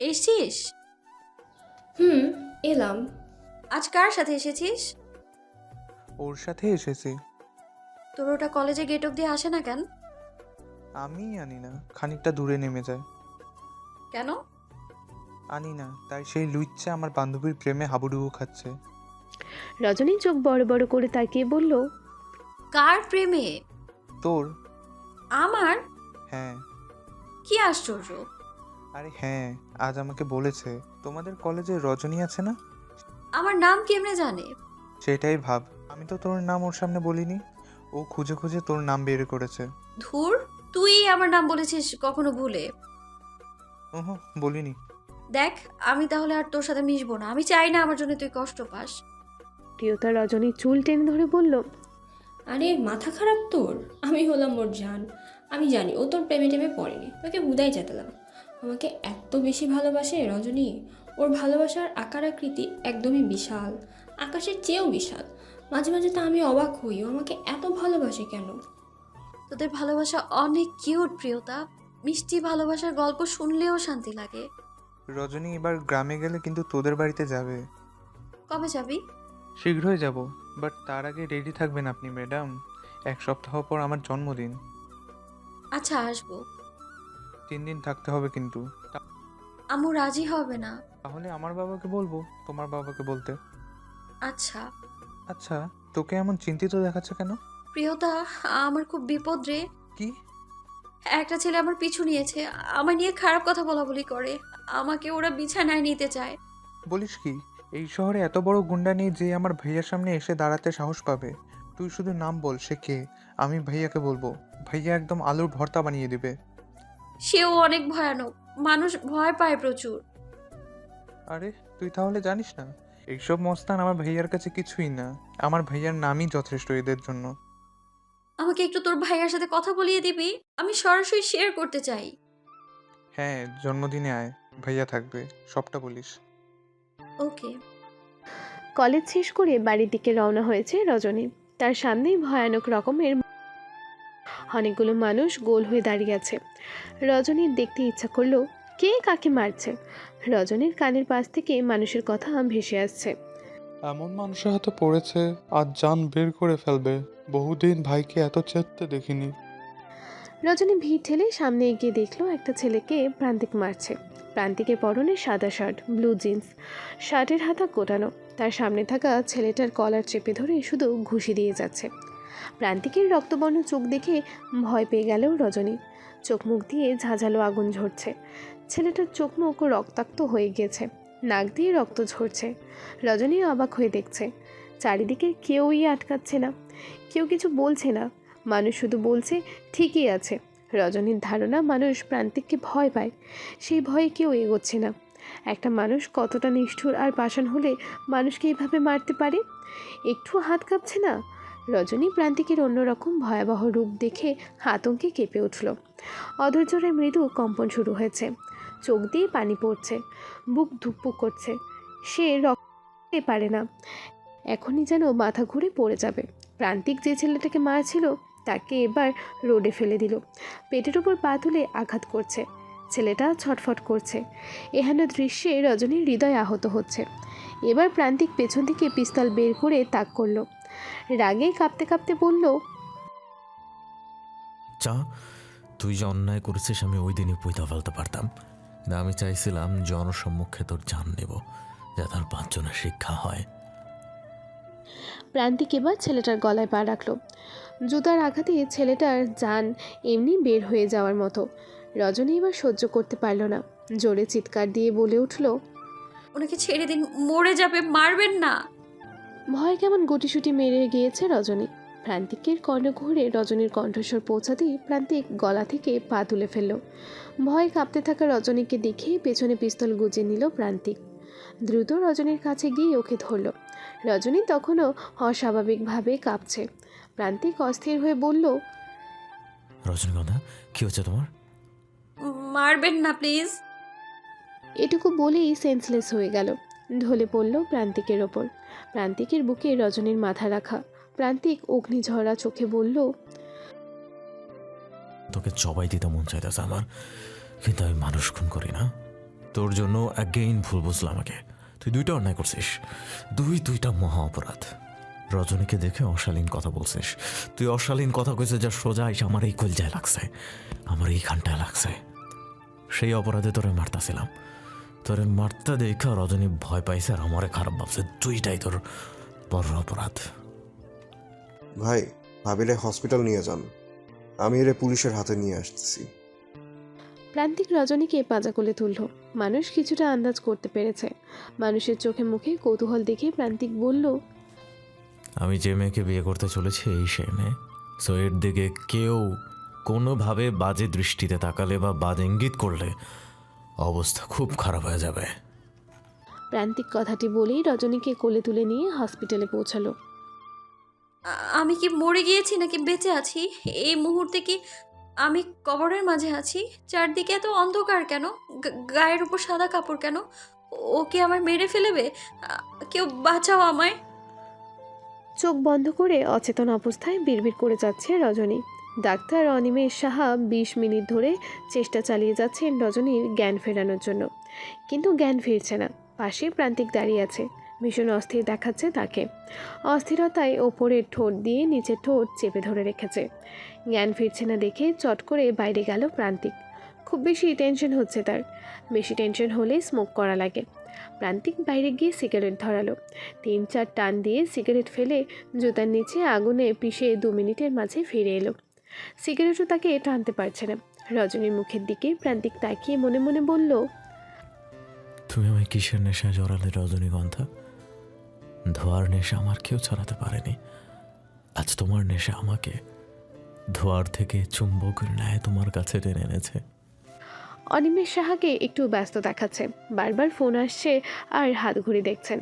এসছিস? হুম, এলাম। আজ কার সাথে এসেছিস? ওর সাথে এসেছি। তোর ওটা কলেজে গেট অব্দি আসে না কেন? আমি আনি না, খানিকটা দূরে নেমে যায়। কেন? আনি না, তাই সেই লুইচ্ছা আমার বান্ধবীর প্রেমে হাবুডুবু খাচ্ছে। রজনী চোখ বড় বড় করে তাকিয়ে বলল, কার প্রেমে? তোর? আমার? হ্যাঁ। কি আশ্চর্য! আরে হ্যাঁ, আজ আমাকে বলেছে তোমাদের কলেজে রজনী আছে না। আমার নাম কেমনে জানে? সেটাই ভাব, আমি তো তোর নাম ওর সামনে বলিনি। ও খুঁজে খুঁজে তোর নাম বের করেছে। ধুর, তুই আমার নাম বলেছিস কখনো ভুলে? ওহো, বলিনি। দেখ, আমি তাহলে আর তোর সাথে মিশবো না। আমি চাই না আমার জন্য তুই কষ্ট পাস। প্রিয়তা রজনীর চুল টেনে ধরে বলল, আরে মাথা খারাপ তোর? আমি হলাম ওর জান। আমি জানি ও তোর প্রেমে টেমে পড়েনি, তোকে হুদাই চেতালাম। আমাকে এত বেশি ভালোবাসে রজনী। ওর ভালোবাসার আকার আকৃতি একদমই বিশাল, আকাশের চেয়েও বিশাল। মাঝে মাঝে তো আমি অবাক হই, ও আমাকে এত ভালোবাসে কেন। তোদের ভালোবাসা অনেক কিউট প্রিয়তা। মিষ্টি ভালোবাসার গল্প শুনলেও শান্তি লাগে। রজনী এবার গ্রামে গেলে কিন্তু তোদের বাড়িতে যাবে। কবে যাবি? শীঘ্রই যাব, বাট তার আগে রেডি থাকবেন আপনি ম্যাডাম। 1 সপ্তাহ পর আমার জন্মদিন। আচ্ছা, আসবো। 3 দিন থাকতে হবে কিন্তু। আম্মু রাজি হবে না। তাহলে আমার বাবাকে বলবো তোমার বাবাকে বলতে। আচ্ছা। আচ্ছা, তোকে এমন চিন্তিত দেখাচ্ছে কেন? প্রিয়তা, আমার খুব বিপদ রে। কি? একটা ছেলে আমার পিছু নিয়েছে, আমার নিয়ে খারাপ কথা বলা বলি করে। আমাকে ওরা বিছানায় নিতে চায়। বলিস কি? এই শহরে এত বড় গুন্ডা নেই যে আমার ভাইয়ার সামনে এসে দাঁড়াতে সাহস পাবে। তুই শুধু নাম বল, সে কে। আমি ভাইয়াকে বলবো। ভাইয়া একদম আলুর ভর্তা বানিয়ে দিবে। সেও অনেক ভয়ানক। মানুষ ভয় পায় প্রচুর। আরে, তুই তাহলে জানিস না? এইসব মস্তান আমার ভাইয়ার কাছে কিছুই না। আমার ভাইয়ার নামই যথেষ্ট এদের জন্য। আমাকে একটু তোর ভাইয়ার সাথে কথা বলিয়ে দিবি? আমি সরাসরি শেয়ার করতে চাই। হ্যাঁ, জন্মদিনে আয়, ভাইয়া থাকবে, সবটা বলিস। ওকে। কলেজ শেষ করে বাড়ির দিকে রওনা হয়েছে রজনী। তার সামনেই ভয়ানক রকমের অনেকগুলো মানুষ গোল হয়ে দাঁড়িয়ে আছে। রজনীর দেখতে ইচ্ছা করলো কে কাকে মারছে। রজনীর কানের পাশ থেকে মানুষের কথা ভেসে আসছে। এমন মানুষের হাতে পড়েছে, আজ জান বের করে ফেলবে। বহুদিন ভাইকে এত চেতে দেখিনি। রজনী ভিড় ঠেলে সামনে এগিয়ে দেখলো একটা ছেলেকে প্রান্তিক মারছে। প্রান্তিকের পরনে সাদা শার্ট, ব্লু জিন্স, শার্টের হাতা কোটানো। তার সামনে থাকা ছেলেটার কলার চেপে ধরে শুধু ঘুষি দিয়ে যাচ্ছে। প্রান্তিকের রক্তবর্ণ চোখ দেখে ভয় পেয়ে গেল রজনী। চোখ মুখ দিয়ে ঝাঁঝালো আগুন ঝরছে। ছেলেটার চোখ মুখ রক্তাক্ত হয়ে গিয়েছে, নাক দিয়ে রক্ত ঝরছে। রজনী অবাক হয়ে দেখছে, চারিদিকে কেউই আটকাচ্ছে না, কেউ কিছু বলছে না। মানুষ শুধু বলছে ঠিকই আছে। রজনীর ধারণা মানুষ প্রান্তিককে ভয় পায়, সেই ভয়ে কেউ এগোচ্ছে না। একটা মানুষ কতটা নিষ্ঠুর আর পাষাণ হলে মানুষকে এইভাবে মারতে পারে? একটু হাত কাঁপছে না? রজনী প্রান্তিকের অন্যরকম ভয়াবহ রূপ দেখে আতঙ্কে কেঁপে উঠল। অধৈর্যের মৃদু কম্পন শুরু হয়েছে, চোখ দিয়ে পানি পড়ছে, বুক ধুকপুক করছে। সে রক্তে পারে না, এখনই যেন মাথা ঘুরে পড়ে যাবে। প্রান্তিক যে ছেলেটাকে মারছিল তাকে এবার রোডে ফেলে দিল, পেটের উপর পা তুলে আঘাত করছে। ছেলেটা ছটফট করছে। এহেন দৃশ্যে রজনীর হৃদয় আহত হচ্ছে। এবার প্রান্তিক পেছন থেকে পিস্তল বের করে তাক করলো। রাগে কাঁপতে কাঁপতে বলল, চা, তুই যে অন্যায় করেছিস আমি ওই দিনই পইতা ফেলতে পারতাম, না আমি চাইছিলাম জনসম্মুখে তোর জান নেব, যাতে আর 5 জনের শিক্ষা হয়। প্রান্তিক এবার ছেলেটার গলায় পা রাখলো। জুতার আঘাতে ছেলেটার জান এমনি বের হয়ে যাওয়ার মতো। রজনী এবার সহ্য করতে পারল না, জোরে চিৎকার দিয়ে বলে উঠল, ওনাকে ছেড়ে দিন, মরে যাবে, মারবেন না। ভয় কেমন গুটিসুটি মেরে গিয়েছে রজনী। প্রান্তিকের কর্ণঘুরে রজনীর কণ্ঠস্বর পৌঁছাতেই প্রান্তিক গলা থেকে পা তুলে ফেলল। ভয়ে কাঁপতে থাকা রজনীকে দেখে পেছনে পিস্তল গুজে নিল প্রান্তিক। দ্রুত রজনীর কাছে গিয়ে ওকে ধরল। রজনী তখনও অস্বাভাবিকভাবে কাঁপছে। প্রান্তিক অস্থির হয়ে বলল, রজনীগন্ধা, কি হচ্ছে তোমার? মারবেন না প্লিজ। এটুকু বলেই সেন্সলেস হয়ে গেল, ঢলে পড়ল প্রান্তিকের ওপর। প্রান্তিকের বুকে রজনীর মাথা রাখা। প্রান্তিক অগ্নিঝরা চোখে বলল, তোকে জবাই দিতে মন চাইতেছে আমার, কিন্তু আমি মানুষ খুন করি না। তোর জন্য অ্যাগেইন ভুল বুঝলাম আমাকে। তুই দুইটা অন্যায় করছিস, দুইটা মহা অপরাধ। রজনীকে দেখে অশালীন কথা বলছিস। তুই অশালীন কথা কইছে যা সোজা এসে আমার এই কলজায় লাগছে, আমার এইখানটায় লাগছে। সেই অপরাধে তোরে মারতাছিলাম, তোরে মারতে দেখা রজনী ভয় পাইছে আর আমারে খারাপ ভাবছে। দুইটাই তোর বড় অপরাধ। ভাই, ভাবিলে হসপিটাল নিয়ে যান, আমি এর পুলিশের হাতে নিয়ে আসতেছি। প্রান্তিক রজনীকে পাজা কোলে তুলল। মানুষ কিছুটা আন্দাজ করতে পেরেছে। মানুষের চোখে মুখে কৌতূহল দেখে প্রান্তিক বলল, আমি যে মেয়েকে বিয়ে করতে চলেছি এই সে মেয়ে। সো এর দিকে কেউ কোনোভাবে বাজে দৃষ্টিতে তাকালে বা বাজে ইঙ্গিত করলে অবস্থা খুব খারাপ হয়ে যাবে। প্রান্তিক কথাটি বলেই রজনীকে কোলে তুলে নিয়ে হসপিটালে পৌঁছালো। আমি কি মরে গিয়েছি নাকি বেঁচে আছি? এই মুহূর্তে কি আমি কবরের মাঝে আছি? চারদিকে এত অন্ধকার কেন? গায়ের উপর সাদা কাপড় কেন? ও কি আমায় মেরে ফেলবে? কেউ বাঁচাও আমায়। চোখ বন্ধ করে অচেতন অবস্থায় বিড়বিড় করে যাচ্ছে রজনী। ডাক্তার অনিমেষ সাহা 20 মিনিট ধরে চেষ্টা চালিয়ে যাচ্ছেন রজনীর জ্ঞান ফেরানোর জন্য, কিন্তু জ্ঞান ফিরছে না। পাশে প্রান্তিক দাঁড়িয়ে আছে, ভীষণ অস্থির দেখাচ্ছে তাকে। অস্থিরতায় ওপরের ঠোঁট দিয়ে নিচের ঠোঁট চেপে ধরে রেখেছে। জ্ঞান ফিরছে না দেখে চট করে বাইরে গেল প্রান্তিক। খুব বেশি টেনশন হচ্ছে তার। বেশি টেনশন হলে স্মোক করা লাগে। প্রান্তিক বাইরে গিয়ে সিগারেট ধরালো। 3-4 টান দিয়ে সিগারেট ফেলে জুতার নিচে আগুনে পিষে 2 মিনিটের মাঝে ফিরে এলো। সিগারেটও তাকে টানতে পারছে না। রজনীর মুখের দিকে প্রান্তিক তাকিয়ে মনে মনে বলল, তুমি আমায় কিসের নেশায় জড়ালে রজনীগন্ধা? ধোয়ার নেশা আমার কেউ ছড়াতে পারেনি। আজ তোমার নেশা আমাকে ধোয়ার থেকে চুম্বকের ন্যায় তোমার কাছে টেনে এনেছে। অনিমেষ সাহাকে একটু ব্যস্ত দেখাচ্ছে। বারবার ফোন আসছে আর হাত ঘড়ি দেখছেন।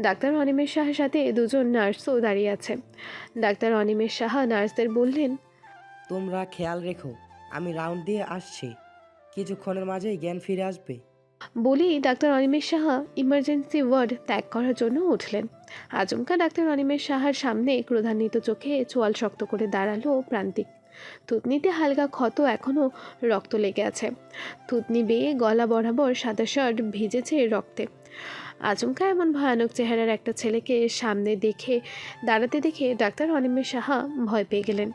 ডাক্তার অনিমেষ সাহার সাথে 2জন নার্সও দাঁড়িয়ে আছে। ডাক্তার অনিমেষ সাহা নার্সদের বললেন, তোমরা খেয়াল রেখো, আমি রাউন্ড দিয়ে আসছি, কিছুক্ষণের মাঝেই জ্ঞান ফিরে আসবে। বলেই doctor Animesh Saha emergency ward ত্যাগ করার জন্য উঠলেন। আচমকা ডাক্তার অনিমেষ সাহার সামনে ক্রোধান্বিত চোখে চোয়াল শক্ত করে দাঁড়ালো প্রান্তিক। থুতনিতে হালকা ক্ষত, এখনও রক্ত লেগে আছে। থুতনি বেয়ে গলা বরাবর সাদা শার্ট ভিজেছে রক্তে। আচমকা এমন ভয়ানক চেহারার একটা ছেলেকে সামনে দাঁড়াতে দেখে ডাক্তার অনিমেষ সাহা ভয় পেয়ে গেলেন।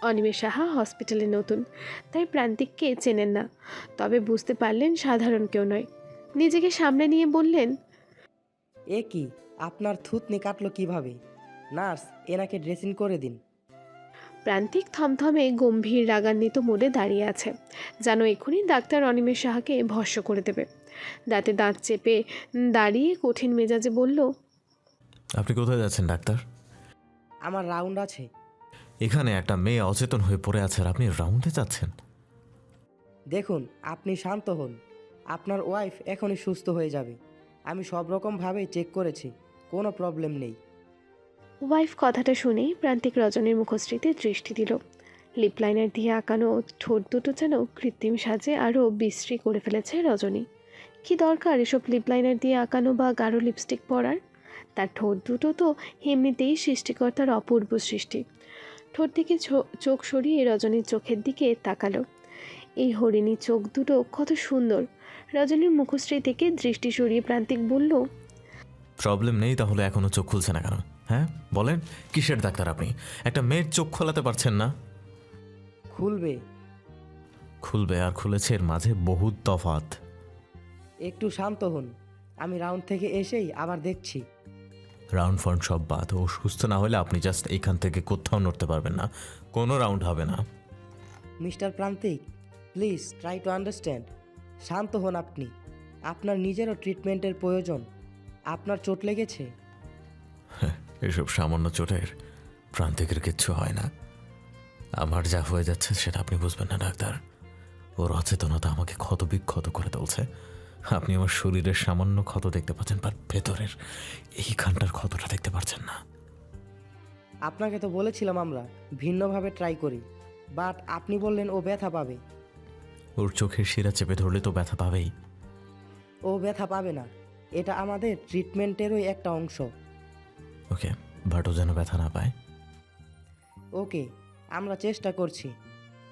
অনিমেষ সাহা হসপিটালে নতুন, তাই প্রান্তিককে চেনেন না, তবে বুঝতে পারলেন সাধারণ কেউ নয়। নিজেকে সামনে নিয়ে বললেন, এ কি, আপনার থুতনি কাটলো কিভাবে? নার্স, এনাকে ড্রেসিং করে দিন। প্রান্তিক থমথমে গম্ভীর রাগান্বিত মোড়ে দাঁড়িয়ে আছে, যেন এক্ষুনি ডাক্তার অনিমেষ সাহাকে ভস্ম করে দেবে। দাঁতে দাঁত চেপে দাঁড়িয়ে কঠিন মেজাজে বলল, আপনি কোথায় যাচ্ছেন ডাক্তার? আমার রাউন্ড আছে। এখানে একটা মেয়ে অচেতন হয়ে পড়ে আছে আর আপনি রাউন্ডে যাচ্ছেন? দেখুন, আপনি শান্ত হন, আপনার ওয়াইফ এখনই সুস্থ হয়ে যাবে। আমি সব রকমভাবে চেক করেছি, কোনো প্রবলেম নেই। ওয়াইফ কথাটা শুনেই প্রান্তিক রজনীর মুখশ্রীতে দৃষ্টি দিল। লিপ লাইনার দিয়ে আঁকানো ঠোঁট দুটো যেন কৃত্রিম সাজে আরও বিশ্রী করে ফেলেছে রজনী। কি দরকার এসব লিপ লাইনার দিয়ে আঁকানো বা গাঢ় লিপস্টিক পরার? তার ঠোঁট দুটো তো এমনিতেই সৃষ্টিকর্তার অপূর্ব সৃষ্টি। ঠোঁট থেকে চোখ সরিয়ে রজনীর চোখের দিকে তাকালো। এই হরিণী চোখ দুটো কত সুন্দর। রজনীর মুখশ্রী থেকে দৃষ্টি সরিয়ে প্রান্তিক বলল, প্রবলেম নেই, তাহলে এখনো চোখ খুলছে না কেন? হ্যাঁ বলেন, কিসের ডাক্তার আপনি? একটা মেয়ের চোখ খোলাতে পারছেন না? খুলবে। খুলবে আর খুলেছে, এর মাঝে বহুত তফাৎ। একটু শান্ত হন, আমি রাউন্ড থেকে এসেই আবার দেখছি। রাউন্ড ফাউন্ড সব বাদ। ও সুস্থ না হলে আপনি জাস্ট এইখান থেকে কোথাও নড়তে পারবেন না, কোনো রাউন্ড হবে না। মিস্টার প্রান্তিক, প্লিজ ট্রাই টু আন্ডারস্ট্যান্ড। শান্ত হন আপনি, আপনার নিজেরও ট্রিটমেন্টের প্রয়োজন। আপনার চোট লেগেছে। এসব সামান্য চোটের প্রান্তিকের কিচ্ছু হয় না। আমার যা হয়ে যাচ্ছে সেটা আপনি বুঝবেন না ডাক্তার। ওর অচেতনতা আমাকে ক্ষত বিক্ষত করে তুলছে। আপনি আমার শরীরের সামান্য ক্ষত দেখতে পাচ্ছেন, বাট ভেতরের এইখানটার ক্ষতটা দেখতে পাচ্ছেন না। আপনাকে তো বলেছিলাম আমরা ভিন্নভাবে ট্রাই করি, বাট আপনি বললেন ও ব্যথা পাবে। ওর চোখের শিরা চেপে ধরলে তো ব্যথা পাবেই। ও ব্যথা পাবে না, এটা আমাদের ট্রিটমেন্টেরই একটা অংশ। ওকে, বাট ও যেন ব্যথা না পায়। ওকে, আমরা চেষ্টা করছি।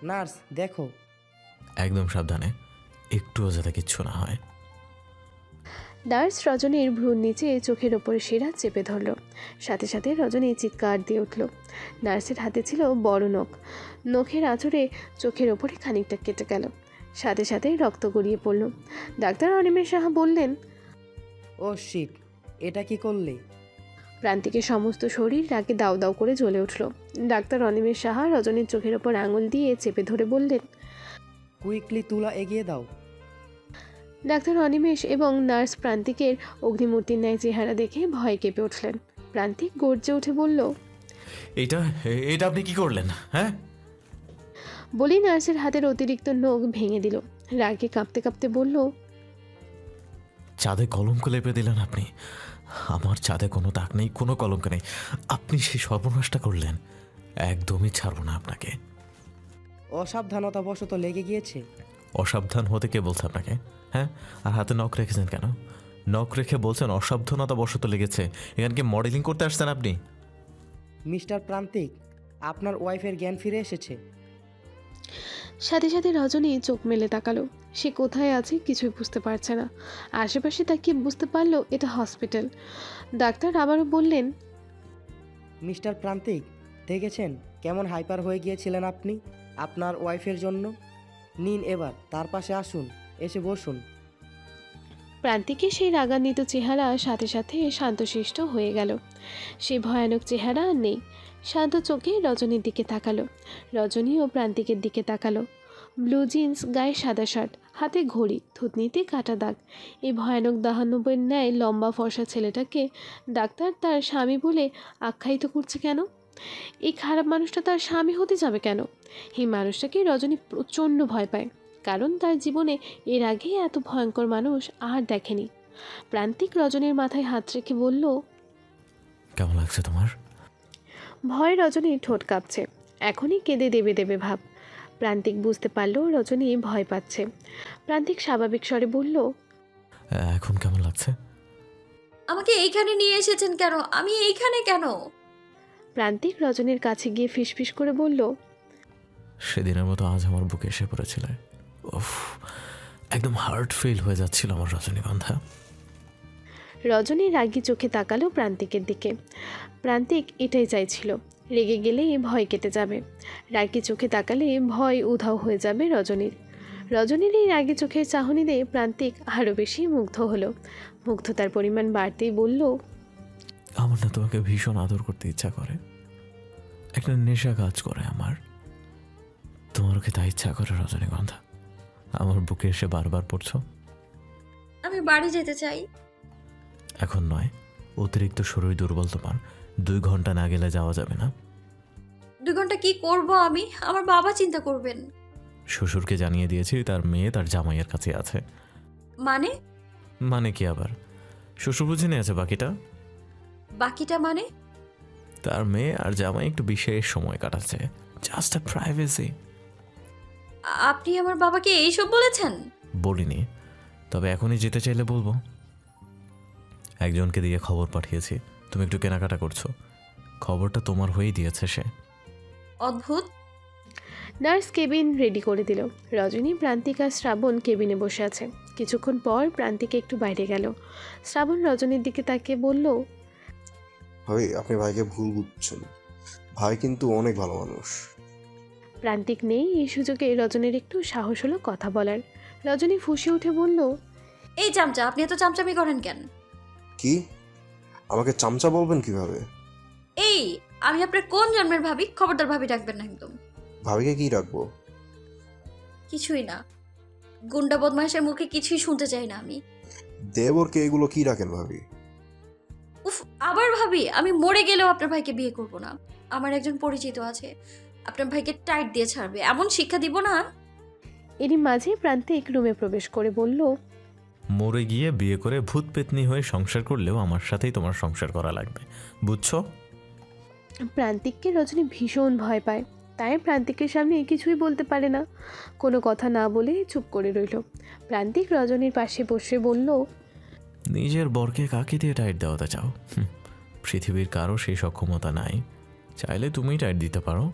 নার্স, দেখো। একদম সাবধানে, একটুও যাতে কিচ্ছু না হয়। নার্স রজনীর ভ্রুর নিচে চোখের ওপরে শিরা চেপে ধরল। সাথে সাথে রজনী চিৎকার দিয়ে উঠল। নার্সের হাতে ছিল বড় নখ। নখের আঁচড়ে চোখের ওপরে খানিকটা কেটে গেল। সাথে সাথে রক্ত গড়িয়ে পড়ল। ডাক্তার অনিমেষ সাহা বললেন, ও শিট, এটা কি করলে? প্রান্তিকের সমস্ত শরীর রাগে দাউ দাউ করে জ্বলে উঠল। ডাক্তার অনিমেষ সাহা রজনীর চোখের ওপর আঙুল দিয়ে চেপে ধরে বললেন, কুইকলি তুলা এগিয়ে দাও। ডাক্তার অনিমেষ এবং নার্স প্রান্তিকের অগ্নিমূর্তির ন্যায় চেহারা দেখে ভয় কেঁপে উঠলেন। প্রান্তিক গর্জে উঠে বলল, এটা এটা আপনি কি করলেন, হ্যাঁ? বলি নার্সের হাতের অতিরিক্ত নখ ভেঙে দিল। রাগে কাঁপতে কাঁপতে বলল, চাঁদে কলঙ্ক লেপে দিলেন আপনি। আমার চাঁদে কোনো দাগ নেই, কোনো কলঙ্ক নেই। আপনি সেই সর্বনাশটা করলেন। একদমই ছাড়ব না আপনাকে। অসাবধানতাবশত লেগে গিয়েছে। অসাবধান হতে কে বলছে আপনাকে, হ্যাঁ? আর হাতে নখ রেখেছেন কেন? নখ রেখে বলছেন অসাবধানতা বশত লেগেছে। এখানে কি মডেলিং করতে আসছেন আপনি? মিস্টার প্রান্তিক, আপনার ওয়াইফের জ্ঞান ফিরে এসেছে। সাথে সাথে রজনী চোখ মেলে তাকালো। সে কোথায় আছে কিছুই বুঝতে পারছে না। আশেপাশে তাকিয়ে বুঝতে পারলো এটা হসপিটাল। ডাক্তার আবারও বললেন, মিস্টার প্রান্তিক, দেখেছেন কেমন হাইপার হয়ে গিয়েছিলেন আপনি আপনার ওয়াইফের জন্য? নিন এবার তার পাশে আসুন, এসে বসুন। প্রান্তিকের সেই রাগান্বিত চেহারা সাথে সাথে শান্তশিষ্ট হয়ে গেল। সেই ভয়ানক চেহারা আর নেই। শান্ত চোখে রজনীর দিকে তাকালো। রজনীও প্রান্তিকের দিকে তাকালো। ব্লু জিন্স, গায়ে সাদা শার্ট, হাতে ঘড়ি, থুতনিতে কাটা দাগ। এই ভয়ানক দাহানবের ন্যায় লম্বা ফর্সা ছেলেটাকে ডাক্তার তার স্বামী বলে আখ্যায়িত করছে কেন? এই খারাপ মানুষটা তার স্বামী হতে যাবে কেন? এই মানুষটাকে রজনী প্রচণ্ড ভয় পায়, কারণ তার জীবনে এর আগে এত ভয়ঙ্কর মানুষ আর দেখেনি। প্রান্তিক রজনীর মাথায় হাত রেখে বলল, কেমন লাগছে তোমার? ভয় রজনীর ঠোঁট কাঁপছে। এখনই কেঁদে দেবে দেবে ভাব। প্রান্তিক বুঝতে পারল রজনী ভয় পাচ্ছে। প্রান্তিক স্বাভাবিক স্বরে বলল, এখন কেমন লাগছে? আমাকে এইখানে নিয়ে এসেছেন কেন? আমি এইখানে কেন? প্রান্তিক রজনীর কাছে গিয়ে ফিসফিস করে বলল, সেদিনের মতো আজ আমার বুকে এসে পড়েছিলে। উফ, একদম হার্ট ফেল হয়ে যাচ্ছিল আমার রজনীগন্ধা। রজনী রাগী চোখে তাকালো প্রান্তিকের দিকে। প্রান্তিক এটাই চাইছিল। রেগে গেলেই ভয় কেটে যাবে। রাগী চোখে তাকালে ভয় উধাও হয়ে যাবে রজনীর। রজনীর এই রাগী চোখের চাহনিতে প্রান্তিক আরও বেশি মুগ্ধ হলো। মুগ্ধতার পরিমাণ বাড়তেই বলল, আমার না তোমাকে ভীষণ আদর করতে ইচ্ছা করে। একটা নেশা কাজ করে আমার। তোমারও কি তাই ইচ্ছা করে রজনীগন্ধা? আমার বুকে এসে বারবার পড়ছো। আমি বাড়ি যেতে চাই। এখন নয়, অতিরিক্ত শরীর দুর্বল তোমার। 2 ঘন্টা না গেলে যাওয়া যাবে না। 2 ঘন্টা কি করব আমি? আমার বাবা চিন্তা করবেন। শ্বশুরকে জানিয়ে দিয়েছি তার মেয়ে তার জামাইয়ের কাছে আছে। মানে? মানে কি আবার? শ্বশুর বুঝে নিয়েছে বাকিটা। বাকিটা মানে? তার মেয়ে আর জামাই একটু বিশেষ সময় কাটাচ্ছে। জাস্ট আ প্রাইভেসি। আপনি আমার বাবাকে এইসব বলেছেন? বলিনি, তবে এখনই যেতে চাইলে বলবো। একজনকে দিয়ে খবর পাঠিয়েছি তুমি একটু কেনাকাটা করছো। খবরটা তোমার হয়েই দিয়েছে সে। অদ্ভুত। নার্স কেবিন রেডি করে দিল। রজনী, প্রান্তিক আর শ্রাবণ কেবিনে বসে আছে। কিছুক্ষণ পর প্রান্তিক একটু বাইরে গেল। শ্রাবণ রজনীর দিকে তাকিয়ে বলল, ভাই, আপনি ভাইকে ভুল বুঝছেন। ভাই কিন্তু অনেক ভালো মানুষ। প্রান্তিক নেই এই সুযোগে রজনীর একটু সাহস হলো কথা বলার। রজনী ফুঁসে উঠে বলল, এই চামচা, আপনি এত চামচামি করেন কেন? কি? আমাকে চামচা বলবেন কিভাবে? এই, আমি আপনার কোন জন্মের ভাবি? খবরদার ভাবি ডাকবেন না একদম। ভাবিকে কি রাখবো? কিছুই না। গুন্ডা বদমাইশের মুখে কিছুই শুনতে চাই না আমি। দেবরকে এগুলো কি রাখেন ভাবি? উফ, আবার ভাবি? আমি মরে গেলেও আপনার ভাইকে বিয়ে করব না। আমার একজন পরিচিত আছে, আপনার ভাইকে টাইট দিয়ে ছাড়বে, এমন শিক্ষা দিব না। এরই মাঝে প্রান্তিক রুমে প্রবেশ করে বলল, মরে গিয়ে বিয়ে করে ভূত পেতনি হয়ে সংসার করলেও আমার সাথেই তোমার সংসার করা লাগবে, বুঝছো? প্রান্তিককে রজনী ভীষণ ভয় পায়। তাই প্রান্তিকের সামনে কিছুই বলতে পারে না। কোনো কথা না বলে চুপ করে রইল। প্রান্তিক রজনীর পাশে বসে বলল, নিজের বরকে কাকে দিয়ে টাইট দেওয়াতে চাও? পৃথিবীর কারো সেই সক্ষমতা নাই। চাইলে তুমিই টাইট দিতে পারো।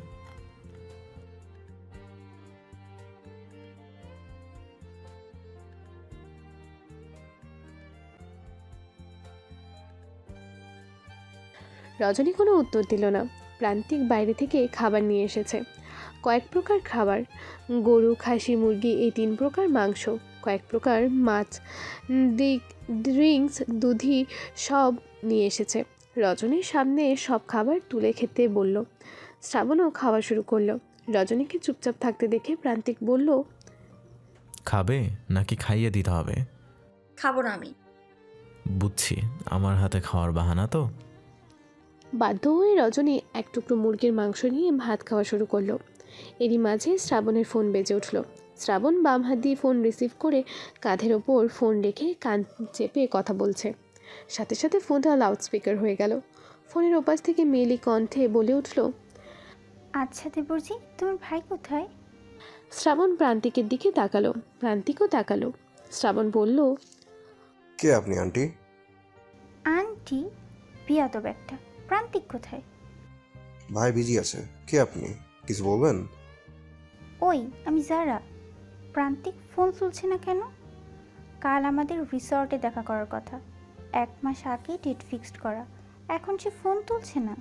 রজনী কোনো উত্তর দিল না। প্রান্তিক বাইরে থেকে খাবার নিয়ে এসেছে। কয়েক প্রকার খাবার, গরু, খাসি, মুরগি, এই 3 প্রকার মাংস, কয়েক প্রকার মাছ, ড্রিঙ্কস, দুধি সব নিয়ে এসেছে। রজনীর সামনে সব খাবার তুলে খেতে বলল। শ্রাবণও খাওয়া শুরু করলো। রজনীকে চুপচাপ থাকতে দেখে প্রান্তিক বলল, খাবে নাকি খাইয়ে দিতে হবে? খাবো না আমি। বুঝছি, আমার হাতে খাওয়ার বাহানা তো। বাধ্য হয়ে রজনী এক টুকরো মুরগির মাংস নিয়ে ভাত খাওয়া শুরু করলো। এরই মাঝে শ্রাবণের ফোন বেজে উঠল। শ্রাবণ বাম হাত দিয়ে ফোন রিসিভ করে কাঁধের ওপর ফোন রেখে কান চেপে কথা বলছে। সাথে সাথে ফোনটা লাউডস্পিকার হয়ে গেল। ফোনের ওপাশ থেকে মেয়েলি কণ্ঠে বলে উঠল, আচ্ছা দেবরজি, তোমার ভাই কোথায়? শ্রাবণ প্রান্তিকের দিকে তাকালো। প্রান্তিকও তাকালো। শ্রাবণ বলল, কে আপনি আন্টি? আন্টি? বিয়াদব একটা। প্রান্তিক কোথায়? ভাই বিজি আছে। কে আপনি? কিছু বলবেন? ওই, আমি যারা। প্রান্তিক ফোন তুলছে না কেন? কাল আমাদের রিসর্টে দেখা করার কথা, 1 মাস আগে ডেট ফিক্সড করা, এখন সে ফোন তুলছে না।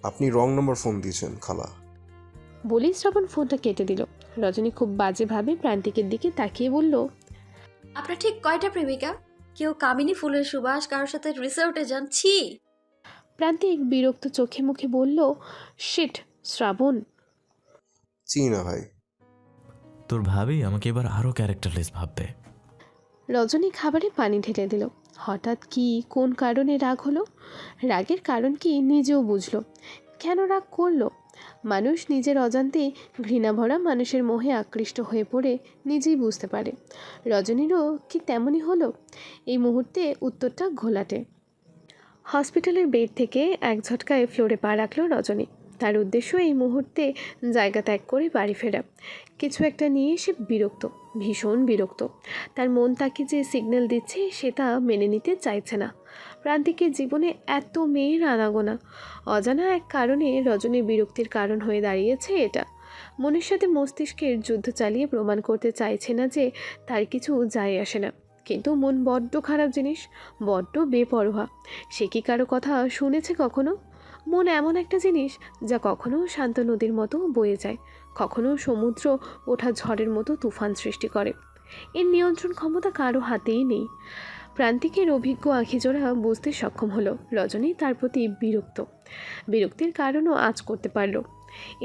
আপনি রং নম্বর ফোন দিয়েছেন খালা। বলেই শ্রাবণ ফোনটা কেটে দিল। রজনী খুব বাজেভাবে প্রান্তিকের দিকে তাকিয়ে বলল, আপনার ঠিক কয়টা প্রেমিকা? কেউ কামিনী ফুলের সুবাস, কারোর সাথে রিসোর্টে যান, ছি। প্রান্তিক বিরক্ত চোখে মুখে বলল, শিট শ্রাবণ। চিনি না ভাই। তোর ভাবি আমাকে এবার আরও ক্যারেক্টারলেস ভাববে। রজনী খাবারে পানি ঢেলে দিল। হঠাৎ কি কোন কারণে রাগ হলো? রাগের কারণ কি নিজেও বুঝলো। কেন রাগ করলো? মানুষ নিজের অজান্তে ঘৃণা ভরা মানুষের মোহে আকৃষ্ট হয়ে পড়ে নিজেই বুঝতে পারে। রজনীরও কি তেমনই হলো? এই মুহূর্তে উত্তরটা ঘোলাটে। হসপিটালের বেড থেকে এক ঝটকায় ফ্লোরে পা রাখল রজনী। তার উদ্দেশ্য এই মুহূর্তে জায়গা ত্যাগ করে বাড়ি ফেরা। কিছু একটা নিয়ে সে বিরক্ত, ভীষণ বিরক্ত। তার মন তাকে যে সিগন্যাল দিচ্ছে সেটা মেনে নিতে চাইছে না। প্রান্তিকের জীবনে এত মেয়ের আনাগোনা, অজানা এক কারণে রজনীর বিরক্তির কারণ হয়ে দাঁড়িয়েছে এটা। মনের সাথে মস্তিষ্কের যুদ্ধ চালিয়ে প্রমাণ করতে চাইছে না যে তার কিছু যায় আসে না, কিন্তু মন বড্ড খারাপ জিনিস, বড্ড বেপরোয়া। সে কি কারো কথা শুনেছে কখনো? মন এমন একটা জিনিস যা কখনো শান্ত নদীর মতো বয়ে যায়, কখনো সমুদ্র ওঠা ঝড়ের মতো তুফান সৃষ্টি করে। এর নিয়ন্ত্রণ ক্ষমতা কারো হাতেই নেই। প্রান্তিকের অভিজ্ঞ আখিজোড়া বুঝতে সক্ষম হলো রজনী তার প্রতি বিরক্ত। বিরক্তির কারণও আজ করতে পারল।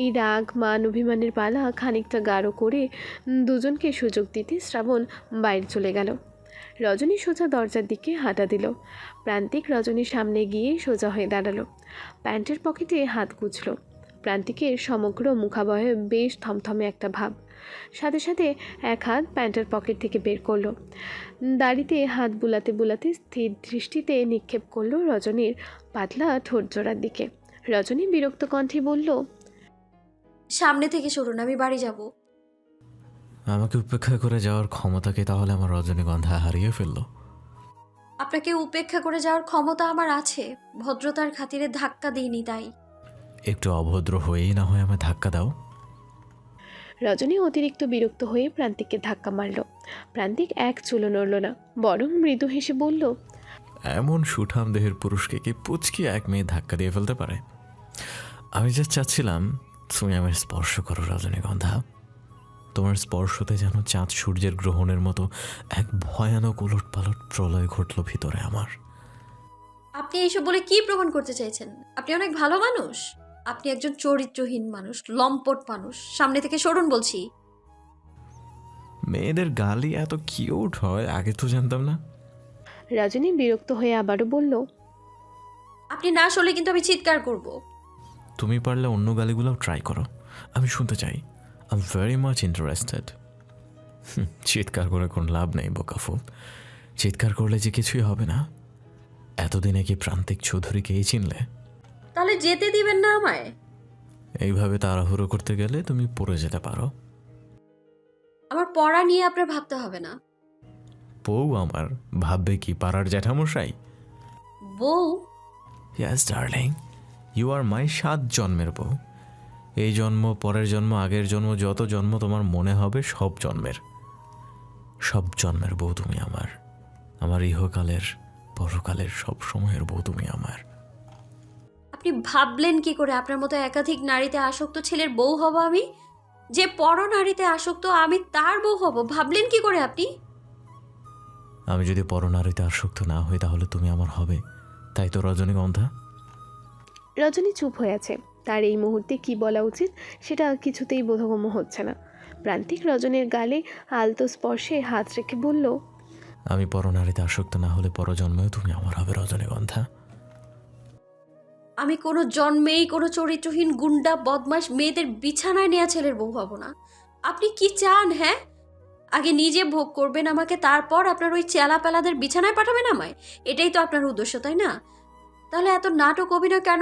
এই রাগ মান অভিমানের পালা খানিকটা গাঢ় করে দুজনকে সুযোগ দিতে শ্রাবণ বাইরে চলে গেল। রজনী সোজা দরজার দিকে হাঁটা দিল। প্রান্তিক রজনীর সামনে গিয়ে সোজা হয়ে দাঁড়ালো। প্যান্টের পকেটে হাত গুছল। প্রান্তিকের সমগ্র মুখাবয়ে বেশ থমথমে একটা ভাব। সাথে সাথে এক হাত প্যান্টের পকেট থেকে বের করলো। দাড়িতে হাত বুলাতে বুলাতে স্থির দৃষ্টিতে নিক্ষেপ করলো রজনীর পাতলা ঠোঁট জোড়ার দিকে। রজনী বিরক্ত কণ্ঠে বলল, সামনে থেকে সরুন, আমি বাড়ি যাব। আমাকে উপেক্ষা করে যাওয়ার ক্ষমতাকে তাহলে আমার রজনীগন্ধা হারিয়ে ফেললো। আপনাকে উপেক্ষা করে যাওয়ার ক্ষমতা আমার আছে, ভদ্রতার খাতিরে ধাক্কা দিইনি তাই। একটু অভদ্র হয়েই না হয় আমায় ধাক্কা দাও। রজনী অতিরিক্ত বিরক্ত হয়ে প্রান্তিককে ধাক্কা মারল। প্রান্তিক এক চুলো নড়ল না, বরং মৃদু হেসে বলল, এমন সুঠাম দেহের পুরুষকে কি পুচকি এক মেয়ে ধাক্কা দিয়ে ফেলতে পারে? আমি যা চাচ্ছিলাম তুমি আমার স্পর্শ করো রজনীগন্ধা। তোমার স্পর্শতে যেন চাঁদ সূর্যের গ্রহণের মতো এক ভয়ানক উলট পালট প্রলয় ঘটল ভিতরে আমার। আপনি এইসব বলে কি প্রমাণ করতে চাইছেন? আপনি অনেক ভালো মানুষ। আপনি একজন চরিত্রহীন মানুষ, লম্পট মানুষ। সামনে থেকে সরুন বলছি। মেয়েদের গালি এত কিউট হয় আগে তো জানতাম না। রজনী বিরক্ত হয়ে আবারও বলল, আপনি না সরলে কিন্তু আমি চিৎকার করব। তুমি পারলে অন্য গালিগুলোও ট্রাই করো, আমি শুনতে চাই। I am very much interested. চিৎকার করে কোনো লাভ নেই বোকাফুল, চিৎকার করলে যে কিছুই হবে না। এতদিনে কি প্রান্তিক চৌধুরীকেই চিনলে? তাহলে যেতে দিবেন না আমায়? এইভাবে তাড়াহুড়ো করতে গেলে তুমি পড়ে যেতে পারো। আমার পড়া নিয়ে আপনার ভাবতে হবে না। বউ আমার ভাববে কি, পাড়ার জ্যাঠামশাই? বউ? ইয়াস ডার্লিং, ইউ আর মাই 7 জন্মের বউ। এই জন্ম, পরের জন্ম, আগের জন্ম, যত জন্ম তোমার মনে হবে সব জন্মের বউ তুমি আমার। আমার ইহকালের পরকালের সব সময়ের বউ তুমি আমার। আপনি ভাবলেন কি করে আপনার মতো একাধিক নারীতে আসক্ত ছেলের বউ হব আমি? যে পরনারীতে আসক্ত আমি তার বউ হব, ভাবলেন কি করে আপনি? আমি যদি পরনারীতে আসক্ত না হই তাহলে তুমি আমার হবে, তাই তো রজনীগন্ধা? রজনী চুপ হয়ে আছে। তার এই মুহূর্তে কি বলা উচিত সেটা কিছুতেই বোধগম্য হচ্ছে না। প্রান্তিক রজনীর গালে আলতো স্পর্শে হাত রেখে বলল, আমি পরনারীতে আসক্ত না হলে পরজন্মেও তুমি আমার হবে রজনীগন্ধা। আমি কোনো জন্মেই কোনো চরিত্রহীন গুন্ডা বদমাশ মেয়েদের বিছানায় নেওয়া ছেলের বউ হব না। আপনি কি চান? হ্যাঁ, আগে নিজে ভোগ করবেন আমাকে, তারপর আপনার ওই চেলাপেলাদের বিছানায় পাঠাবেন আমায়। এটাই তো আপনার উদ্দেশ্য, তাই না? তাহলে এত নাটক অভিনয় কেন?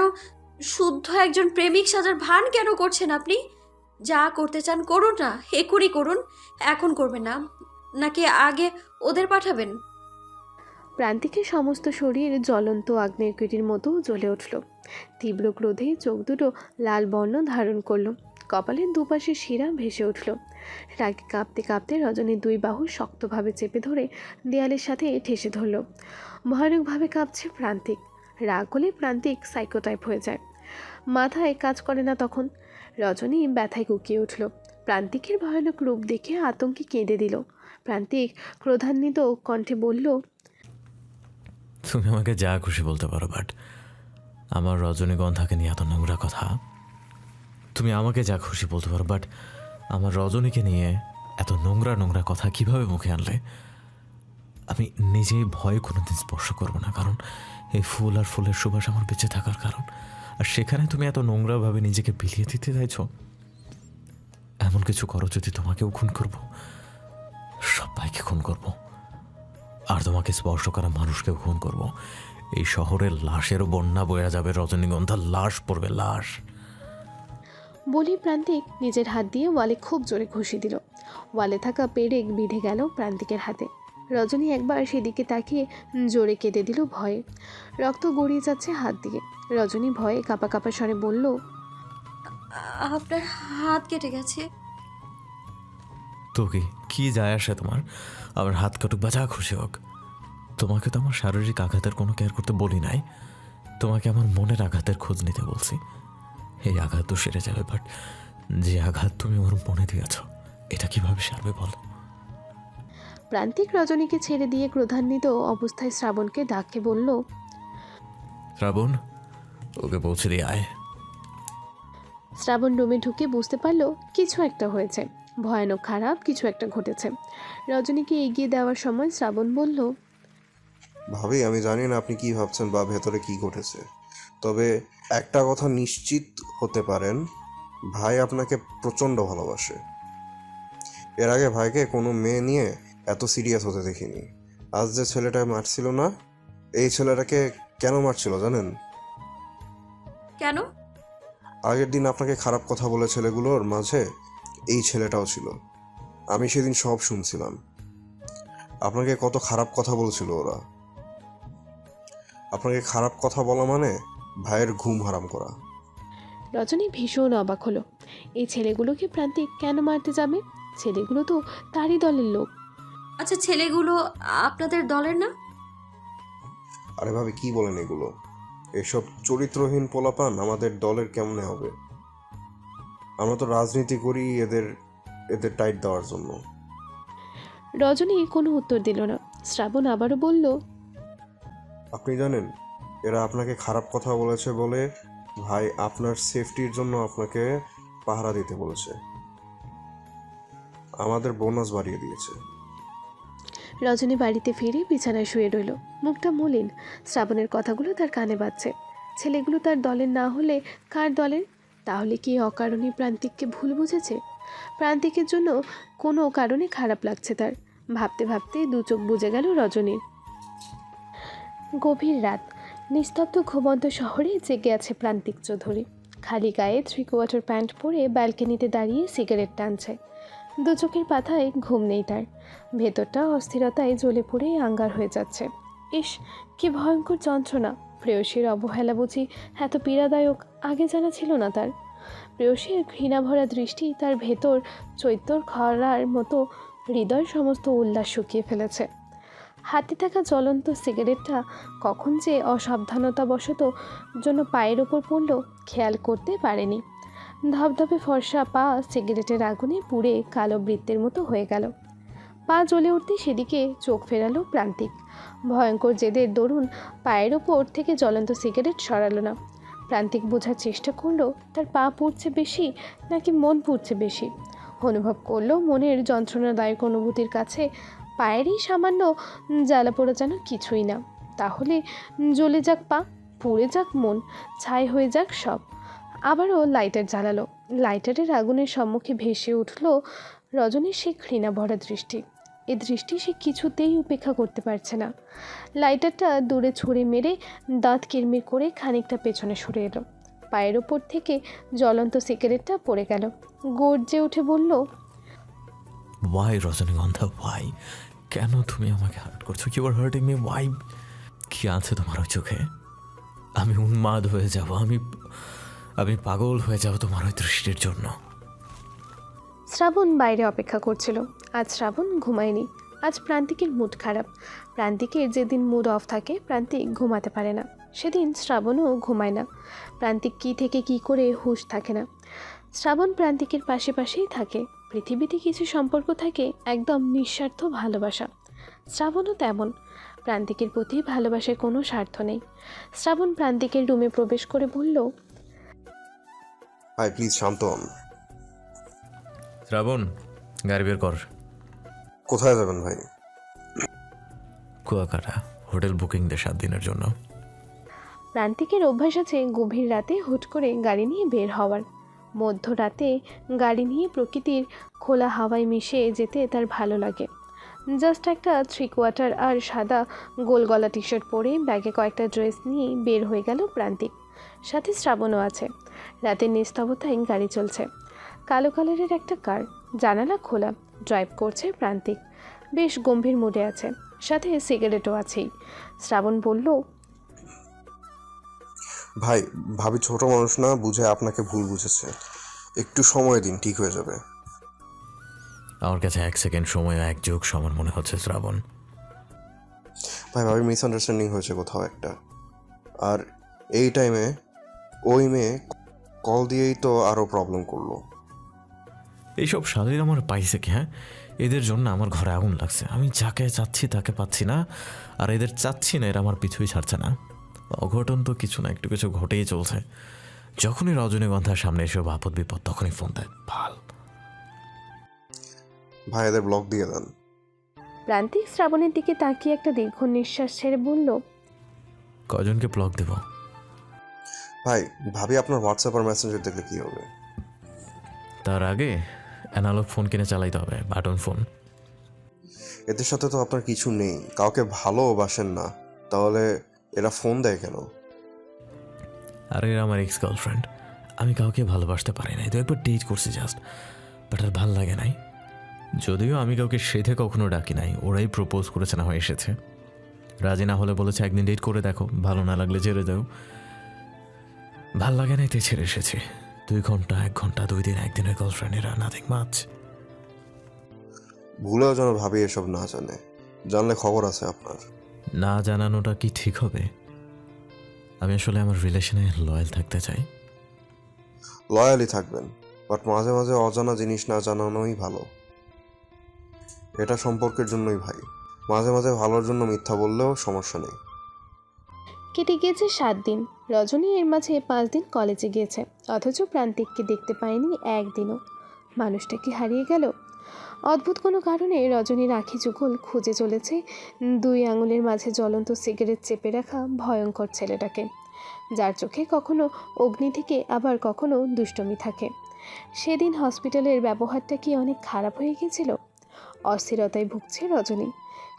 শুদ্ধ একজন প্রেমিক সাজার ভান কেন করছেন আপনি? যা করতে চান করুন না, এখনই করুন। এখন করবেন না নাকি আগে ওদের পাঠাবেন? প্রান্তিকের সমস্ত শরীর জ্বলন্ত আগ্নেয়গিরির মতো জ্বলে উঠল। তীব্র ক্রোধে চোখ দুটো লাল বর্ণ ধারণ করল। কপালের দুপাশে শিরা ভেসে উঠল। রাগে কাঁপতে কাঁপতে রজনীর দুই বাহু শক্তভাবে চেপে ধরে দেয়ালের সাথে ঠেসে ধরল। ভয়ানকভাবে কাঁপছে প্রান্তিক। রাগ হলে প্রান্তিক সাইকোটাইপ হয়ে যায়। মাথায় কাজ করে না তখন। রজনী ব্যথায় কুকিয়ে উঠল। প্রান্তিকের ভয়ানক রূপ দেখে আতঙ্কে কেঁদে দিল। প্রান্তিক ক্রোধান্বিত কণ্ঠে বলল, তুমি আমাকে যা খুশি বলতে পারো, বাট আমার রজনীগন্ধাকে নিয়ে এত নোংরা কথা। তুমি আমাকে যা খুশি বলতে পারো, বাট আমার রজনীকে নিয়ে এত নোংরা নোংরা কথা কিভাবে মুখে আনলে? আমি নিজেই ভয় কোনোদিন স্পর্শ করবো না, কারণ এই ফুল আর ফুলের সুবাস আমার বেঁচে থাকার কারণ। আর সেখানে তুমি এত নোংরাভাবে নিজেকে বিলিয়ে দিতে চাইছো। এমন কিছু করো যদি তোমাকেও খুন করব, সবাইকে খুন করব, আর তোমাকে স্পর্শ করা মানুষকেও খুন করব। এই শহরের লাশেরও বন্যা বয়ে যাবে, রজনীগন্ধার লাশ পড়বে, লাশ। বলি প্রান্তিক নিজের হাত দিয়ে ওয়ালে খুব জোরে ঘুষি দিল। ওয়ালে থাকা পেরেক বিঁধে গেল প্রান্তিকের হাতে। রজনী একবার সেদিকে তাকিয়ে জোরে কেঁদে দিল ভয়ে। রক্ত গড়িয়ে যাচ্ছে হাত দিয়ে। রজনী ভয়ে কাঁপা কাঁপা স্বরে বলল, আপনার হাত কেটে গেছে। তো কি যায় আসে তোমার? আমার হাত কাটুক বা যা খুশি হোক, তোমাকে তো আমার শারীরিক আঘাতের কোনো কেয়ার করতে বলি নাই। তোমাকে আমার মনের আঘাতের খোঁজ নিতে বলছি। এই আঘাত তো সেরে যাবে, বাট যে আঘাত তুমি ওর মনে দিয়েছ, এটা কিভাবে সারবে বল? প্রান্তিক রজনীকে ছেড়ে দিয়ে ক্রোধান্বিত অবস্থায় শ্রাবণকে ডাকে বলল, শ্রাবণ, ওকে পৌঁছে দিয়ে আয়। শ্রাবণ রুমে ঢুকে বুঝতে পারল কিছু একটা হয়েছে। ভয়ানক খারাপ কিছু একটা ঘটেছে। রজনীকে এগিয়ে দেওয়ার সময় শ্রাবণ বলল, ভাবি, আমি জানি না আপনি কি ভাবছেন বা ভেতরে কি ঘটেছে, তবে একটা কথা নিশ্চিত হতে পারেন, ভাই আপনাকে প্রচণ্ড ভালোবাসে। এর আগে ভাইকে কোনো মেয়ে নিয়ে এত সিরিয়াস হতে দেখিনি। আজ যে ছেলেটা মারছিল না, এই ছেলেটাকে কেন মারছিল জানেন? কেন? আগের দিন আপনাকে খারাপ কথা বলে ছেলেগুলোর মাঝে এই ছেলেটাও ছিল। আমি সেদিন সব শুনছিলাম। আপনাকে কত খারাপ কথা বলছিল ওরা। আপনাকে খারাপ কথা বলা মানে ভাইয়ের ঘুম হারাম করা। রজনী ভীষণ অবাক হলো। এই ছেলেগুলোকে প্রান্তিক কেন মারতে যাবে? ছেলেগুলো তো তারই দলের লোক। আচ্ছা, ছেলেগুলো আপনাদের দলের না? আরে ভাবি, কি বলেন এগুলো? এসব চরিত্রহীন পোলাপান আমাদের দলের কেমনে হবে? আমরা তো রাজনীতি করি এদের এদের টাইট দেওয়ার জন্য। রজনী কোনো উত্তর দিল না। শ্রাবণ আবারও বলল, আপনি জানেন, এরা আপনাকে খারাপ কথা বলেছে বলে ভাই আপনার সেফটির জন্য আপনাকে পাহারা দিতে বলেছে। আমাদের বোনাস বাড়িয়ে দিয়েছে। রজনী বাড়িতে ফিরে বিছানায় শুয়ে রইল। মুখটা মলিন। শ্রাবণের কথাগুলো তার কানে বাজছে। ছেলেগুলো তার দলের না হলে কার দলের? তাহলে কি অকারণে প্রান্তিককে ভুল বুঝেছে? প্রান্তিকের জন্য কোনো কারণে খারাপ লাগছে তার। ভাবতে ভাবতে দু চোখ বুজে গেল রজনীর। গভীর রাত। নিস্তব্ধ ঘুমন্ত শহরে জেগে আছে প্রান্তিক চৌধুরী। খালি গায়ে 3/4 প্যান্ট পরে ব্যালকনিতে দাঁড়িয়ে সিগারেট টানছে। দু চোখের পাতায় ঘুম নেই তার। ভেতরটা অস্থিরতায় জ্বলে পুড়ে আঙ্গার হয়ে যাচ্ছে। ইস, কি ভয়ঙ্কর যন্ত্রণা! প্রেয়সীর অবহেলা বুঝি এত পীড়াদায়ক আগে জানা ছিল না তার। প্রেয়সীর ঘৃণাভরা দৃষ্টি তার ভেতর চৈত্যর খরার মতো হৃদয় সমস্ত উল্লাস শুকিয়ে ফেলেছে। হাতে থাকা জ্বলন্ত সিগারেটটা কখন যে অসাবধানতাবশত জন্য পায়ের ওপর পড়ল খেয়াল করতে পারেনি। ধপধপে ফর্সা পা সিগারেটের আগুনে পুড়ে কালো বৃত্তের মতো হয়ে গেল। পা জ্বলে উঠতে সেদিকে চোখ ফেরালো প্রান্তিক। ভয়ঙ্কর জেদের দরুন পায়ের ওপর থেকে জ্বলন্ত সিগারেট সরালো না। প্রান্তিক বোঝার চেষ্টা করলো তার পা পুড়ছে বেশি নাকি মন পুড়ছে বেশি। অনুভব করলো মনের যন্ত্রণাদায়ক অনুভূতির কাছে পায়েরই সামান্য জ্বালা পোড়া যেন কিছুই না। তাহলে জ্বলে যাক পা, পুড়ে যাক মন, ছাই হয়ে যাক সব। আবারও লাইটার জ্বালালো। লাইটারের আগুনের সম্মুখে ভেসে উঠল রজনীর সেই ঘৃণা ভরা দৃষ্টি। এ দৃষ্টি সে কিছুতেই উপেক্ষা করতে পারছে না। লাইটারটা দূরে ছুঁড়ে মেরে দাঁত কিরমির করে খানিকটা পেছনে সরে এলো। পায়ের ওপর থেকে জ্বলন্ত সিগারেটটা পড়ে গেল। গর্জে উঠে বলল, ওয়াই রজনীগন্ধা, ওয়াই? কেন তুমি আমাকে হার্ট করছো? You are hurting me, why? কি আছে তোমার ওই চোখে? আমি উন্মাদ হয়ে যাব, আমি পাগল হয়ে যাব তোমার ওই দৃষ্টির জন্য। শ্রাবণ বাইরে অপেক্ষা করছিল। আজ শ্রাবণ ঘুমায়নি। আজ প্রান্তিকের মুড খারাপ। প্রান্তিকের যেদিন মুড অফ থাকে প্রান্তিক ঘুমাতে পারে না, সেদিন শ্রাবণও ঘুমায় না। প্রান্তিক কী থেকে কী করে হুঁশ থাকে না। শ্রাবণ প্রান্তিকের পাশে পাশেই থাকে। পৃথিবীতে কিছু সম্পর্ক থাকে একদম নিঃস্বার্থ ভালোবাসা। শ্রাবণও তেমন। প্রান্তিকের প্রতি ভালোবাসায় কোনো স্বার্থ নেই। শ্রাবণ প্রান্তিকের রুমে প্রবেশ করে বলল, ভাই প্লিজ শান্ত হন। শ্রাবণ, গাড়ি বের কর। কোথায় যাবেন ভাই? কুয়াকাটা, হোটেল বুকিং দে 7 দিনের জন্য। প্রান্তিকের অভ্যাস আছে গভীর রাতে হুট করে গাড়ি নিয়ে বের হওয়ার। মধ্যরাতে গাড়ি নিয়ে প্রকৃতির খোলা হাওয়ায় মিশে যেতে তার ভালো লাগে। জাস্ট একটা 3/4 আর সাদা গোল গলা টি শার্ট পরে ব্যাগে কয়েকটা ড্রেস নিয়ে বের হয়ে গেল প্রান্তিক। সাথে শ্রাবণও আছে। রাতের নিস্তব্ধতায় গাড়ি চলছে। কালো কালারের একটা কার, জানালা খোলা। ড্রাইভ করছে প্রান্তিক। বেশ গম্ভীর মুডে আছে, সাথে সিগারেটও আছেই। শ্রাবণ বলল, ভাই ভাবি ছোট মানুষ না, বুঝে আপনাকে ভুল বুঝেছে, একটু সময় দিন, ঠিক হয়ে যাবে। আমার কাছে 1 সেকেন্ড সময় 1 যুগ সমান মনে হচ্ছে শ্রাবণ। ভাই ভাবি মিসআন্ডারস্ট্যান্ডিং হয়েছে কোথাও একটা। আর এই টাইমে ওই মেয়ে কল দিয়েই তো আরও প্রবলেম করলো। এইসব শালীর আমার পাইছে কি? হ্যাঁ, এদের জন্য আমার ঘরে আগুন লাগছে। আমি যাকে চাচ্ছি তাকে পাচ্ছি না, আর এদের চাচ্ছি না, এরা আমার পিছুই ছাড়ছে না। অঘটন তো কিছু না একটু কিছু ঘটেই চলছে। যখনই রজনীগন্ধার সামনে এসব আপদ বিপদ তখনই ফোন দেয়। ভাল ভাই এদের ব্লক দিয়ে দেন। প্রান্তিক শ্রাবণের দিকে তাকিয়ে একটা দীর্ঘ নিঃশ্বাস ছেড়ে বলল, কজনকে ব্লক দেব? ভাই ভাবি আপনার হোয়াটসঅ্যাপ আর মেসেঞ্জার দেখলে কী হবে? তার আগে অ্যানালগ ফোন কিনে চালাইতে হবে, বাটন ফোন। এদের সাথে তো আপনার কিছু নেই, কাউকে ভালোবাসেন না, তাহলে এরা ফোন দেয় কেন? আর এরা আমার এক্স গার্লফ্রেন্ড। আমি কাউকে ভালোবাসতে পারি নাই, তো একবার ডেট করছি জাস্ট, বাট আর ভাল লাগে নাই। যদিও আমি কাউকে সেধে কখনো ডাকি নাই, ওরাই প্রপোজ করেছে, না হয় এসেছে। রাজি না হলে বলেছে একদিন ডেট করে দেখো, ভালো না লাগলে ছেড়ে দাও। ভাল লাগে নাই তাই ছেড়ে এসেছি। 2 ঘন্টা 1 ঘন্টা 2 দিন 1 দিনের গার্লফ্রেন্ড, এরা নাথিং মাচ। ভুলেও যেন ভাবি এসব না জানে, জানলে খবর আছে আপনার। না জানানোটা কি ঠিক হবে? আমি আসলে আমার রিলেশনে লয়াল থাকতে চাই। লয়ালি থাকবেন, বাট মাঝে মাঝে অজানা জিনিস না জানানোই ভালো। এটা সম্পর্কের জন্যই ভাই, মাঝে মাঝে ভালোর জন্য মিথ্যা বললেও সমস্যা নেই। কেটে গিয়েছে 7 দিন। রজনী এর মাঝে 5 দিন কলেজে গিয়েছে, অথচ প্রান্তিককে দেখতে পায়নি একদিনও। মানুষটা কি হারিয়ে গেল? অদ্ভুত কোনো কারণে রজনীর আঁখি যুগল খুঁজে চলেছে 2 আঙুলের মাঝে জ্বলন্ত সিগারেট চেপে রাখা ভয়ঙ্কর ছেলেটাকে, যার চোখে কখনো অগ্নি থেকে আবার কখনো দুষ্টমি থাকে। সেদিন হসপিটালের ব্যবহারটা কি অনেক খারাপ হয়ে গেছিল? অস্থিরতায় ভুগছে রজনী।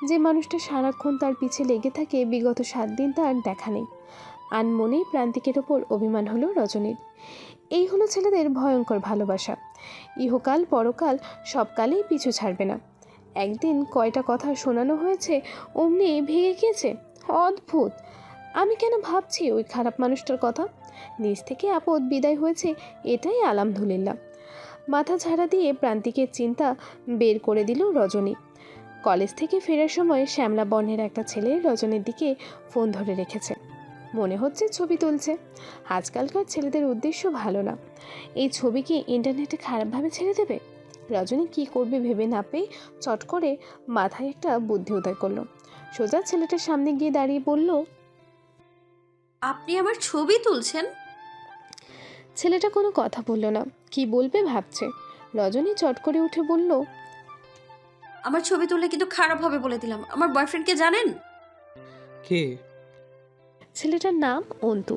যে মানুষটা সারাক্ষণ তার পিছে লেগে থাকে, বিগত 7 দিন তার দেখা নেই। আনমনেই প্রান্তিকের ওপর অভিমান হলো রজনীর। এই হলো ছেলেদের ভয়ঙ্কর ভালোবাসা। ইহকাল পরকাল সবকালেই পিছু ছাড়বে না। একদিন কয়টা কথা শোনানো হয়েছে, অমনি ভেঙে গিয়েছে। অদ্ভুত। আমি কেন ভাবছি ওই খারাপ মানুষটার কথা? নিজ থেকে আপদ বিদায় হয়েছে, এটাই আলহামদুলিল্লাহ। মাথা ঝাড়া দিয়ে প্রান্তিকের চিন্তা বের করে দিল রজনী। কলেজ থেকে ফেরার সময় শ্যামলা বর্ণের একটা ছেলে রজনীর দিকে ফোন ধরে রেখেছে। মনে হচ্ছে ছবি তুলছে। আজকালকার ছেলেদের উদ্দেশ্য ভালো না। এই ছবি কি ইন্টারনেটে খারাপভাবে ছেড়ে দেবে? রজনী কি করবে ভেবে না পেয়ে চট করে মাথায় একটা বুদ্ধি উদয় করলো। সোজা ছেলেটার সামনে গিয়ে দাঁড়িয়ে বলল, আপনি আমার ছবি তুলছেন? ছেলেটা কোনো কথা বলল না, কি বলবে ভাবছে। রজনী চট করে উঠে বলল, আমার ছবি তুললে কিন্তু খারাপ হবে বলে দিলাম। আমার বয়ফ্রেন্ডকে জানেন? কে? ছেলেটার নাম অন্তু।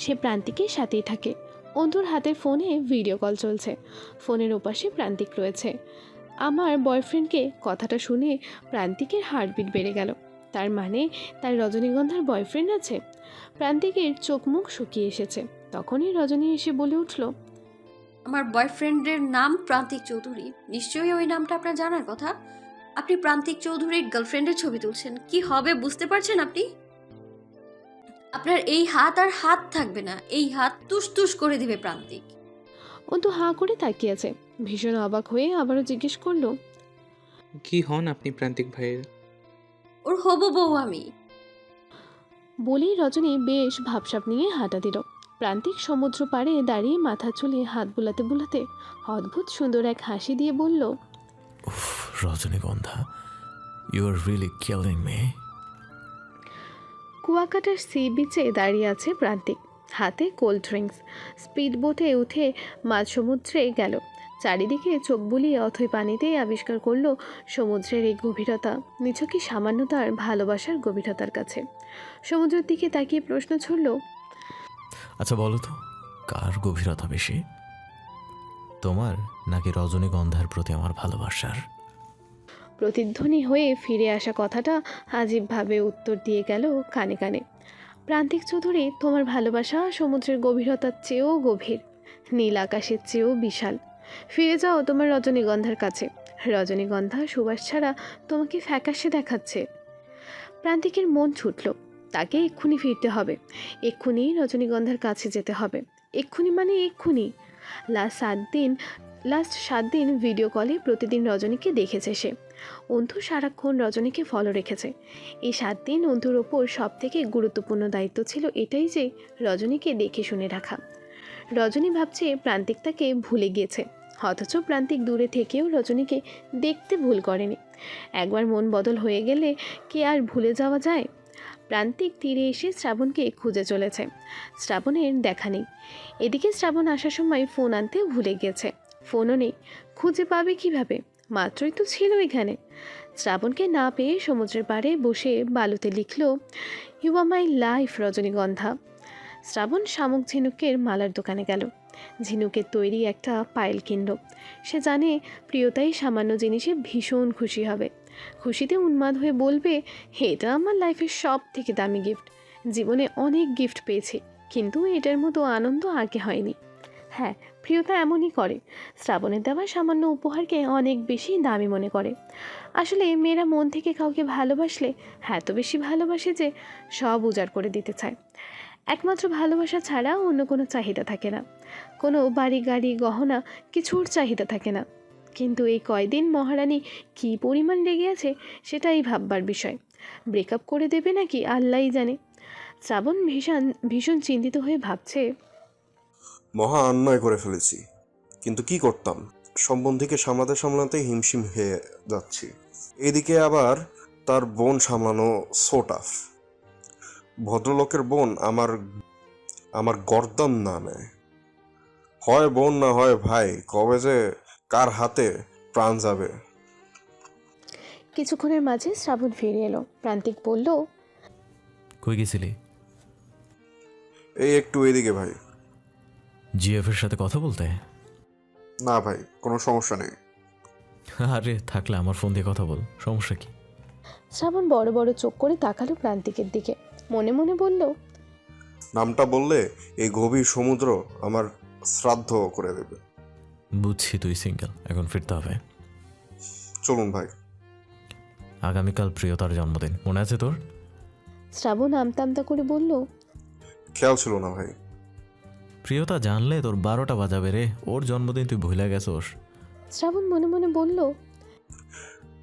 সে প্রান্তিকের সাথেই থাকে। অন্তুর হাতের ফোনে ভিডিও কল চলছে। ফোনের ওপাশে প্রান্তিক রয়েছে। আমার বয়ফ্রেন্ডকে কথাটা শুনে প্রান্তিকের হার্টবিট বেড়ে গেল। তার মানে তার রজনীগন্ধার বয়ফ্রেন্ড আছে? প্রান্তিকের চোখ মুখ শুকিয়ে এসেছে। তখনই রজনী এসে বলে উঠল, আমার বয়ফ্রেন্ডের নাম প্রান্তিক চৌধুরী। নিশ্চয়ই ওই নামটা আপনার জানার কথা। আপনি প্রান্তিক চৌধুরীর গার্লফ্রেন্ডের ছবি তুলছেন। কি হবে বুঝতে পারছেন আপনি? আপনার এই হাত আর হাত থাকবে না। এই হাত তুস তুস করে দিবে প্রান্তিক। অন্তু হাঁ করে তাকিয়ে আছে। ভীষণ অবাক হয়ে আবারও জিজ্ঞেস করলো, কি হন আপনি প্রান্তিক ভাইয়ের? ওর হবু বউ আমি। বলেই রজনী বেশ ভাবসাব নিয়ে হাঁটা দিল। প্রান্তিক সমুদ্র পাড়ে দাঁড়িয়ে মাথা চুলে হাত বুলাতে বুলাতে অদ্ভুত সুন্দর এক হাসি দিয়ে বলল, উফ, রজনীগন্ধা, you are really killing me. কুয়াকাটার সি বিচে দাঁড়িয়ে আছে প্রান্তিক, হাতে কোল্ড ড্রিঙ্কস। স্পিড বোটে উঠে মাঝ সমুদ্রে গেল। চারিদিকে চোখ বুলিয়ে অথই পানিতেই আবিষ্কার করলো সমুদ্রের এই গভীরতা নিছকই সামান্য তার ভালোবাসার গভীরতার কাছে। সমুদ্রের দিকে তাকিয়ে প্রশ্ন ছুড়ল, আচ্ছা বলো তো, কার গভীরতা বেশি, তোমার নাকি রজনীগন্ধার প্রতি আমার ভালোবাসার? প্রতিধ্বনি হয়ে ফিরে আসা কথাটা আজীবভাবে উত্তর দিয়ে গেল কানে কানে। প্রান্তিক চৌধুরী, তোমার ভালোবাসা সমুদ্রের গভীরতার চেয়েও গভীর, নীল আকাশের চেয়েও বিশাল। ফিরে যাও তোমার রজনীগন্ধার কাছে। রজনীগন্ধা সুবাস ছাড়া তোমাকে ফ্যাকাশে দেখাচ্ছে। প্রান্তিকের মন ছুটল, তাকে এক্ষুনি ফিরতে হবে। এক্ষুনি রজনীগন্ধার কাছে যেতে হবে। এক্ষুনি মানে এক্ষুনি। লাস্ট 7 দিন ভিডিও কলে প্রতিদিন রজনীকে দেখেছে সে। অন্তু সারাক্ষণ রজনীকে ফলো রেখেছে। এই 7 দিন অন্তুর ওপর সব থেকে গুরুত্বপূর্ণ দায়িত্ব ছিল এটাই যে রজনীকে দেখে শুনে রাখা। রজনী ভাবছে প্রান্তিক তাকে ভুলে গিয়েছে, অথচ প্রান্তিক দূরে থেকেও রজনীকে দেখতে ভুল করেনি। একবার মন বদল হয়ে গেলে কি আর ভুলে যাওয়া যায়? প্রান্তিক তীরে এসে শ্রাবণকে খুঁজে চলেছে। শ্রাবণের দেখা নেই। এদিকে শ্রাবণ আসার সময় ফোন আনতে ভুলে গিয়েছে। ফোনও নেই, খুঁজে পাবে কিভাবে? মাত্রই তো ছিল এখানে। শ্রাবণকে না পেয়ে সমুদ্রের পাড়ে বসে বালুতে লিখল, ইউ আর মাই লাইফ রজনীগন্ধা। শ্রাবণ শামুক ঝিনুকের মালার দোকানে গেল। ঝিনুকের তৈরি একটা পায়েল কিনল। সে জানে প্রিয়তাই সামান্য জিনিসে ভীষণ খুশি হবে। খুশিতে উন্মাদ হয়ে বলবে, এটা আমার লাইফের সব থেকে দামি গিফট। জীবনে অনেক গিফট পেয়েছি, কিন্তু এটার মতো আনন্দ আগে হয়নি। হ্যাঁ, প্রিয়তা এমনই করে। শ্রাবণের দেওয়া সামান্য উপহারকে অনেক বেশি দামি মনে করে। আসলে মেয়েরা মন থেকে কাউকে ভালোবাসলে এত বেশি ভালোবাসে যে সব উজাড় করে দিতে চায়। একমাত্র ভালোবাসা ছাড়া অন্য কোনো চাহিদা থাকে না। কোনো বাড়ি গাড়ি গহনা কিছুর চাহিদা থাকে না। কিন্তু এই কয়দিন মহারানী কী পরিমাণ লেগে আছে সেটাই ভাববার বিষয়। ব্রেকআপ করে দেবে নাকি আল্লাহই জানে। শ্রাবণ ভীষণ চিন্তিত হয়ে ভাবছে, মহা অন্যায় করে ফেলেছি, কিন্তু কি করতাম? সম্বন্ধীকে সামলাতে হিমশিম হয়ে যাচ্ছি। এদিকে আবার তার বোন সামলানো সো টাফ। ভদ্রলোকের বোন আমার গর্দান না নেয়। হয় বোন না হয় ভাই, কবে যে কার হাতে প্রাণ যাবে। কিছুক্ষণের মাঝে শ্রাবণ ফিরে এলো। প্রান্তিক বলল, কই গেছিলি? এই একটু এদিকে ভাই। জিএফ এর সাথে কথা বলতে? না ভাই, কোনো সমস্যা নেই। আরে থাকলে আমার ফোন দিয়ে কথা বল, সমস্যা কি? শ্রাবণ বড় বড় চোখ করে তাকালো প্রান্তিকের দিকে। মনে মনে বলল, নামটা বললে এই গভীর সমুদ্র আমার শ্রাদ্ধ করে দেবে। বুঝছি তুই সিঙ্গেল, এখন ফিরতে হবে। চলুন ভাই। আগামীকাল প্রিয়তার জন্মদিন, মনে আছে তোর? শ্রাবণ আমতা আমতা করে বলল, খেয়াল ছিল না ভাই। প্রিয়তা জানলে তোর 12টা বাজাবে রে। ওর জন্মদিন তুই ভুলে গেছোস। শ্রাবণ মনে মনে বলল,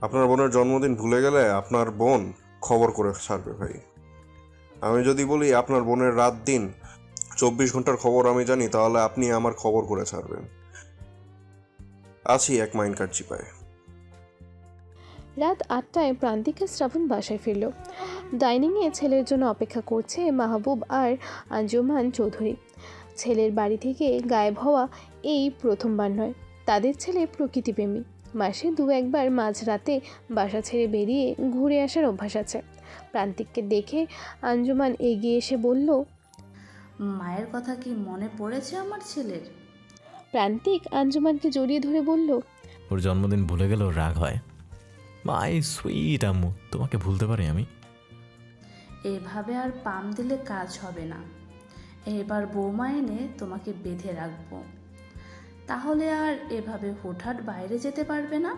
আপনার বোনের জন্মদিন ভুলে গেলে আপনার বোন খবর করে ছাড়বে ভাই। আমি যদি বলি আপনার বোনের রাত দিন 24 ঘন্টার খবর আমি জানি, তাহলে আপনি আমার খবর করে ছাড়বেন। আছি এক মাইন্ড কার্ড চিপায়। রাত 8টায় প্রান্তিক আর শ্রাবণ বাসায় ফিরল। ডাইনিংয়ে ছেলের জন্য অপেক্ষা করছে মাহবুব আর আঞ্জুমান চৌধুরী। ছেলের বাড়ি থেকে গায়েব হওয়া এই প্রথমবার নয়। তাদের ছেলে প্রকৃতিপ্রেমী, মাসে 2-1বার মাঝরাতে বাসা ছেড়ে বেরিয়ে ঘুরে আসার অভ্যাস আছে। প্রান্তিককে দেখে আঞ্জুমান এগিয়ে এসে বলল, মায়ের কথা কি মনে পড়েছে আমার ছেলের? প্রান্তিক আঞ্জুমানকে জড়িয়ে ধরে বলল, ওর জন্মদিন ভুলে গেলেও রাগ হয়। মাই সুইট আম্মু, তোমাকে ভুলতে পারি আমি? এভাবে আর পাম দিলে কাজ হবে না। এবার বৌমা এনে তোমাকে বেঁধে রাখবো, তাহলে আর এভাবে হুটহাট বাইরে যেতে পারবে না।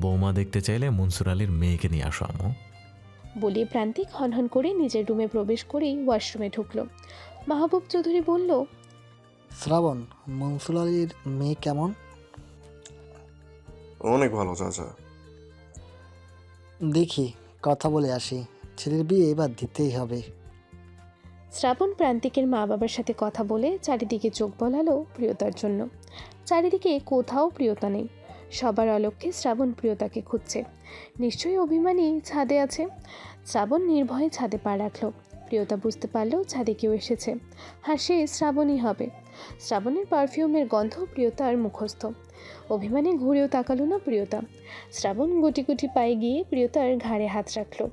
বৌমা দেখতে চাইলে মনসুর আলীর মেয়েকে নিয়ে আসো আম্মু। বলে প্রান্তিক হনহন করে নিজের রুমে প্রবেশ করেই ওয়াশরুমে ঢুকলো। মাহবুব চৌধুরী বলল, শ্রাবণ, মনসুর আলীর মেয়ে কেমন? অনেক ভালো চাচা। দেখি, কথা বলে আসি। ছেলের বিয়ে এবার দিতেই হবে। শ্রাবণ প্রান্তিকের মা বাবার সাথে কথা বলে চারিদিকে চোখ বলালো প্রিয়তার জন্য। চারিদিকে কোথাও প্রিয়তা নেই। সবার অলক্ষ্যে শ্রাবণ প্রিয়তাকে খুঁজছে। নিশ্চয়ই অভিমানী ছাদে আছে। শ্রাবণ নির্ভয়ে ছাদে পা রাখলো। প্রিয়তা বুঝতে পারলো ছাদে কেউ এসেছে। হাসে শ্রাবণই হবে। শ্রাবণের পারফিউমের গন্ধ প্রিয়তার মুখস্থ। অভিমানে ঘুরেও তাকালো না প্রিয়তা। শ্রাবণ গুটি গুটি পায়ে গিয়ে প্রিয়তার ঘাড়ে হাত রাখলো।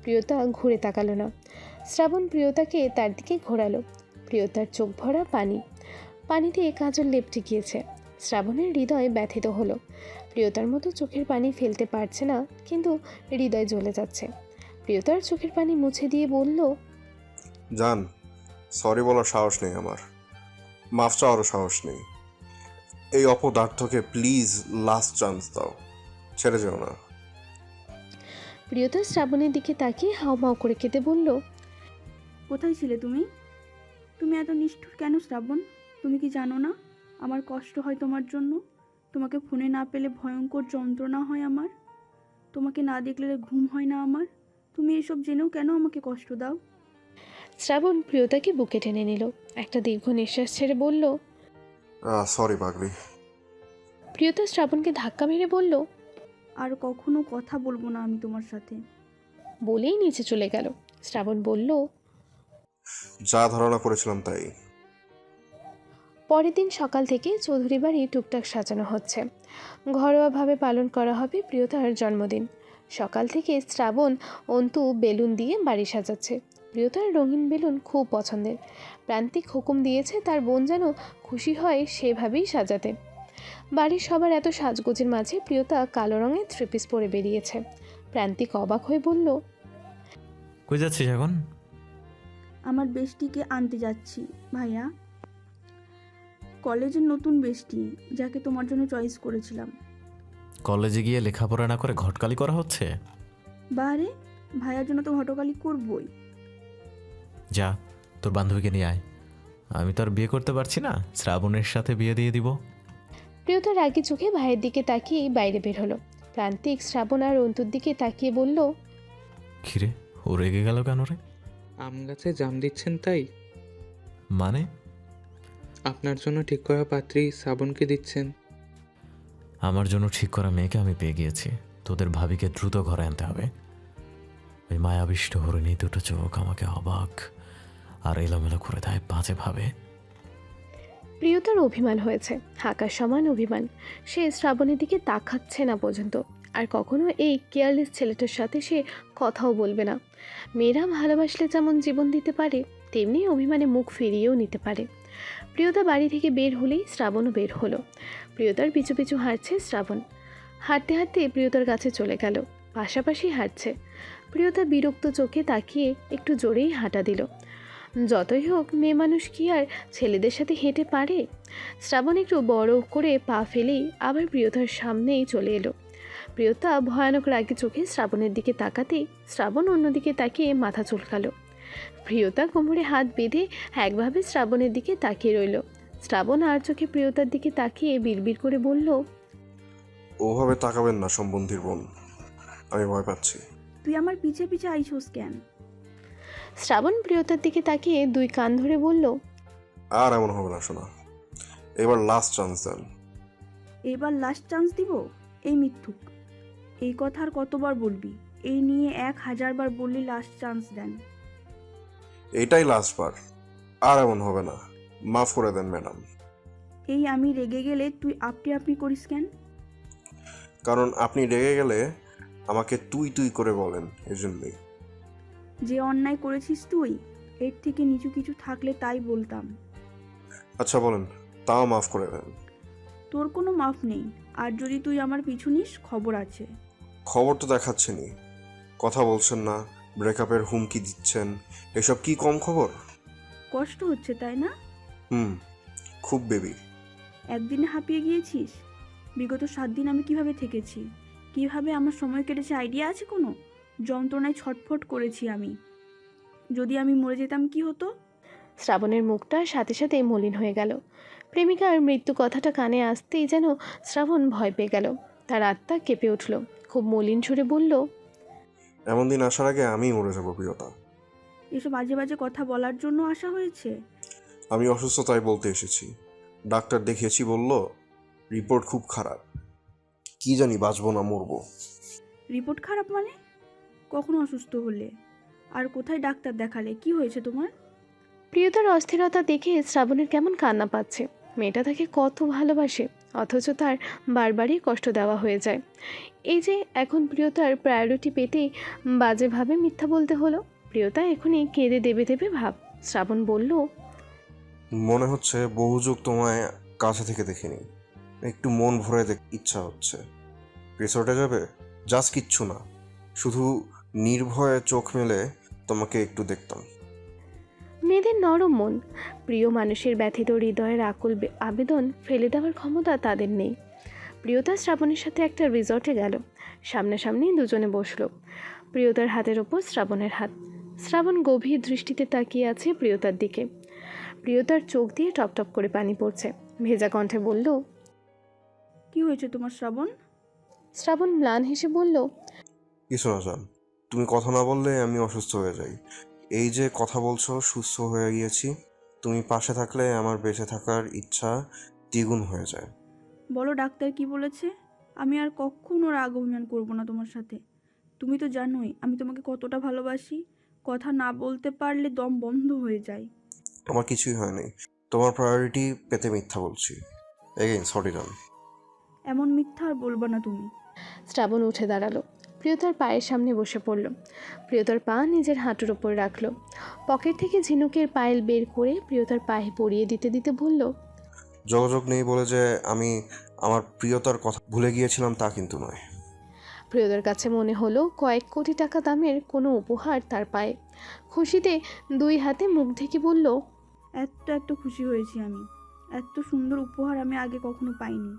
প্রিয়তা ঘুরে তাকালো না। শ্রাবণ প্রিয়তাকে তার দিকে ঘোরালো। প্রিয়তার চোখ ভরা পানি, পানিতে কাজল লেপটে গিয়েছে। শ্রাবণের হৃদয় ব্যথিত হলো। প্রিয়তার মতো চোখের পানি ফেলতে পারছে না, কিন্তু হৃদয় জ্বলে যাচ্ছে। প্রিয়তার চোখের পানি মুছে দিয়ে বলল, জান, সরি বলার সাহস নেই আমার, মাফ চাওয়ারও সাহস নেই। এই অপদার্থকে প্লিজ লাস্ট চান্স দাও, ছেড়ে যেও না। প্রিয়তা শ্রাবণের দিকে তাকিয়ে হাউমাউ করে কেঁদে বলল, কোথায় ছিলে তুমি? তুমি এত নিষ্ঠুর কেন শ্রাবণ? তুমি কি জানো না আমার কষ্ট হয় তোমার জন্য? তোমাকে ফোনে না পেলে ভয়ঙ্কর যন্ত্রণা হয় আমার। তোমাকে না দেখলে ঘুম হয় না আমার। তুমি এসব জেনেও কেন আমাকে কষ্ট দাও? শ্রাবণ প্রিয়তাকে বুকে টেনে নিল। একটা দীর্ঘ নিঃশ্বাস ছেড়ে বলল, সরি পাগলি। প্রিয়তা শ্রাবণকে ধাক্কা মেরে বলল, আর কখনো কথা বলবো না আমি তোমার সাথে। বলেই নিচে চলে গেল। শ্রাবণ বলল, যা ধারণা করেছিলাম তাই। পরের দিন সকাল থেকে চৌধুরী বাড়ি টুকটাক সাজানো হচ্ছে। ঘরোয়াভাবে পালন করা হবে প্রিয়তার জন্মদিন। সকাল থেকে শ্রাবণ অন্তু বেলুন দিয়ে বাড়ি সাজাচ্ছে। প্রিয়তার রঙিন বেলুন খুব পছন্দের। প্রান্তিক হুকুম দিয়েছে তার বোন যেন খুশি হয় সেভাবেই সাজাতে। বাড়ির সবার এত সাজগোজের মাঝে প্রিয়তা কালো রঙের থ্রিপিস পরে বেরিয়েছে। প্রান্তিক অবাক হয়ে বলল, কই যাচ্ছিস এখন? আমার বেষ্টিকে আনতে যাচ্ছি ভাইয়া। কলেজের নতুন বেষ্টি, যাকে তোমার জন্য চয়েস করেছিলাম। কলেজে গিয়ে লেখাপড়া না করে ঘটকালি করা হচ্ছে? বারে, ভাইয়ার জন্য তো ঘটকালি করবই। যা, তোর বান্ধবীকে নিয়ে আয়। আমি তো আর বিয়ে করতে পারছি না, শ্রাবণের সাথে বিয়ে দিয়ে দিব। প্রিয়তা রাগি চোখে ভাইয়ের দিকে তাকিয়ে বাইরে বের হলো। প্রান্তিক শ্রাবণ আর অন্তুর দিকে তাকিয়ে বলল, খিরে, ও রেগে গেল কেন রে? আম গাছে জাম দিচ্ছেন তাই? মানে? আপনার জন্য ঠিক করা পাত্রী শ্রাবণকে দিচ্ছেন। আমার জন্য ঠিক করা মেয়েকে আমি পেয়ে গিয়েছি। তোদের ভাবিকে দ্রুত ঘরে আনতে হবে। ওই মায়াবিষ্ট হরিণী দুটো চোখ আমাকে অবাক আর এলোমেলো করে দেয় বাজে ভাবে। প্রিয়তার অভিমান হয়েছে, আকাশ সমান অভিমান। সে শ্রাবণের দিকে তাকাচ্ছে না পর্যন্ত। আর কখনো এই কেয়ারলেস ছেলেটার সাথে সে কথাও বলবে না। মেয়েরা ভালোবাসলে যেমন জীবন দিতে পারে, তেমনি অভিমানে মুখ ফিরিয়েও নিতে পারে। প্রিয়তা বাড়ি থেকে বের হলেই শ্রাবণও বের হলো। প্রিয়তার পিছু পিছু হাঁটছে শ্রাবণ। হাঁটতে হাঁটতে প্রিয়তার কাছে চলে গেল, পাশাপাশি হাঁটছে। প্রিয়তা বিরক্ত চোখে তাকিয়ে একটু জোরেই হাঁটা দিল। যতই হোক, মেয়ে মানুষ কি আর ছেলেদের সাথে হেঁটে পারে? শ্রাবণ একটু বড় করে পা ফেলেই আবার প্রিয়তার সামনেই চলে এলো। প্রিয়তা ভয়ানক রাগি চোখে শ্রাবণের দিকে তাকাতেই শ্রাবণ অন্যদিকে তাকিয়ে মাথা চুলকালো। প্রিয়তা কোমরে হাত বেঁধে একভাবে শ্রাবণের দিকে তাকিয়ে রইল। শ্রাবণ আর চোখে প্রিয়তার দিকে তাকিয়ে বিড়বিড় করে বলল, ওভাবে তাকাবেন না সম্বন্ধীর বোন, আমি ভয় পাচ্ছি। তুই আমার পিছে পিছে আইছোস কেন? শ্রাবণ প্রিয়তার দিকে তাকিয়ে দুই কান ধরে বলল, আর এমন হবে না শোনা, এবার লাস্ট চান্স দেন। এবার লাস্ট চান্স দিব? এই মিথ্যুক, এই কথা আর কতবার বলবি? এই নিয়ে 1000 বার বললি লাস্ট চান্স দেন। এটাই লাস্ট বার, আর এমন হবে না, মাফ করে দেন ম্যাডাম। এই আমি রেগে গেলে তুই আপনি আপনি করিস কেন? কারণ আপনি রেগে গেলে আমাকে তুই তুই করে বলেন, এজন্যই। যে অন্যায় করেছিস তুই, এর থেকে নিচু কিছু থাকলে তাই বলতাম। আচ্ছা বলেন, তাও মাফ করে দেন। তোর কোনো মাফ নেই, আর যদি তুই আমার পিছু নিস খবর আছে। খবর তো দেখাচ্ছেনই, কথা বলছেন না, ব্রেকআপের হুমকি দিচ্ছেন, এসব কি কম খবর? কষ্ট হচ্ছে তাই না? খুব বেবি। একদিনে হাঁপিয়ে গিয়েছিস? বিগত 7 দিন আমি কিভাবে থেকেছি, কিভাবে আমার সময় কেটেছে আইডিয়া আছে কোনো? যন্ত্রণায় ছটফট করেছি আমি। যদি আমি মরে যেতাম কি হতো? শ্রাবণের মুখটা সাথে সাথে মলিন হয়ে গেল। প্রেমিকার মৃত্যু কথাটা কানে আসতেই যেন শ্রাবণ ভয় পেয়ে গেল। তার আত্মা কেঁপে উঠল, খুব মলিন সুরে বলল, এমন দিন আসার আগে আমিই মরে যাবো প্রিয়তা। এসব বাজে বাজে কথা বলার জন্য আসা হয়েছে? আমি অসুস্থ তাই বলতে এসেছি। ডাক্তার দেখিয়েছি, বলল রিপোর্ট খুব খারাপ। কি জানি বাঁচবো না মরবো। রিপোর্ট খারাপ মানে? কখন অসুস্থ হলে? আর কোথায় ডাক্তার দেখালে? কি হয়েছে তোমার? প্রিয়তার অস্থিরতা দেখে শ্রাবণের কেমন কান্না পাচ্ছে। মেয়েটা তাকে কত ভালোবাসে, অথচ তার বারবারই কষ্ট দেওয়া হয়ে যায়। এই যে এখন প্রিয়তার প্রায়োরিটি পেতেই বাজেভাবে মিথ্যা বলতে হলো। প্রিয়তা এখনই কেঁদে দেবে দেবে ভাব। শ্রাবণ বলল, মনে হচ্ছে বহু যুগ তোমায় কাছে থেকে দেখিনি, একটু মন ভরে ইচ্ছা হচ্ছে। রিসোর্টে যাবে? জাস্ট কিচ্ছু না, শুধু নির্ভয়ে চোখ মেলে তোমাকে একটু দেখতাম। মেয়েদের নরম মন, প্রিয় মানুষের ব্যথিত হৃদয়ের আকুল আবেদন ফেলে দেওয়ার ক্ষমতা তাদের নেই। প্রিয়তা শ্রাবণের সাথে একটা রিসর্টে গেল। সামনাসামনি দুজনে বসলো। প্রিয়তার হাতের ওপর শ্রাবণের হাত। শ্রাবণ গভীর দৃষ্টিতে তাকিয়ে আছে প্রিয়তার দিকে। প্রিয়তার চোখ দিয়ে টপটপ করে পানি পড়ছে। ভেজা কণ্ঠে বলল, কি হয়েছে তোমার শ্রাবণ? শ্রাবণ ম্লান হেসে বলল, কিছু না জান, তুমি কথা না বললে আমি অসুস্থ হয়ে যাই। এই যে কথা বলছো সুস্থ হয়ে গিয়েছি, তুমি পাশে থাকলে আমার বেঁচে থাকার ইচ্ছা দ্বিগুণ হয়ে যায়। বলো ডাক্তার কি বলেছে? আমি আর কখনো রাগ অভিমান করবো না তোমার সাথে। তুমি তো জানোই আমি তোমাকে কতটা ভালোবাসি। কথা না বলতে পারলে দম বন্ধ হয়ে যায়। আমার কিছুই হয়নি, তোমার প্রায়োরিটি পেতে মিথ্যা বলছি। এগেইন সরি জান। এমন মিথ্যা আর বলবা না তুমি। শ্রাবণ উঠে দাঁড়ালো। প্রিয়তার পায়ের সামনে বসে পড়ল। প্রিয়তার পা নিজের হাঁটুর ওপর রাখলো। পকেট থেকে ঝিনুকের পায়েল বের করে প্রিয়তার পায়ে পরিয়ে দিতে দিতে বলল, যোগাযোগ নেই বলে যে আমি আমার প্রিয়তার কথা ভুলে গিয়েছিলাম তা কিন্তু নয়। প্রিয়তার কাছে মনে হলো কয়েক কোটি টাকা দামের কোনো উপহার তার পায়ে। খুশিতে দুই হাতে মুখ ঢেকে বলল, এত খুশি হয়েছি আমি। এত সুন্দর উপহার আমি আগে কখনো পাইনি।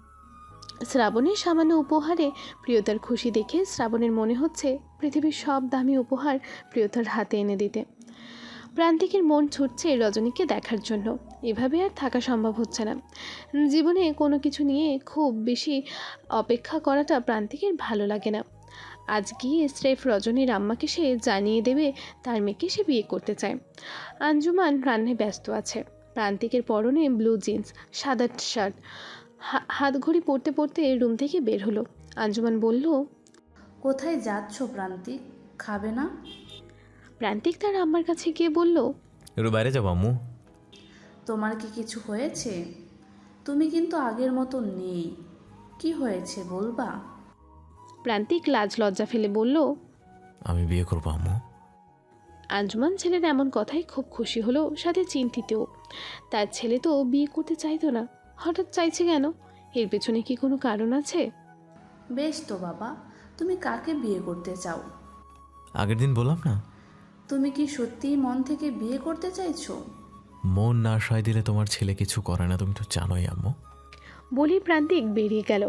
শ্রাবণের সামান্য উপহারে প্রিয়তার খুশি দেখে শ্রাবণের মনে হচ্ছে পৃথিবীর সব দামি উপহার প্রিয়তার হাতে এনে দিতে। প্রান্তিকের মন ছুটছে রজনীকে দেখার জন্য। এভাবে আর থাকা সম্ভব হচ্ছে না। জীবনে কোনো কিছু নিয়ে খুব বেশি অপেক্ষা করাটা প্রান্তিকের ভালো লাগে না। আজ গিয়ে স্রেফ রজনীর আম্মাকে সে জানিয়ে দেবে তার মেয়েকে সে বিয়ে করতে চায়। আঞ্জুমান রান্নায় ব্যস্ত আছে। প্রান্তিকের পরনে ব্লু জিন্স, সাদা শার্ট। হাত ঘড়ি পড়তে পড়তে রুম থেকে বের হলো। আঞ্জুমান বলল, কোথায় যাচ্ছ প্রান্তিক? খাবে না? প্রান্তিক তার আম্মার কাছে গিয়ে বলল, একটু বাইরে যাবো আম্মু। তোমার কি কিছু হয়েছে? তুমি কিন্তু আগের মতো নেই। কি হয়েছে বলবা? প্রান্তিক লাজ লজ্জা ফেলে বলল, আমি বিয়ে করবো আম্মু। আঞ্জুমান ছেলের এমন কথায় খুব খুশি হলো, সাথে চিন্তিতও। তার ছেলে তো বিয়ে করতে চাইতো না, হঠাৎ চাইছে কেন? এর পেছনে কি কোনো কারণ আছে? বেশ তো বাবা, তুমি কাকে বিয়ে করতে চাও? আগের দিন বললাম না, তুমি কি সত্যিই মন থেকে বিয়ে করতে চাইছো? মন না সায় দিলে তোমার ছেলে কিছু করে না, তুমি তো জানোই আম্মু। বলি প্রান্তিক বেরিয়ে গেল।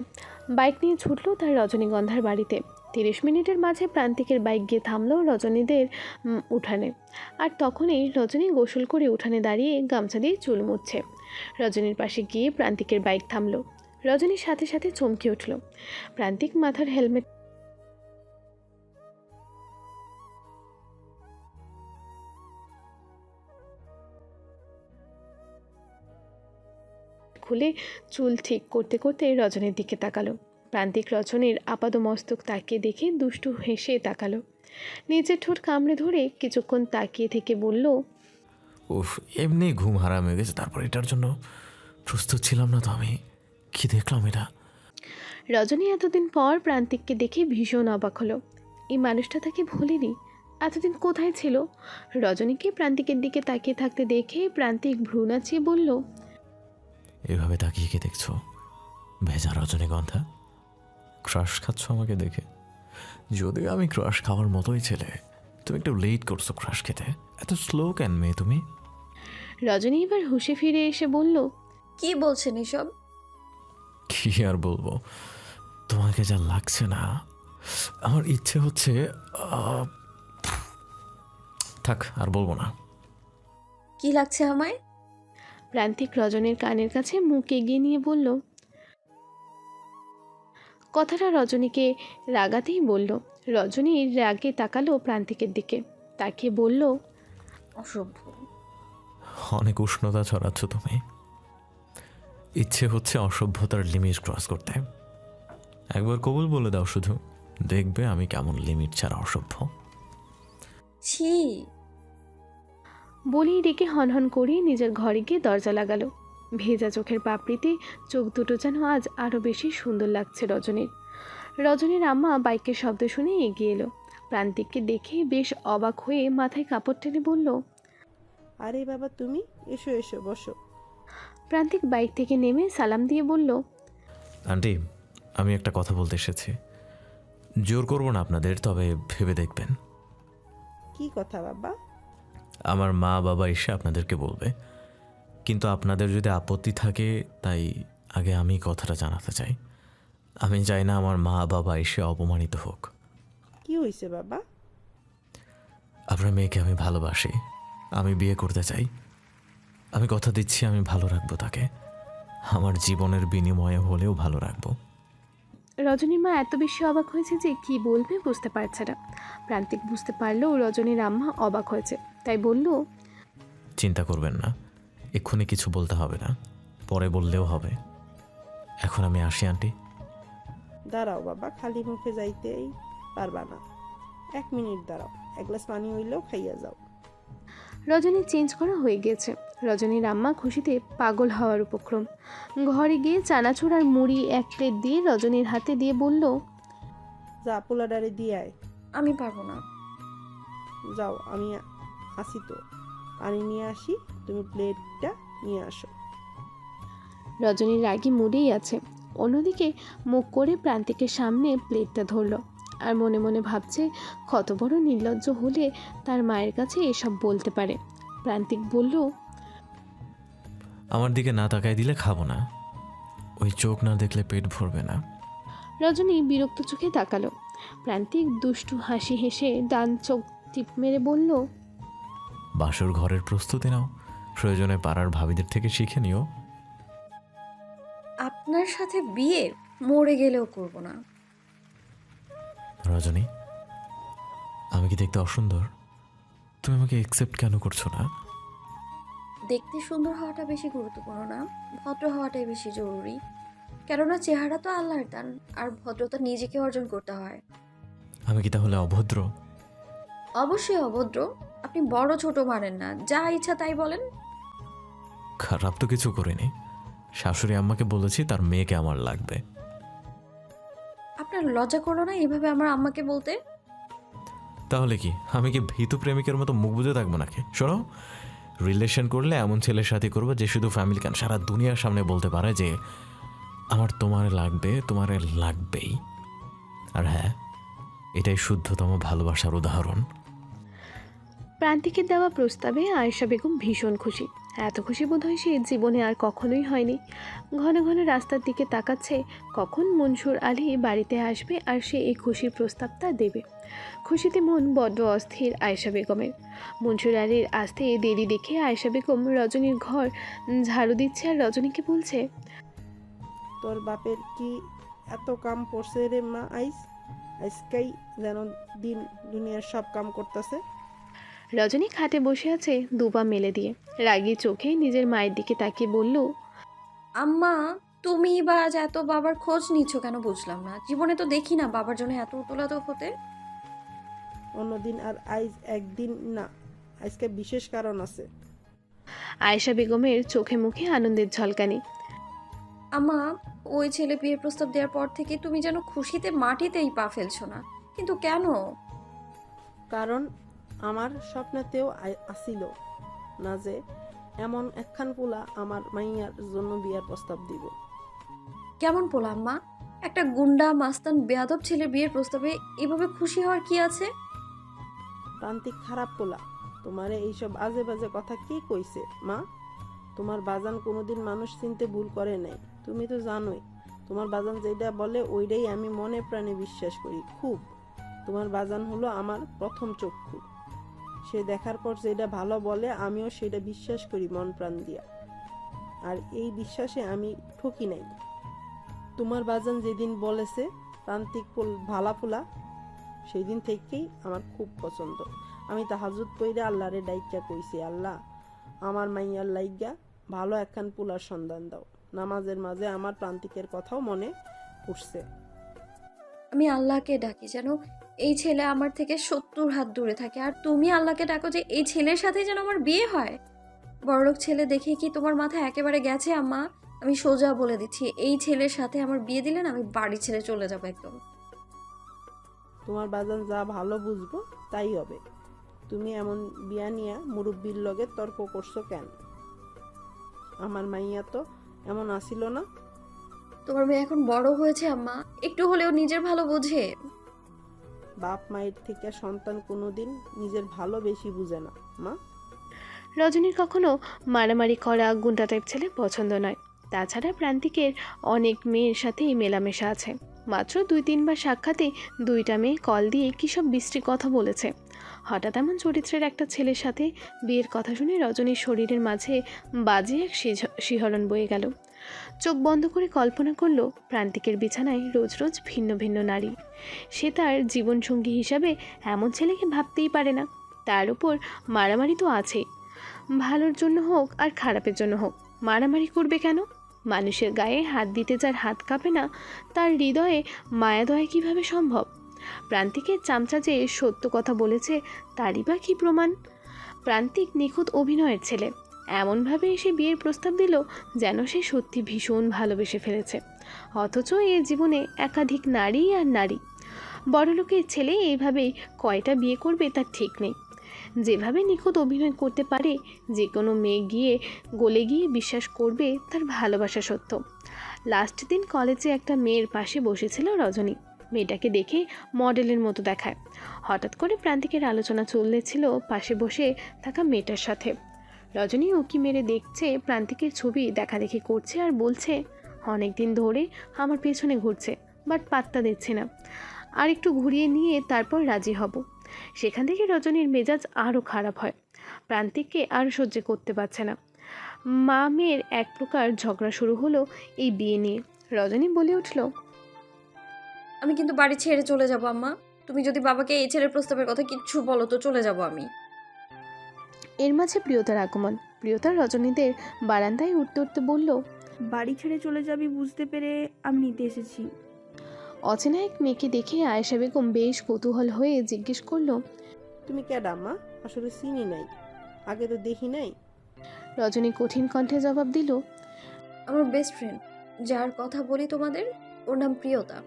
বাইক নিয়ে ছুটলো তার রজনীগন্ধার বাড়িতে। 30 মিনিটের মাঝে প্রান্তিকের বাইক গিয়ে থামলো রজনীদের উঠানে। আর তখনই রজনী গোসল করে উঠানে দাঁড়িয়ে গামছা দিয়ে চুল মুছছে। রজনীর পাশে গিয়ে প্রান্তিকের বাইক থামলো। রজনীর সাথে সাথে চমকে উঠল। প্রান্তিক মাথার হেলমেট খুলে চুল ঠিক করতে করতে রজনীর দিকে তাকালো। প্রান্তিক রজনীর আপাদমস্তক তাকিয়ে দেখে দুষ্টু হেসে তাকালো। নিজের ঠোঁট কামড়ে ধরে কিছুক্ষণ তাকিয়ে থেকে বলল, উফ, এমনি ঘুম হারাম হয়ে গেছে, তারপর এটার জন্য প্রস্তুত ছিলাম না তো আমি। কি দেখলাম এটা? রজনী এতদিন পর প্রান্তিককে দেখে ভীষণ অবাক হলো। এই মানুষটা তাকে ভোলেনি। এতদিন কোথায় ছিল? রজনীকে প্রান্তিকের দিকে তাকিয়ে থাকতে দেখে প্রান্তিক ভ্রু নাচিয়ে বলল, এভাবে তাকিয়ে কি দেখছো? ভেজা রজনীগন্ধা? ক্রাশ খাচ্ছ আমাকে দেখে? যদিও আমি ক্রাশ খাওয়ার মতোই ছেলে, তুমি একটু লেট করছো ক্রাশ খেতে। এত স্লো কেন মেয়ে তুমি? রজনী এবার হুঁশে ফিরে এসে বলল, কি বলছেন এসব? কি আর বলবো, তোমাকে যা লাগছে না, আমার ইচ্ছে হচ্ছে থাক, আর বলবো না। কি লাগছে আমায়? প্রান্তিক রজনীর কানের কাছে মুখ এগিয়ে নিয়ে বলল। কথাটা রজনীকে রাগাতেই বলল। রজনী রাগে তাকালো প্রান্তিকের দিকে, তাকিয়ে বলল, অসভ্য। অনেক উষ্ণতা ছড়াচ্ছ তুমি। ইচ্ছে হচ্ছে অসভ্যতার লিমিট ক্রস করতে। একবার কবুল বলে দাও শুধু, দেখবে আমি কেমন লিমিট ছাড়া অসভ্য। ছি। বলেই ডেকে হনহন করে নিজের ঘরে গিয়ে দরজা লাগালো। ভেজা চোখের পাপড়িতে চোখ দুটো যেন আজ আরও বেশি সুন্দর লাগছে রজনীর। রজনীর আম্মা বাইকের শব্দ শুনে এগিয়ে এলো। প্রান্তিককে দেখে বেশ অবাক হয়ে মাথায় কাপড় টেনে বলল, আরে বাবা তুমি, এসো এসো বসো। প্রান্তিক বাইক থেকে নেমে সালাম দিয়ে বলল, আন্টি, আমি একটা কথা বলতে এসেছি। জোর করবো না আপনাদের, তবে ভেবে দেখবেন। কি কথা বাবা? আমার মা বাবা এসে আপনাদেরকে বলবে, কিন্তু আপনাদের যদি আপত্তি থাকে, তাই আগে আমি কথাটা জানাতে চাই। আমি চাই না আমার মা বাবা এসে অপমানিত হোক। কি হয়েছে বাবা? আপনার মেয়েকে আমি ভালোবাসি, আমি বিয়ে করতে চাই। আমি কথা দিচ্ছি আমি ভালো রাখবো তাকে, আমার জীবনের বিনিময়ে হলেও ভালো রাখবো। রজনীর মা এত বেশি অবাক হয়েছে যে কি বলবে বুঝতে পারছে না। প্রান্তিক বুঝতে পারলেও রজনীর আম্মা অবাক হয়েছে, তাই বলল, চিন্তা করবেন না, এক্ষুনি কিছু বলতে হবে না, পরে বললেও হবে। এখন আমি আসি আন্টি। দাঁড়াও বাবা, খালি মুখে যাইতেই পারবা না। 1 মিনিট দাঁড়াও, এক গ্লাস পানি হইলেও খাইয়া যাও। রজনী চেঞ্জ করা হয়ে গেছে। রজনীর আম্মা খুশিতে পাগল হওয়ার উপক্রম। ঘরে গিয়ে চানাচুর আর মুড়ি 1 প্লেট দিয়ে রজনীর হাতে দিয়ে বলল, যা পোলাডারে দিয়ে আয়। আমি পারবো না। যাও, আমি আসি তো, পানি নিয়ে আসি, তুমি প্লেটটা নিয়ে আসো। রজনীর রাগী মুড়েই আছে। অন্যদিকে মুখ করে প্রান্তিকের সামনে প্লেটটা ধরল আর মনে মনে ভাবছে কত বড় নির্লজ্জ হলে তার মায়ের কাছে এসব বলতে পারে। প্রান্তিক বলল, আমার দিকে না তাকায় দিলে খাবো না, ওই চোখ না দেখলে পেট ভরবে না। রজনী বিরক্ত চোখে তাকালো। প্রান্তিক দুষ্টু হাসি হেসে ডান চোখ টিপ মেরে বলল, বাসর ঘরের প্রস্তুতি নাও, প্রয়োজনে পাড়ার ভাবিদের থেকে শিখে নিও। আপনার সাথে বিয়ে মরে গেলেও করব না। রজনী, আমি কি দেখতে অসুন্দর? তুমি আমাকে একসেপ্ট কেন করছো না? দেখতে সুন্দর হওয়াটা বেশি গুরুত্বপূর্ণ না, ভদ্র হওয়াটাই বেশি জরুরি। কেননা চেহারা তো আল্লাহর দান, আর ভদ্রতা নিজেকে অর্জন করতে হয়। আমি কি তাহলে অভদ্র? অবশ্যই অভদ্র। আপনি বড় ছোট মানেন না, যা ইচ্ছা তাই বলেন। খারাপ তো কিছু করিনি, শাশুড়ি আম্মাকে বলেছি তার মেয়েকে আমার লাগবে। আপনার লজ্জা করলো না এভাবে আমার আম্মাকে বলতে? তাহলে কি আমি কি ভীতু প্রেমিকের মতো মুখ বুঝে থাকবো নাকি? শোনো, রিলেশন করলে এমন ছেলের সাথে করবো যে শুধু ফ্যামিলি কেন, সারা দুনিয়ার সামনে বলতে পারে যে আমার তোমারে লাগবে, তোমারে লাগবেই। আর হ্যাঁ, এটাই শুদ্ধতম ভালোবাসার উদাহরণ। প্রান্তিকের দেওয়া প্রস্তাবে আয়েশা বেগম ভীষণ খুশি। এত খুশি বোধহয় সে জীবনে আর কখনোই হয়নি। ঘন ঘন রাস্তার দিকে তাকাচ্ছে কখন মনসুর আলী বাড়িতে আসবে আর সে এই খুশির প্রস্তাবটা দেবে। খুশিতে মন বড্ড অস্থির আয়েশা বেগমের। মনসুর আলীর আসতে দেরি দেখে আয়েশা বেগম রজনীর ঘর ঝাড়ু দিচ্ছে আর রজনীকে বলছে, তোর বাপের কি এত কাম পড়ছে রে মা? আজকাই যেন দিন দুনিয়ার সব কাম করতেছে। রজনী খাটে বসে আছে দুপা মেলে দিয়ে, রাগী চোখে নিজের মায়ের দিকে তাকিয়ে বলল, আম্মা, তুমি বা আজ এত বাবার খোঁজ নিচ্ছ কেন বুঝলাম না। জীবনে তো দেখি না বাবার জন্য এত উতলাতক হতে। অন্যদিন আর আইজ একদিন না, আজকে বিশেষ কারণ আছে। আয়েশা বেগমের চোখে মুখে আনন্দের ঝলকানি। আম্মা, ওই ছেলে বিয়ের প্রস্তাব দেওয়ার পর থেকে তুমি যেন খুশিতে মাটিতেই পা ফেলছো না, কিন্তু কেন? কারণ আমার স্বপ্নেতেও আসিল না যে এমন একখান পোলা আমার মাইয়ার জন্য বিয়ার প্রস্তাব দিব। কেমন পোলা আম্মা? একটা গুন্ডা মাস্তান বেয়াদব ছেলের বিয়ের প্রস্তাবে এভাবে খুশি হওয়ার কি আছে? প্রান্তিক খারাপ পোলা। তোমারে এইসব আজে বাজে কথা কে কইছে মা? তোমার বাজান কোনোদিন মানুষ চিনতে ভুল করে নাই, তুমি তো জানোই। তোমার বাজান যেটা বলে ওইটাই আমি মনে প্রাণে বিশ্বাস করি খুব। তোমার বাজান হলো আমার প্রথম চক্ষু। সে দেখার পর যেটা ভালো বলে আমিও সেটা বিশ্বাস করি মন প্রাণ দিয়া, আর এই বিশ্বাসে আমি ঠকি নাই। তোমার বাজান যেদিন বলেছে প্রান্তিক ভালা পোলা, সেই দিন থেকেই আমার খুব পছন্দ। আমি তাহাজুদ পইরা আল্লাহরে ডাইকা কইছি, আল্লাহ আমার মাইয়ার লাইগা ভালো একখান পোলার সন্ধান দাও। নামাজের মাঝে আমার প্রান্তিকের কথাও মনে পড়ছে। আমি আল্লাহকে ডাকি যেন এই ছেলে আমার থেকে 70 হাত দূরে থাকে, আর তুমি আল্লাহকে ডাকো যে এই ছেলের সাথে যেন আমার বিয়ে হয়। বড়লোক ছেলে দেখে কি তোমার মাথা একেবারে গেছে আম্মা? আমি সোজা বলে দিচ্ছি, এই ছেলের সাথে আমার বিয়ে দিলেন আমি বাড়ি ছেড়ে চলে যাবো একদম। তোমার বাজান যা ভালো বুঝবো তাই হবে। তুমি এমন বিয়া নিয়া মুরব্বির লগে তর্ক করছো কেন? আমার মাইয়া তো এমন আসিল না। তোমার মেয়ে এখন বড় হয়েছে আম্মা, একটু হলেও নিজের ভালো বোঝে। বাপ মায়ের থেকে সন্তান কোনোদিন নিজের ভালো বেশি বুঝে না মা। রজনীর কখনো মারামারি করা গুন্ডা টাইপ ছেলে পছন্দ নয়। তাছাড়া প্রান্তিকের অনেক মেয়ের সাথেই মেলামেশা আছে। মাত্র 2-3 বার সাক্ষাতে 2টা মেয়ে কল দিয়ে কী সব বিশ্রী কথা বলেছে। হঠাৎ এমন চরিত্রের একটা ছেলের সাথে বিয়ের কথা শুনে রজনীর শরীরের মাঝে বাজে এক শিহরণ বয়ে গেল। চোখ বন্ধ করে কল্পনা করলো প্রান্তিকের বিছানায় রোজ রোজ ভিন্ন ভিন্ন নারী। সে তার জীবনসঙ্গী হিসাবে এমন ছেলেকে ভাবতেই পারে না। তার উপর মারামারি তো আছেই, ভালোর জন্য হোক আর খারাপের জন্য হোক। মারামারি করবে কেন? মানুষের গায়ে হাত দিতে যার হাত কাঁপে না, তার হৃদয়ে মায়াদয়া কীভাবে সম্ভব? প্রান্তিকের চামচা যে সত্য কথা বলেছে তারই বা কী প্রমাণ? প্রান্তিক নিখুঁত অভিনয়ের ছেলে, এমনভাবে এসে বিয়ের প্রস্তাব দিল যেন সে সত্যি ভীষণ ভালোবেসে ফেলেছে। অথচ এর জীবনে একাধিক নারী আর নারী। বড়লোকের ছেলে এইভাবেই কয়টা বিয়ে করবে তার ঠিক নেই। যেভাবে নিখুঁত অভিনয় করতে পারে যে কোনো মেয়ে গলে গিয়ে বিশ্বাস করবে তার ভালোবাসা সত্য। লাস্ট দিন কলেজে একটা মেয়ের পাশে বসেছিল রজনী। মেয়েটাকে দেখে মডেলের মতো দেখায়। হঠাৎ করে প্রান্তিকের আলোচনা চলছিল পাশে বসে থাকা মেয়েটার সাথে। রজনী উঁকি মেরে দেখছে প্রান্তিকের ছবি দেখাদেখি করছে আর বলছে, অনেক দিন ধরে আমার পেছনে ঘুরছে, বাট পাত্তা দিচ্ছে না। আর একটু ঘুরিয়ে নিয়ে তারপর রাজি হব। সেখান থেকে রজনীর মেজাজ আরও খারাপ হয়। প্রান্তিককে আর সহ্য করতে পারছে না। মা মেয়ের এক প্রকার ঝগড়া শুরু হলো এই বিয়ে নিয়ে। রজনী বলে উঠল, আমি কিন্তু বাড়ি ছেড়ে চলে যাবো আম্মা। তুমি যদি বাবাকে এই ছেলের প্রস্তাবের কথা কিচ্ছু বলো তো চলে যাব আমি। এর মাঝে প্রিয়তার আগমন। প্রিয়তা রজনীদের বারান্দায় উঠতে উঠতে বলল, বাড়ি ছেড়ে চলে যাবি বুঝতে পেরে আমি নিতে এসেছি। অচেনা এক মেয়েকে দেখে আয়েশা বেগম বেশ কৌতূহল হয়ে জিজ্ঞেস করলো, তুমি কেডা মা? আসলে চিনি নাই, আগে তো দেখি নাই। রজনী কঠিন কণ্ঠে জবাব দিল, আমার বেস্ট ফ্রেন্ড, যার কথা বলি তোমাদের, ওর নাম প্রিয়তা।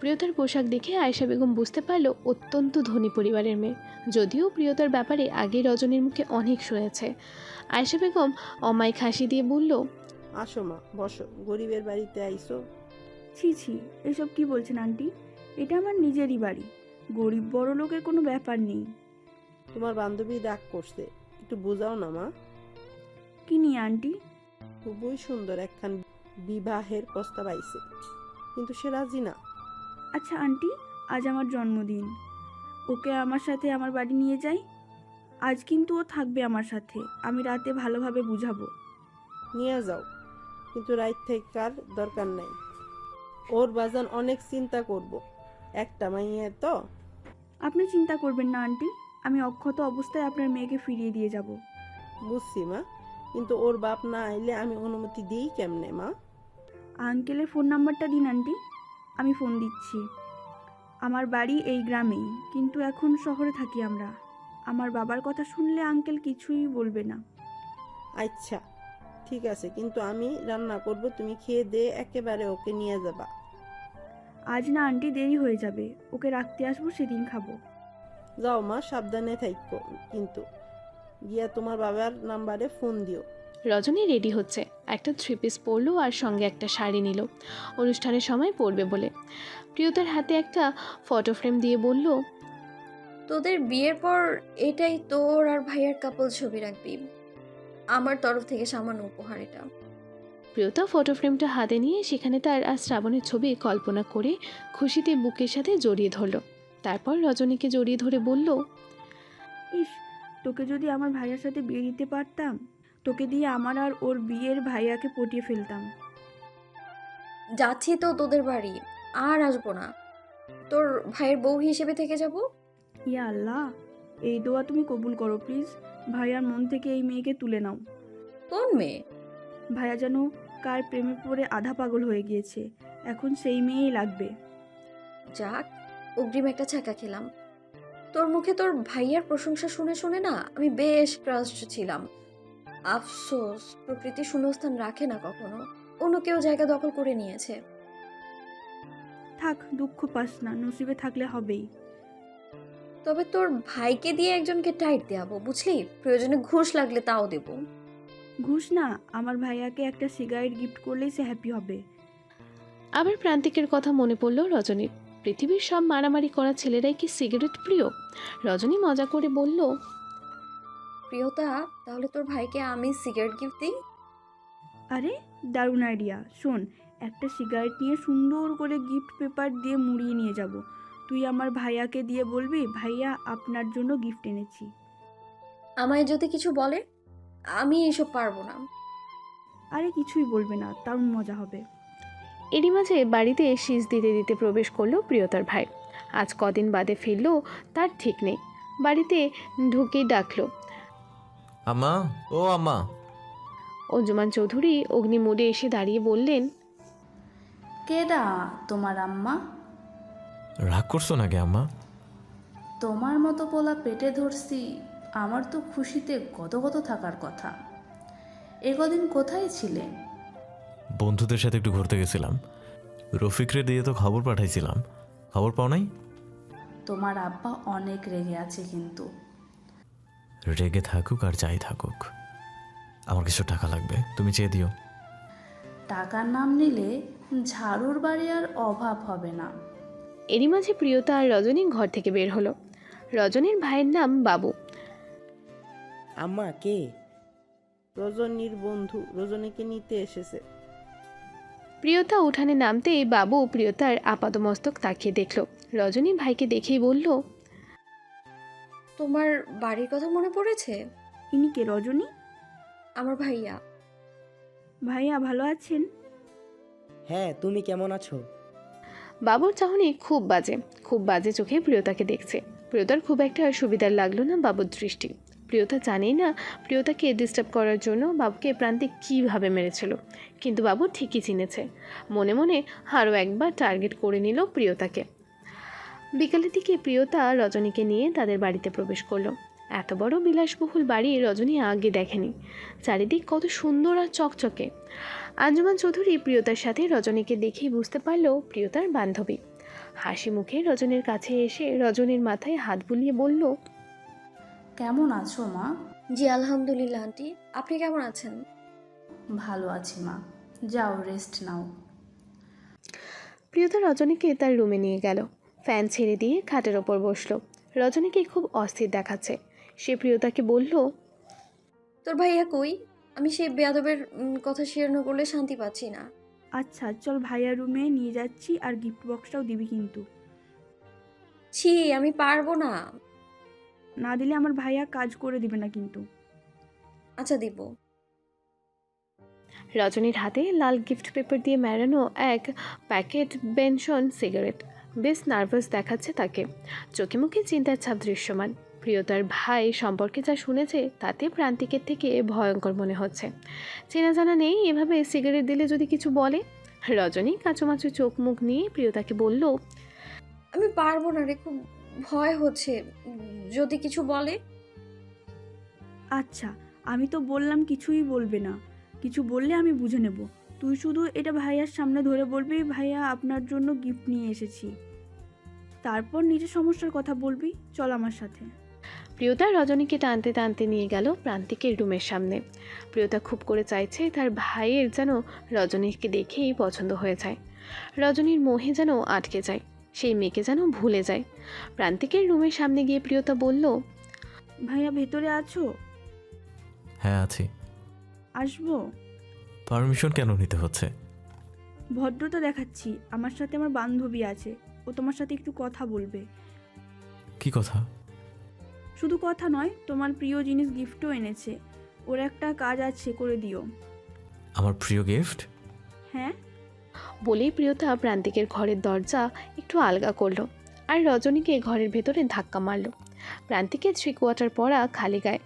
প্রিয়তার পোশাক দেখে আয়েশা বেগম বুঝতে পারল অত্যন্ত ধনী পরিবারের মেয়ে। যদিও প্রিয়তার ব্যাপারে আগে রজনীর মুখে অনেক শুনেছে। আয়েশা বেগম অমায়িক হাসি দিয়ে বলল, আসো মা, বসো। গরিবের বাড়িতে আইসো? ছি ছি, এসব কি বলছেন আন্টি? এটা আমার নিজেরই বাড়ি, গরিব বড় লোকের কোনো ব্যাপার নেই। তোমার বান্ধবী ডাক করছে, একটু বোঝাও না মা। কি নিয়ে আন্টি? খুবই সুন্দর একখান বিবাহের প্রস্তাব আইছে, কিন্তু সে রাজি না। আচ্ছা আন্টি, আজ আমার জন্মদিন, ওকে আমার সাথে আমার বাড়ি নিয়ে যাই। আজ কিন্তু ও থাকবে আমার সাথে, আমি রাতে ভালোভাবে বুঝাবো। নিয়ে যাও, কিন্তু রাইট থাকার দরকার নাই। ওর বাজান অনেক চিন্তা করব, একটা মাইয়া তো। আপনি চিন্তা করবেন না আন্টি, আমি অক্ষত অবস্থায় আপনার মেয়েকে ফিরিয়ে দিয়ে যাব। বুঝছি মা, কিন্তু ওর বাপ না আইলে আমি অনুমতি দিই কেমনে মা? আঙ্কেলের ফোন নাম্বারটা দিন আন্টি, আমি ফোন দিচ্ছি। আমার বাড়ি এই গ্রামেই, কিন্তু এখন শহরে থাকি আমরা। আমার বাবার কথা শুনলে আঙ্কেল কিছুই বলবে না। আচ্ছা ঠিক আছে, কিন্তু আমি রান্না করব, তুমি খেয়ে দে একেবারে ওকে নিয়ে যাবা। আজ না আন্টি, দেরি হয়ে যাবে, ওকে রাখতে আসবো, সেদিন খাবো। যাও মা, সাবধানে থাইকো, কিন্তু গিয়া তোমার বাবার নাম্বারে ফোন দিও। রজনী রেডি হচ্ছে, একটা 3 পিস পরলো আর সঙ্গে একটা শাড়ি নিল অনুষ্ঠানের সময় পরবে বলে। প্রিয়তার হাতে একটা ফটো ফ্রেম দিয়ে বলল, তোদের বিয়ের পর এটাই তোর আর ভাইয়ার কাপল ছবি রাখবি, আমার তরফ থেকে সামান্য উপহার এটা। প্রিয়তা ফটো ফ্রেমটা হাতে নিয়ে সেখানে তার আর শ্রাবণের ছবি কল্পনা করে খুশিতে বুকের সাথে জড়িয়ে ধরলো। তারপর রজনীকে জড়িয়ে ধরে বলল, ইস, তোকে যদি আমার ভাইয়ার সাথে বিয়ে দিতে পারতাম, তোকে দিয়ে আমার আর ওর বিয়ের ভাইয়াকে পটিয়ে ফেলতাম। যাচ্ছি তো তোদের বাড়ি, আর আসবো না, তোর ভাইয়ের বউ হিসেবে থেকে যাব। ইয়া আল্লাহ, এই দোয়া তুমি কবুল করো প্লিজ। ভাইয়ার মন থেকে এই মেয়েকে তুলে নাও। কোন মেয়ে? ভাইয়া যেন কার প্রেমে পড়ে আধা পাগল হয়ে গিয়েছে, এখন সেই মেয়েই লাগবে। যাক, অগ্রিম একটা ছ্যাঁকা খেলাম। তোর মুখে তোর ভাইয়ার প্রশংসা শুনে শুনে না আমি বেশ ক্রাস্ট ছিলাম। আফসোস, প্রকৃতি শূন্যস্থান রাখে না কখনো, অন্য কেউ জায়গা দখল করে নিয়েছে। থাক, দুঃখ পাস না, নসিবে থাকলে হবেই। তবে তোর ভাইকে দিয়ে একজনকে টাইট দেয়াবো, বুঝলি? প্রয়োজনে ঘুষ লাগলে তাও দেবো। ঘুষ না, আমার ভাইয়াকে একটা সিগারেট গিফট করলেই সে হ্যাপি হবে। আবার প্রান্তিকের কথা মনে পড়ল রজনীর। পৃথিবীর সব মারামারি করা ছেলেরাই কি সিগারেট প্রিয়? রজনী মজা করে বলল, প্রিয়তা, তাহলে তোর ভাইকে আমি সিগারেট গিফট দিই। আরে দারুণ আইডিয়া। শোন, একটা সিগারেট নিয়ে সুন্দর করে গিফট পেপার দিয়ে মুড়িয়ে নিয়ে যাব। তুই আমার ভাইয়াকে দিয়ে বলবি, ভাইয়া আপনার জন্য গিফট এনেছি। আমায় যদি কিছু বলে, আমি এসব পারবো না। আরে কিছুই বলবে না, দারুণ মজা হবে। এরই মাঝে বাড়িতে শীষ দিতে দিতে প্রবেশ করলো প্রিয়তার ভাই। আজ কদিন বাদে ফিরলো তার ঠিক নেই। বাড়িতে ঢুকেই ডাকলো, আম্মা, ও আম্মা। অঞ্জুমান চৌধুরী অগ্নিমুডে এসে দাঁড়িয়ে বললেন, কেডা তোমার আম্মা? রাগ করছো নাকি আম্মা? তোমার মতো পোলা পেটে ধরছি, আমার তো খুশিতে গদগদ থাকার কথা। এ কদিন কোথায় ছিলে? বন্ধুদের সাথে একটু ঘুরতে গেছিলাম। রফিকরে দিয়ে তো খবর পাঠাইছিলাম, খবর পাও নাই? তোমার আব্বা অনেক রেগে আছে কিন্তু। রেগে থাকুক আর যাই থাকুক, আমার কিছু টাকা লাগবে, তুমি চেয়ে দিও। টাকার নাম নিলে ঝাড়ুর বাড়ি আর অভাব হবে না। এরই মাঝে প্রিয়তা আর রজনী ঘর থেকে বের হলো। রজনীর ভাইয়ের নাম বাবু। আম্মা কে? রজনীর বন্ধু, রজনীকে নিতে এসেছে। প্রিয়তা উঠানে নামতেই বাবু প্রিয়তার আপাদমস্তক তাকিয়ে দেখল। রজনী ভাইকে দেখেই বলল, তোমার বাড়ির কথা মনে পড়েছে? ইনি কে, রজনী? আমার ভাইয়া। ভাইয়া ভালো আছেন? হ্যাঁ, তুমি কেমন আছো? বাবুর চাহনি খুব বাজে চোখে প্রিয়তাকে দেখছে। প্রিয়তার খুব একটা সুবিধার লাগলো না বাবুর দৃষ্টি। প্রিয়তা জানেই না প্রিয়তাকে ডিস্টার্ব করার জন্য বাবুকে প্রান্তিক কীভাবে মেরেছিল, কিন্তু বাবু ঠিকই চিনেছে। মনে মনে আরও একবার টার্গেট করে নিল প্রিয়তাকে। বিকালের দিকে প্রিয়তা রজনীকে নিয়ে তাদের বাড়িতে প্রবেশ করলো। এত বড় বিলাসবহুল বাড়ি রজনী আগে দেখেনি। চারিদিক কত সুন্দর আর চকচকে। আঞ্জুমান চৌধুরী প্রিয়তার সাথে রজনীকে দেখেই বুঝতে পারল প্রিয়তার বান্ধবী। হাসি মুখে রজনীর কাছে এসে রজনীর মাথায় হাত বুলিয়ে বলল, কেমন আছো মা? জি আলহামদুলিল্লাহ আন্টি, আপনি কেমন আছেন? ভালো আছি মা, যাও রেস্ট নাও। প্রিয়তা রজনীকে তার রুমে নিয়ে গেল। ফ্যান ছেড়ে দিয়ে খাটের ওপর বসলো। রজনীকে খুব অস্থির দেখাচ্ছে। সে প্রিয়তাকে বলল, তোর ভাইয়া কই? আমি সেই বেয়াদবের কথা শেয়ার না করলে শান্তি পাচ্ছি না। আচ্ছা চল, ভাইয়ার রুমে নিয়ে যাচ্ছি, আর গিফট বক্সটাও দিবি কিন্তু। ছি, আমি পারবো না। না দিলে আমার ভাইয়া কাজ করে দিবে না কিন্তু। আচ্ছা দিব। রজনীর হাতে লাল গিফট পেপার দিয়ে মেরানো এক প্যাকেট বেনসন সিগারেট। বেশ নার্ভাস দেখাচ্ছে তাকে, চোখে মুখে চিন্তার ছাপ দৃশ্যমান। প্রিয়তার ভাই সম্পর্কে যা শুনেছে তাতে প্রান্তিকের থেকে ভয়ঙ্কর মনে হচ্ছে। চেনা জানা নেই, এভাবে সিগারেট দিলে যদি কিছু বলে। রজনী কাঁচুমাচু চোখ মুখ নিয়ে প্রিয়তাকে বলল, আমি পারবো না রে, খুব ভয় হচ্ছে যদি কিছু বলে। আচ্ছা, আমি তো বললাম কিছুই বলবে না, কিছু বললে আমি বুঝে নেব। তুই শুধু এটা ভাইয়ার সামনে ধরে বলবি, ভাইয়া আপনার জন্য গিফট নিয়ে এসেছি। তারপর নিজের সমস্যার কথা বলবি। চল আমার সাথে। প্রিয়তা রজনীকে টানতে টানতে নিয়ে গেল প্রান্তিকের রুমের সামনে। প্রিয়তা খুব করে চাইছে তার ভাইয়ের যেন রজনীকে দেখেই পছন্দ হয়ে যায়, রজনীর মোহে যেন আটকে যায়, সেই মেয়েকে যেন ভুলে যায়। প্রান্তিকের রুমের সামনে গিয়ে প্রিয়তা বলল, ভাইয়া ভেতরে আছো? হ্যাঁ আছি। আসবো? পারমিশন কেন নিতে হচ্ছে? ভদ্রতা দেখাচ্ছি, আমার সাথে আমার বান্ধবী আছে, ও তোমার সাথে একটু কথা বলবে। কি কথা? শুধু কথা নয়, তোমার প্রিয় জিনিস গিফটও এনেছে। ওর একটা কাজ আছে, করে দিও। আমার প্রিয় গিফট? হ্যাঁ। বলেই প্রিয়তা প্রান্তিকের ঘরের দরজা একটু আলগা করলো আর রজনীকে ঘরের ভেতরে ধাক্কা মারল। প্রান্তিকের 3 কোয়ার্টার পরা খালি গায়ে,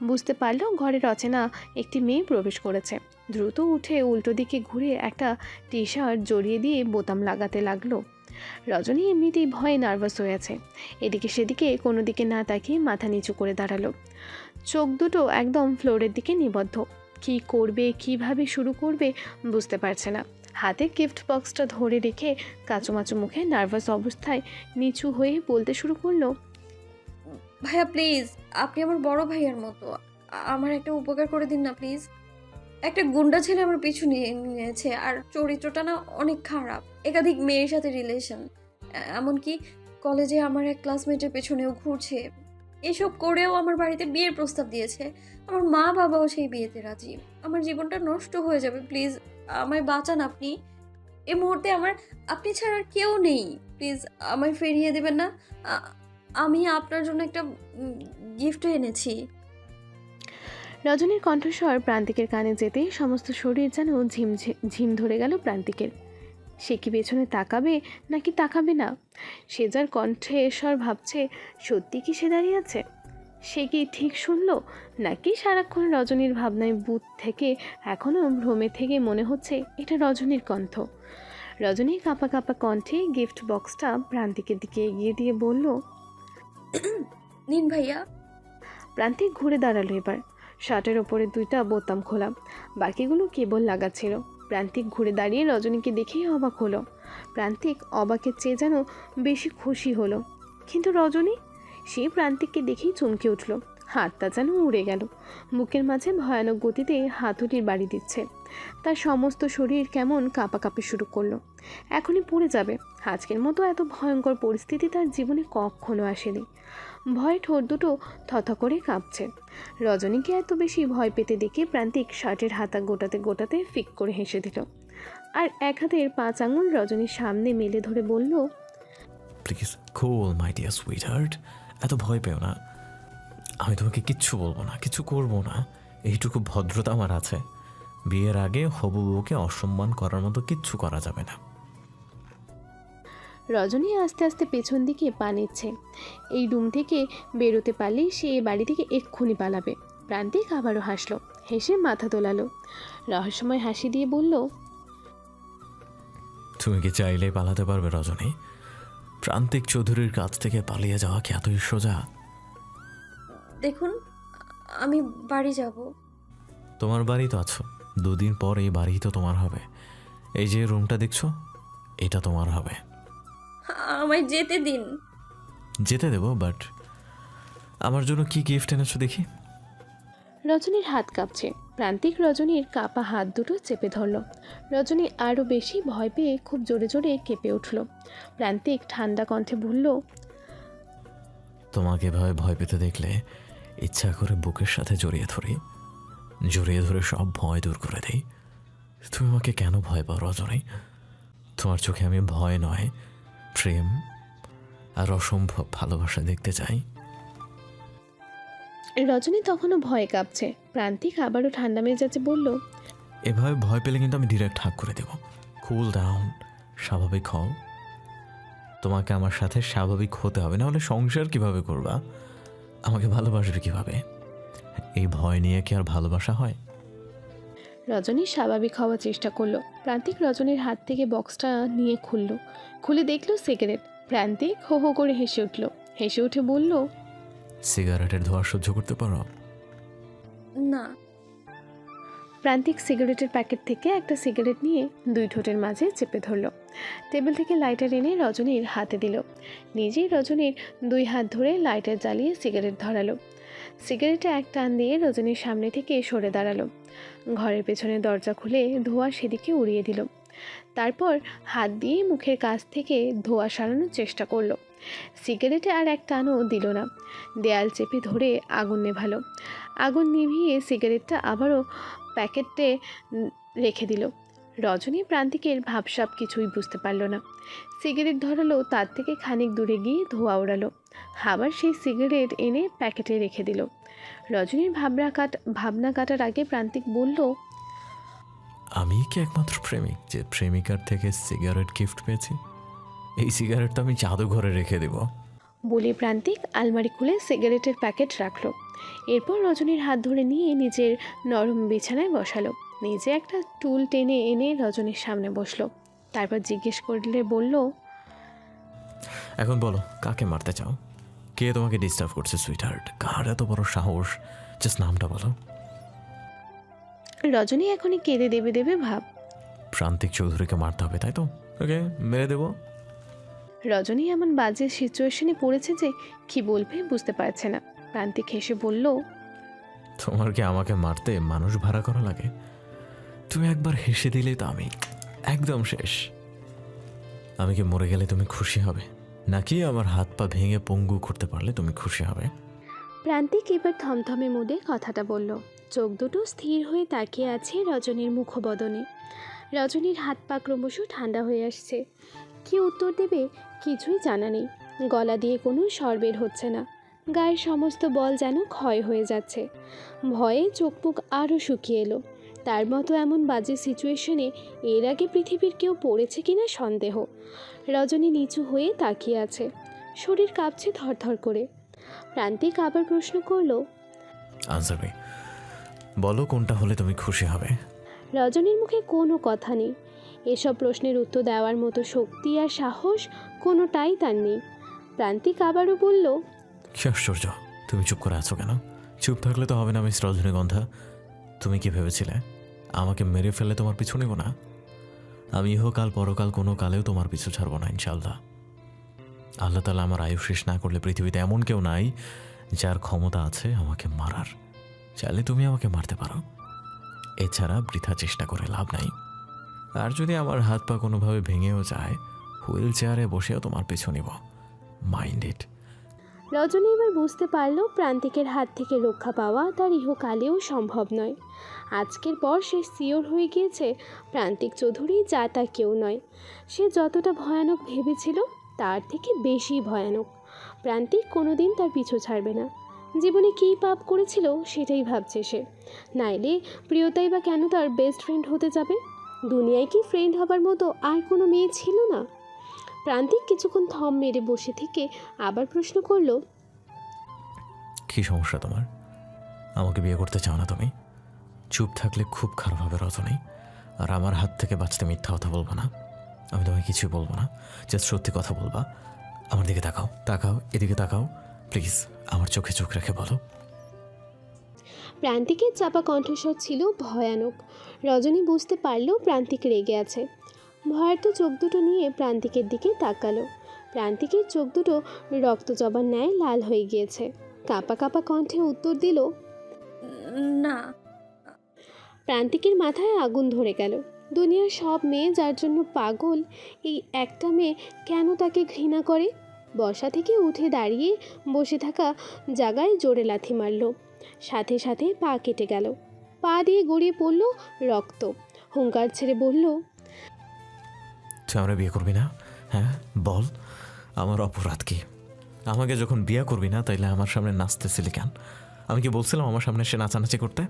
বুঝতে পারল ঘরের অচেনা একটি মেয়ে প্রবেশ করেছে। দ্রুত উঠে উল্টো দিকে ঘুরে একটা টি শার্ট জড়িয়ে দিয়ে বোতাম লাগাতে লাগলো। রজনী এমনিতেই ভয়ে নার্ভাস হয়ে আছে, এদিকে সেদিকে কোনো দিকে না তাকিয়ে মাথা নিচু করে দাঁড়ালো, চোখ দুটো একদম ফ্লোরের দিকে নিবদ্ধ। কী করবে, কিভাবে শুরু করবে বুঝতে পারছে না। হাতে গিফট বক্সটা ধরে রেখে কাচুমাচু মুখে নার্ভাস অবস্থায় নিচু হয়ে বলতে শুরু করলো, ভাইয়া প্লিজ, আপনি আমার বড় ভাইয়ার মতো, আমার একটা উপকার করে দিন না প্লিজ। একটা গুন্ডা ছেলে আমার পিছু নিয়েছে, আর চরিত্রটা না অনেক খারাপ, একাধিক মেয়ের সাথে রিলেশন, এমনকি কলেজে আমার এক ক্লাসমেটের পেছনেও ঘুরছে। এসব করেও আমার বাড়িতে বিয়ের প্রস্তাব দিয়েছে, আমার মা বাবাও সেই বিয়েতে রাজি। আমার জীবনটা নষ্ট হয়ে যাবে, প্লিজ আমায় বাঁচান আপনি। এই মুহূর্তে আমার আপনি ছাড়া আর কেউ নেই, প্লিজ আমায় ফিরিয়ে দেবেন না। আমি আপনার জন্য একটা গিফটও এনেছি। রজনীর কণ্ঠস্বর প্রান্তিকের কানে যেতেই সমস্ত শরীর যেন ঝিম ধরে গেল প্রান্তিকের। সে কি পেছনে তাকাবে নাকি তাকাবে না? সে যার কণ্ঠে স্বর ভাবছে, সত্যি কি সে দাঁড়িয়ে আছে? সে কি ঠিক শুনল, নাকি সারাক্ষণ রজনীর ভাবনায় বুথ থেকে এখনও ভ্রমে থেকে মনে হচ্ছে এটা রজনীর কণ্ঠ? রজনী কাঁপা কাঁপা কণ্ঠে গিফট বক্সটা প্রান্তিকের দিকে এগিয়ে দিয়ে বলল, নিন ভাইয়া। প্রান্তিক ঘুরে দাঁড়ালো এবার। শার্টের ওপরে 2টা বোতাম খোলা, বাকিগুলো কেবল লাগাচ্ছিল। প্রান্তিক ঘুরে দাঁড়িয়ে রজনীকে দেখেই অবাক হলো। প্রান্তিক অবাকের চেয়ে যেন বেশি খুশি হলো, কিন্তু রজনী, সে প্রান্তিককে দেখেই চমকে উঠল, হাতটা যেন উড়ে গেল। বুকের মাঝে ভয়ানক গতিতে হাতুড়ির বাড়ি দিচ্ছে, তার সমস্ত শরীর কেমন কাঁপাকাঁপি শুরু করলো, এখনই পড়ে যাবে। আজকের মতো এত ভয়ঙ্কর পরিস্থিতি তার জীবনে কখনো আসেনি। ভয়ে ঠোঁট দুটো থথা করে কাঁপছে। রজনীকে এত বেশি ভয় পেতে দেখে প্রান্তিক শার্টের হাতা গোটাতে গোটাতে ফিক করে হেসে দিল, আর এক হাতের 5 আঙুল রজনীর সামনে মেলে ধরে বলল, please cool my dear sweet heart, এত ভয় পেও না। আমি তোমাকে কিচ্ছু বলবো না, কিছু করবো না, এইটুকু ভদ্রতা আমার আছে। বিয়ের আগে হবু বউকে অসম্মান করার মতো কিচ্ছু করা যাবে না। রজনী আস্তে আস্তে পেছন দিকে পা নিচ্ছে। এই রুম থেকে বেরোতে পারলেই সে এ বাড়ি থেকে এক্ষুনি পালাবে। প্রান্তিক আবারও হাসলো, হেসে মাথা তোলালো, রহস্যময় হাসি দিয়ে বলল, তুমি কি চাইলেই পালাতে পারবে রজনী? প্রান্তিক চৌধুরীর কাছ থেকে পালিয়ে যাওয়া কি এতই সোজা? দেখুন, আমি বাড়ি যাব। তোমার বাড়ি তো আছো, 2 দিন পর এই বাড়ি তো তোমার হবে। এই যে রুমটা দেখছো, এটা তোমার হবে। আমায় যেতে দিন। যেতে দেবো, বাট আমার জন্য কি গিফট এনেছো দেখি। রজনীর হাত কাঁপছে। প্রান্তিক রজনীর কাঁপা হাত দুটো চেপে ধরল। রজনী আরও বেশি ভয় পেয়ে খুব জোরে জোরে কেঁপে উঠল। প্রান্তিক ঠান্ডা কণ্ঠে বলল, তোমাকে ভয় পেতে দেখলে ইচ্ছা করে বুকের সাথে জড়িয়ে ধরে সব ভয় দূর করে দেই। তুমি আমাকে কেন ভয় পাও রজনী? তোমার চোখে আমি ভয় নয়, প্রেম আর অসম্ভব ভালোবাসা দেখতে চাই। রজনী তখনও ভয়ে কাঁপছে। প্রান্তিক আবারও ঠান্ডা মেজাজে বলল, এভাবে ভয় পেলে কিন্তু আমি ডিরেক্ট হাক করে দেব। কুল ডাউন, স্বাভাবিক হও। তোমাকে আমার সাথে স্বাভাবিক হতে হবে, না হলে সংসার কিভাবে করবা? আমাকে ভালোবাসবে কিভাবে? এই ভয় নিয়ে কি আর ভালোবাসা হয়? রজনী স্বাভাবিক হওয়ার চেষ্টা করলো। প্রান্তিক রজনীর হাত থেকে বক্সটা নিয়ে খুলে দেখলো সিগারেট। প্রান্তিক হো হো করে হেসে উঠল। হেসে উঠে বলল, সিগারেটের ধোঁয়া সহ্য করতে পারো? না। প্রান্তিক সিগারেটের প্যাকেট থেকে একটা সিগারেট নিয়ে দুই ঠোঁটের মাঝে চেপে ধরল। টেবিল থেকে লাইটার এনে রজনীর হাতে দিল। নিজেই রজনীর দুই হাত ধরে লাইটার জ্বালিয়ে সিগারেট ধরালো। সিগারেটে এক টান দিয়ে রজনীর সামনে থেকে সরে দাঁড়ালো। ঘরের পেছনে দরজা খুলে ধোঁয়া সেদিকে উড়িয়ে দিল। তারপর হাত দিয়ে মুখের কাছ থেকে ধোঁয়া সারানোর চেষ্টা করলো। সিগারেটে আর এক টানও দিল না। দেয়াল চেপে ধরে আগুন নেভালো। আগুন নিভিয়ে সিগারেটটা আবারও প্যাকেটে রেখে দিল। রজনী প্রান্তিকের ভাবসাব কিছুই বুঝতে পারল না। সিগারেট ধরালো, তার থেকে খানিক দূরে গিয়ে ধোঁয়া ওড়ালো। আবার সেই সিগারেট এনে প্যাকেটে রেখে দিল। রজনীর ভাবনা কাটার আগে প্রান্তিক বলল, আমি কি একমাত্র প্রেমিক যে প্রেমিকার থেকে সিগারেট গিফট পেয়েছি? এই সিগারেট তো আমি জাদুঘরে রেখে দেব। বলে প্রান্তিক আলমারি খুলে সিগারেটের প্যাকেট রাখলো। এরপর রজনীর হাত ধরে নিয়ে নিজের নরম বিছানায় বসালো। নিজে একটা টুল টেনে এনে রজনীর সামনে বসলো। তারপর জিজ্ঞেস করলে বলল, এখন বলো, কাকে মারতে চাও? কে তোমাকে ডিস্টার্ব করছে সুইটহার্ট? কার এত বড় সাহস? জাস্ট নামটা বলো। রজনী এখনই কেঁদে দেবে ভাব। প্রান্তিক চৌধুরীকে মারতে হবে, তাই তো? ওকে, মেরে দেবো। রজনী এমন বাজে সিচুয়েশনে পড়েছে যে কি বলবে বুঝতে পারছে না। প্রান্তিক হেসে বলল, তোমার কি আমাকে মারতে মানুষ ভাড়া করা লাগে? তুমি একবার হেসে দিলে তো আমি একদম শেষ। আমি কি মরে গেলে তুমি খুশি হবে, নাকি আমার হাত পা ভেঙে পঙ্গু করতে পারলে তুমি খুশি হবে? প্রান্তিক এবার থমথমে মুডে কথাটা বলল। চোখ দুটো স্থির হয়ে তাকিয়ে আছে রজনীর মুখবদনে। রজনীর হাত পা ক্রমশ ঠান্ডা হয়ে আসছে। কি উত্তর দেবে কিছুই জানা নেই। গলা দিয়ে কোনো স্বর বের হচ্ছে না। গায়ের সমস্ত বল যেন ক্ষয় হয়ে যাচ্ছে। ভয়ে চোখ মুখ আরও শুকিয়ে এলো। তার মতো এমন বাজে সিচুয়েশনে এর আগে পৃথিবীর কেউ পড়েছে কিনা সন্দেহ। রজনী নিচু হয়ে তাকিয়ে আছে, শরীর কাঁপছে থরথর করে। প্রান্তিক আবার প্রশ্ন করলো, আনসার মি, বলো কোনটা হলে তুমি খুশি হবে? রজনীর মুখে কোনো কথা নেই। এসব প্রশ্নের উত্তর দেওয়ার মতো শক্তি আর সাহস কোনোটাই তার নেই। প্রান্তিক আবারও বলল, কি আশ্চর্য, তুমি চুপ করে আছো কেন? চুপ থাকলে তো হবে না মিস রজনীগন্ধা। তুমি কি ভেবেছিলে আমাকে মেরে ফেলে তোমার পিছু নেব না? আমি ইহকাল পরকাল কোনো কালেও তোমার পিছু ছাড়বো না ইনশাল্লাহ। আল্লাহ তাআলা আমার আয়ু শেষ না করলে পৃথিবীতে এমন কেউ নাই যার ক্ষমতা আছে আমাকে মারার। চাইলে তুমি আমাকে মারতে পারো, এছাড়া বৃথা চেষ্টা করে লাভ নাই। আর যদি আমার হাত পা কোনোভাবে ভেঙেও যায়, হুইল চেয়ারে বসেও তোমার পিছু নিব। Mind it. রজনী এবার বুঝতে পারল প্রান্তিকের হাত থেকে রক্ষা পাওয়া তার ইহকালেও সম্ভব নয়। আজকের পর সে সিওর হয়ে গিয়েছে প্রান্তিক চৌধুরী যা তা কেউ নয়। সে যতটা ভয়ানক ভেবেছিল তার থেকে বেশি ভয়ানক। প্রান্তিক কোনোদিন তার পিছু ছাড়বে না। জীবনে কী পাপ করেছিল সেটাই ভাবছে সে। নাইলে প্রিয়তাই বা কেন তার বেস্ট ফ্রেন্ড হতে যাবে? দুনিয়ায় কি ফ্রেন্ড হবার মতো আর কোনো মেয়ে ছিল না? প্রান্তিক কিছুক্ষণ থম মেরে বসে থেকে আবার প্রশ্ন করল, কি সমস্যা তোমার? আমাকে বিয়ে করতে চাও না তুমি? চুপ থাকলে খুব খারাপ হবে রজনী। আর আমার হাত থেকে বাঁচতে মিথ্যা কথা বলবো না। আমি তোমায় কিছুই বলবো না, জাস্ট সত্যি কথা বলবা। আমার দিকে তাকাও, তাকাও, এদিকে তাকাও প্লিজ, আমার চোখে চোখ রেখে বলো। প্রান্তিকের চাপা কণ্ঠস্বর ছিল ভয়ানক। রজনী বুঝতে পারল প্রান্তিক রেগে আছে। ভয়ার্ত চোখ দুটো নিয়ে প্রান্তিকের দিকে তাকালো। প্রান্তিকের চোখ দুটো রক্ত জবার ন্যায় লাল হয়ে গিয়েছে। কাঁপা কাঁপা কণ্ঠে উত্তর দিল, না। প্রান্তিকের মাথায় আগুন ধরে গেল। দুনিয়ার সব মেয়ে যার জন্য পাগল, এই একটা মেয়ে কেন তাকে ঘৃণা করে? বসা থেকে উঠে দাঁড়িয়ে বসে থাকা জায়গায় জোরে লাথি মারল। সাথে সাথে পা কেটে গেল। পা দিয়ে গড়িয়ে পড়ল রক্ত। হুঙ্কার ছেড়ে বলল, তুই আমরা বিয়ে করবি না? হ্যাঁ বল, আমার অপরাধ কি? আমাকে যখন বিয়ে করবি না তাইলে আমার সামনে নাচতেছিলি কেন? আমি কি বলছিলাম আমার সামনে সে নাচানাচি করতে?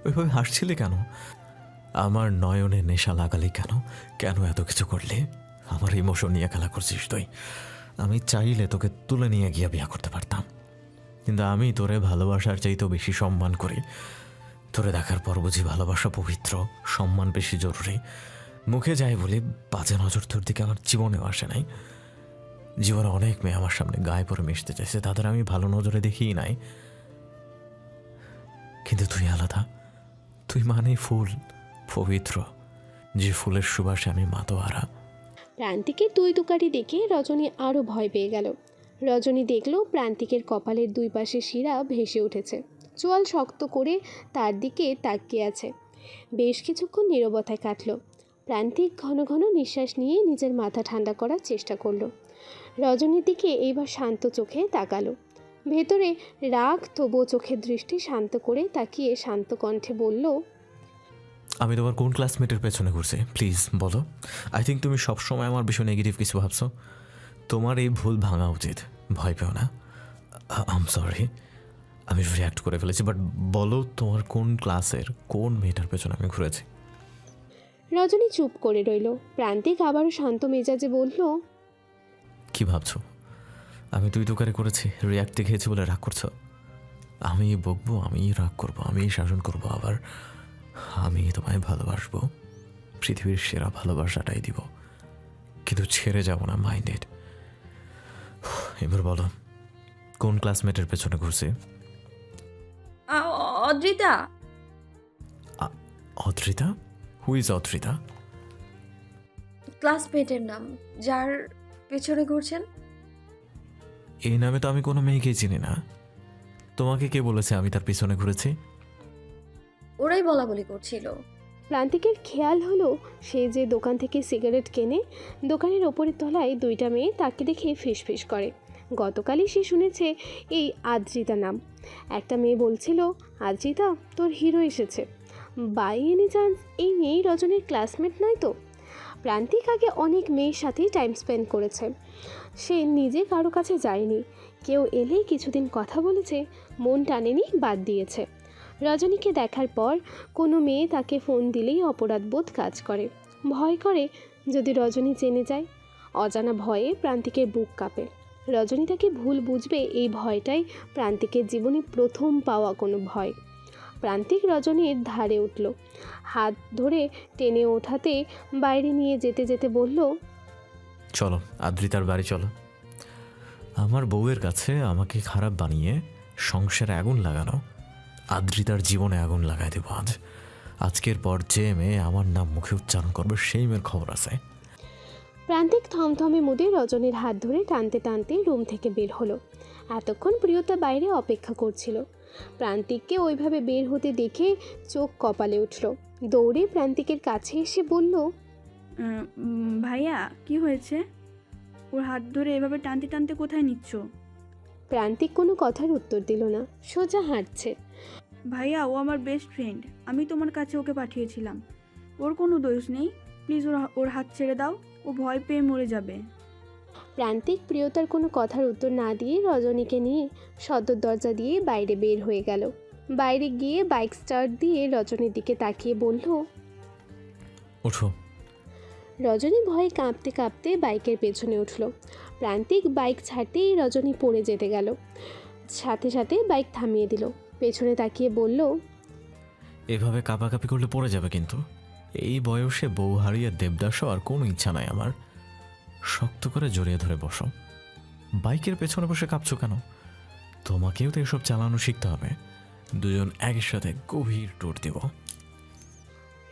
ওইভাবে হাসছিলি কেন? আমার নয়নে নেশা লাগালি কেন? কেন এত কিছু করলি? আমার ইমোশন নিয়ে খেলা করছিস তুই। আমি চাইলে তোকে তুলে নিয়ে গিয়ে বিয়ে করতে পারতাম, কিন্তু আমি তোরে ভালোবাসার চাইতেও বেশি সম্মান করি। তোরে দেখার পর বুঝি ভালোবাসা পবিত্র, সম্মান বেশি জরুরি। মুখে যাই বলি, বাজে নজর তোর দিকে আমার জীবনেও আসে নাই। জীবনে অনেক মেয়ে আমার সামনে গায়ে পরে মিশতে চাইছে, তাদের আমি ভালো নজরে দেখিই নাই। কিন্তু তুই আলাদা। তুই মানেই ফুল, পবিত্র, যে ফুলের সুবাসে আমি মাতোয়ারা। প্রান্তিকের দুই তুকারি দেখে রজনী আরও ভয় পেয়ে গেল। রজনী দেখল প্রান্তিকের কপালের দুই পাশে শিরা ভেসে উঠেছে, চোয়াল শক্ত করে তার দিকে তাকিয়ে আছে। বেশ কিছুক্ষণ নীরবতায় কাটল। প্রান্তিক ঘন ঘন নিঃশ্বাস নিয়ে নিজের মাথা ঠান্ডা করার চেষ্টা করলো। রজনীর দিকে এইবার শান্ত চোখে তাকালো। ভেতরে রাগ, তবুও চোখের দৃষ্টি শান্ত করে তাকিয়ে শান্ত কণ্ঠে বলল, আমি তোমার কোন ক্লাসমেটের পেছনে ঘুরছি প্লিজ বলো। আই থিঙ্ক তুমি সবসময় আমার বিষয়ে নেগেটিভ কিছু ভাবছো। তোমার এই ভুল ভাঙা উচিত। ভয় পেও না। আম সরি, আমি রিয়াক্ট করে ফেলেছি, বাট বলো তোমার কোন ক্লাসের কোন মেয়েটার পেছনে আমি ঘুরেছি। রজনী চুপ করে রইল। প্রান্তিক আবারও শান্ত মেজাজে বলল, কি ভাবছো আমি তুই তোকারে করেছি, রিয়াক্টে খেয়েছি বলে রাগ করছো? আমি বকবো, আমি রাগ করবো, আমি শাসন করবো, আবার আমি তোমায় ভালোবাসবো, পৃথিবীর সেরা ভালোবাসাটাই দিব, কিন্তু ছেড়ে যাব না, মাইন্ডেড। এবার বলো কোন ক্লাসমেটের পেছনে ঘুরছি? অদ্রিতা। অদ্রিতা? Who is Adrita? ক্লাসমেটের নাম, যার পেছনে ঘুরছেন। এই নামে তো আমি কোনো মেয়েকেই চিনি না। তোমাকে কে বলেছে আমি তার পিছনে ঘুরেছি? ওরাই বলা বলি করছিল। প্রান্তিকের খেয়াল হলো সে যে দোকান থেকে সিগারেট কেনে, দোকানের ওপরের তলায় দুইটা মেয়ে তাকে দেখে ফিসফিস করে। গতকালই সে শুনেছে এই আদ্রিতা নাম। একটা মেয়ে বলছিল, আদ্রিতা তোর হিরো এসেছে। বাই এনি চান্স এই মেয়েই রজনীর ক্লাসমেট নয় তো? প্রান্তিক আগে অনেক মেয়ের সাথেই টাইম স্পেন্ড করেছে, সে নিজে কারো কাছে যায়নি। কেউ এলেই কিছুদিন কথা বলেছে, মন টানেনি, বাদ দিয়েছে। রজনীকে দেখার পর কোনো মেয়ে তাকে ফোন দিলেই অপরাধবোধ কাজ করে, ভয় করে যদি রজনী জেনে যায়। অজানা ভয়ে প্রান্তিকের বুক কাঁপে। রজনী তাকে ভুল বুঝবে, এই ভয়টাই প্রান্তিকের জীবনে প্রথম পাওয়া কোনো ভয়। প্রান্তিক রজনীর ধারে উঠল, হাত ধরে টেনে ওঠাতে বাইরে নিয়ে যেতে যেতে বলল, চলো আদ্রিতার বাড়ি চলো। আমার বউয়ের কাছে আমাকে খারাপ বানিয়ে সংসারে আগুন লাগানো, আদ্রিতার জীবনে আগুন লাগাই দেবো আজ। আজকের পর যে মেয়ে আমার নাম মুখে উচ্চারণ করবে সেই মেয়ের খবর আছে। প্রান্তিক থমথমে মুদে রজনীর হাত ধরে টানতে টানতে রুম থেকে বের হলো। এতক্ষণ প্রিয়তা বাইরে অপেক্ষা করছিল। প্রান্তিককে ওইভাবে বের হতে দেখে চোখ কপালে উঠল। দৌড়ে প্রান্তিকের কাছে এসে বলল, ভাইয়া কি হয়েছে? ওর হাত ধরে এভাবে টানতে টানতে কোথায় নিচ্ছ? প্রান্তিক কোনো কথার উত্তর দিল না, সোজা হাঁটছে। ভাইয়া ও আমার বেস্ট ফ্রেন্ড, আমি তোমার কাছে ওকে পাঠিয়েছিলাম, ওর কোনো দোষ নেই, প্লিজ ওর হাত ছেড়ে দাও, ও ভয় পেয়ে মরে যাবে। প্রান্তিক প্রিয়তার কোনো কথার উত্তর না দিয়ে রজনীকে নিয়ে সদর দরজা দিয়ে বাইরে বের হয়ে গেল। বাইরে গিয়ে বাইক স্টার্ট দিয়ে রজনীর দিকে তাকিয়ে বলল, ওঠো। রজনী ভয়ে কাঁপতে কাঁপতে বাইকের পেছনে উঠল। প্রান্তিক বাইক ছাড়তেই রজনী পড়ে যেতে গেল, সাথে সাথে বাইক থামিয়ে দিল। পেছনে তাকিয়ে বলল, এভাবে কাঁপাকাঁপি করলে পড়ে যাবে কিন্তু। এই বয়সে বউ হারিয়ে দেবদাসও আর কোনো ইচ্ছা নাই আমার। শক্ত করে জড়িয়ে ধরে বসো। বাইকের পেছনে বসে কাঁপছো কেন? তোমাকেও তো এসব চালানো শিখতে হবে। দুজন একই সাথে গভীর টুর দিব।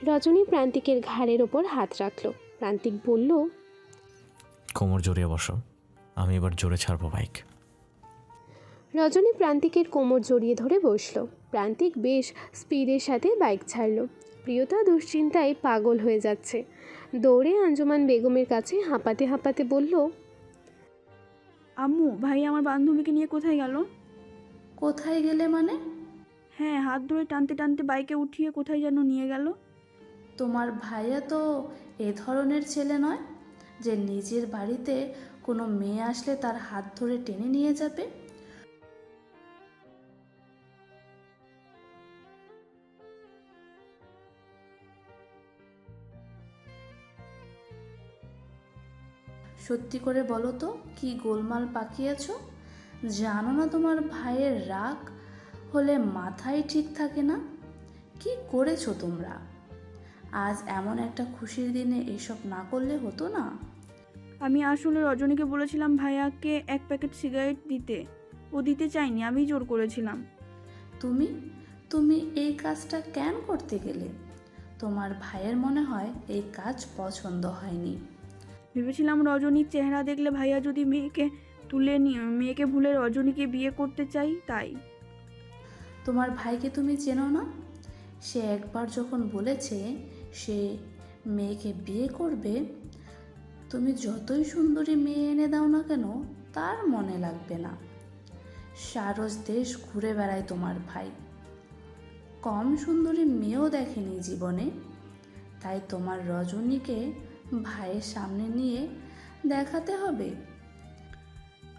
রজনী প্রান্তিকের ঘাড়ের ওপর হাত রাখল। প্রান্তিক বলল, কোমর জড়িয়ে বসো, আমি এবার জোরে ছাড়বো বাইক। রজনী প্রান্তিকের কোমর জড়িয়ে ধরে বসল। প্রান্তিক বেশ স্পিডের সাথে বাইক ছাড়ল। প্রিয়তা দুশ্চিন্তায় পাগল হয়ে যাচ্ছে। দৌড়ে আঞ্জুমান বেগমের কাছে হাঁপাতে হাঁপাতে বলল, আম্মু ভাই আমার বান্ধবীকে নিয়ে কোথায় গেল? কোথায় গেলে মানে? হ্যাঁ, হাত ধরে টানতে টানতে বাইকে উঠিয়ে কোথায় যেন নিয়ে গেল। তোমার ভাইয়া তো এ ধরনের ছেলে নয় যে নিজের বাড়িতে কোনো মেয়ে আসলে তার হাত ধরে টেনে নিয়ে যাবে। সত্যি করে বলো তো, কি গোলমাল পাকিয়েছো? জানো না তোমার ভাইয়ের রাগ হলে মাথায় ঠিক থাকে না? কি করেছো তোমরা? আজ এমন একটা খুশির দিনে এসব না করলে হতো না? আমি আসলে রজনীকে বলেছিলাম ভাইয়াকে 1 প্যাকেট সিগারেট দিতে। ও দিতে চায়নি, আমি জোর করেছিলাম। তুমি তুমি এই কাজটা কেন করতে গেলে? তোমার ভাইয়ের মনে হয় এই কাজ পছন্দ হয়নি। ভেবেছিলাম রজনীর চেহারা দেখলে ভাইয়া যদি মেয়েকে ভুলে রজনীকে বিয়ে করতে চাই, তাই। তোমার ভাইকে তুমি চেনো না? সে একবার যখন বলেছে সে মেয়েকে বিয়ে করবে, তুমি যতই সুন্দরী মেয়ে এনে দাও না কেন তার মনে লাগবে না। সারস দেশ ঘুরে বেড়ায় তোমার ভাই, কম সুন্দরী মেয়েও দেখেনি জীবনে। তাই তোমার রজনীকে ভাইয়ের সামনে নিয়ে দেখাতে হবে।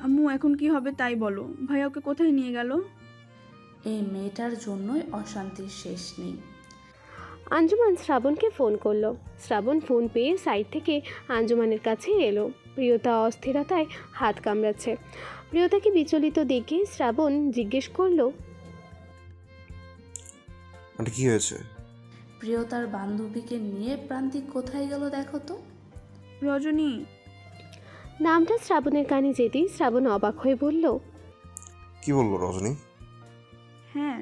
আম্মু এখন কি হবে তাই বলো। ভাইয়া ওকে কোথায় নিয়ে গেল? এই মেয়েটার জন্যই অশান্তির শেষ নেই। আঞ্জুমান শ্রাবণকে ফোন করলো। শ্রাবণ ফোন পেয়ে সাইড থেকে আঞ্জুমানের কাছে এলো। প্রিয়তা অস্থিরতায় হাত কামড়াচ্ছে। প্রিয়তাকে বিচলিত দেখে শ্রাবণ জিজ্ঞেস করলো, আন্টি কি হয়েছে? প্রিয়তার বান্ধবীকে নিয়ে প্রান্তিক কোথায় গেল দেখো তো। রজনী। নামটা শ্রাবণের কানে যেতেই শ্রাবণ অবাক হয়ে বলল, কি বললো রজনী? হ্যাঁ।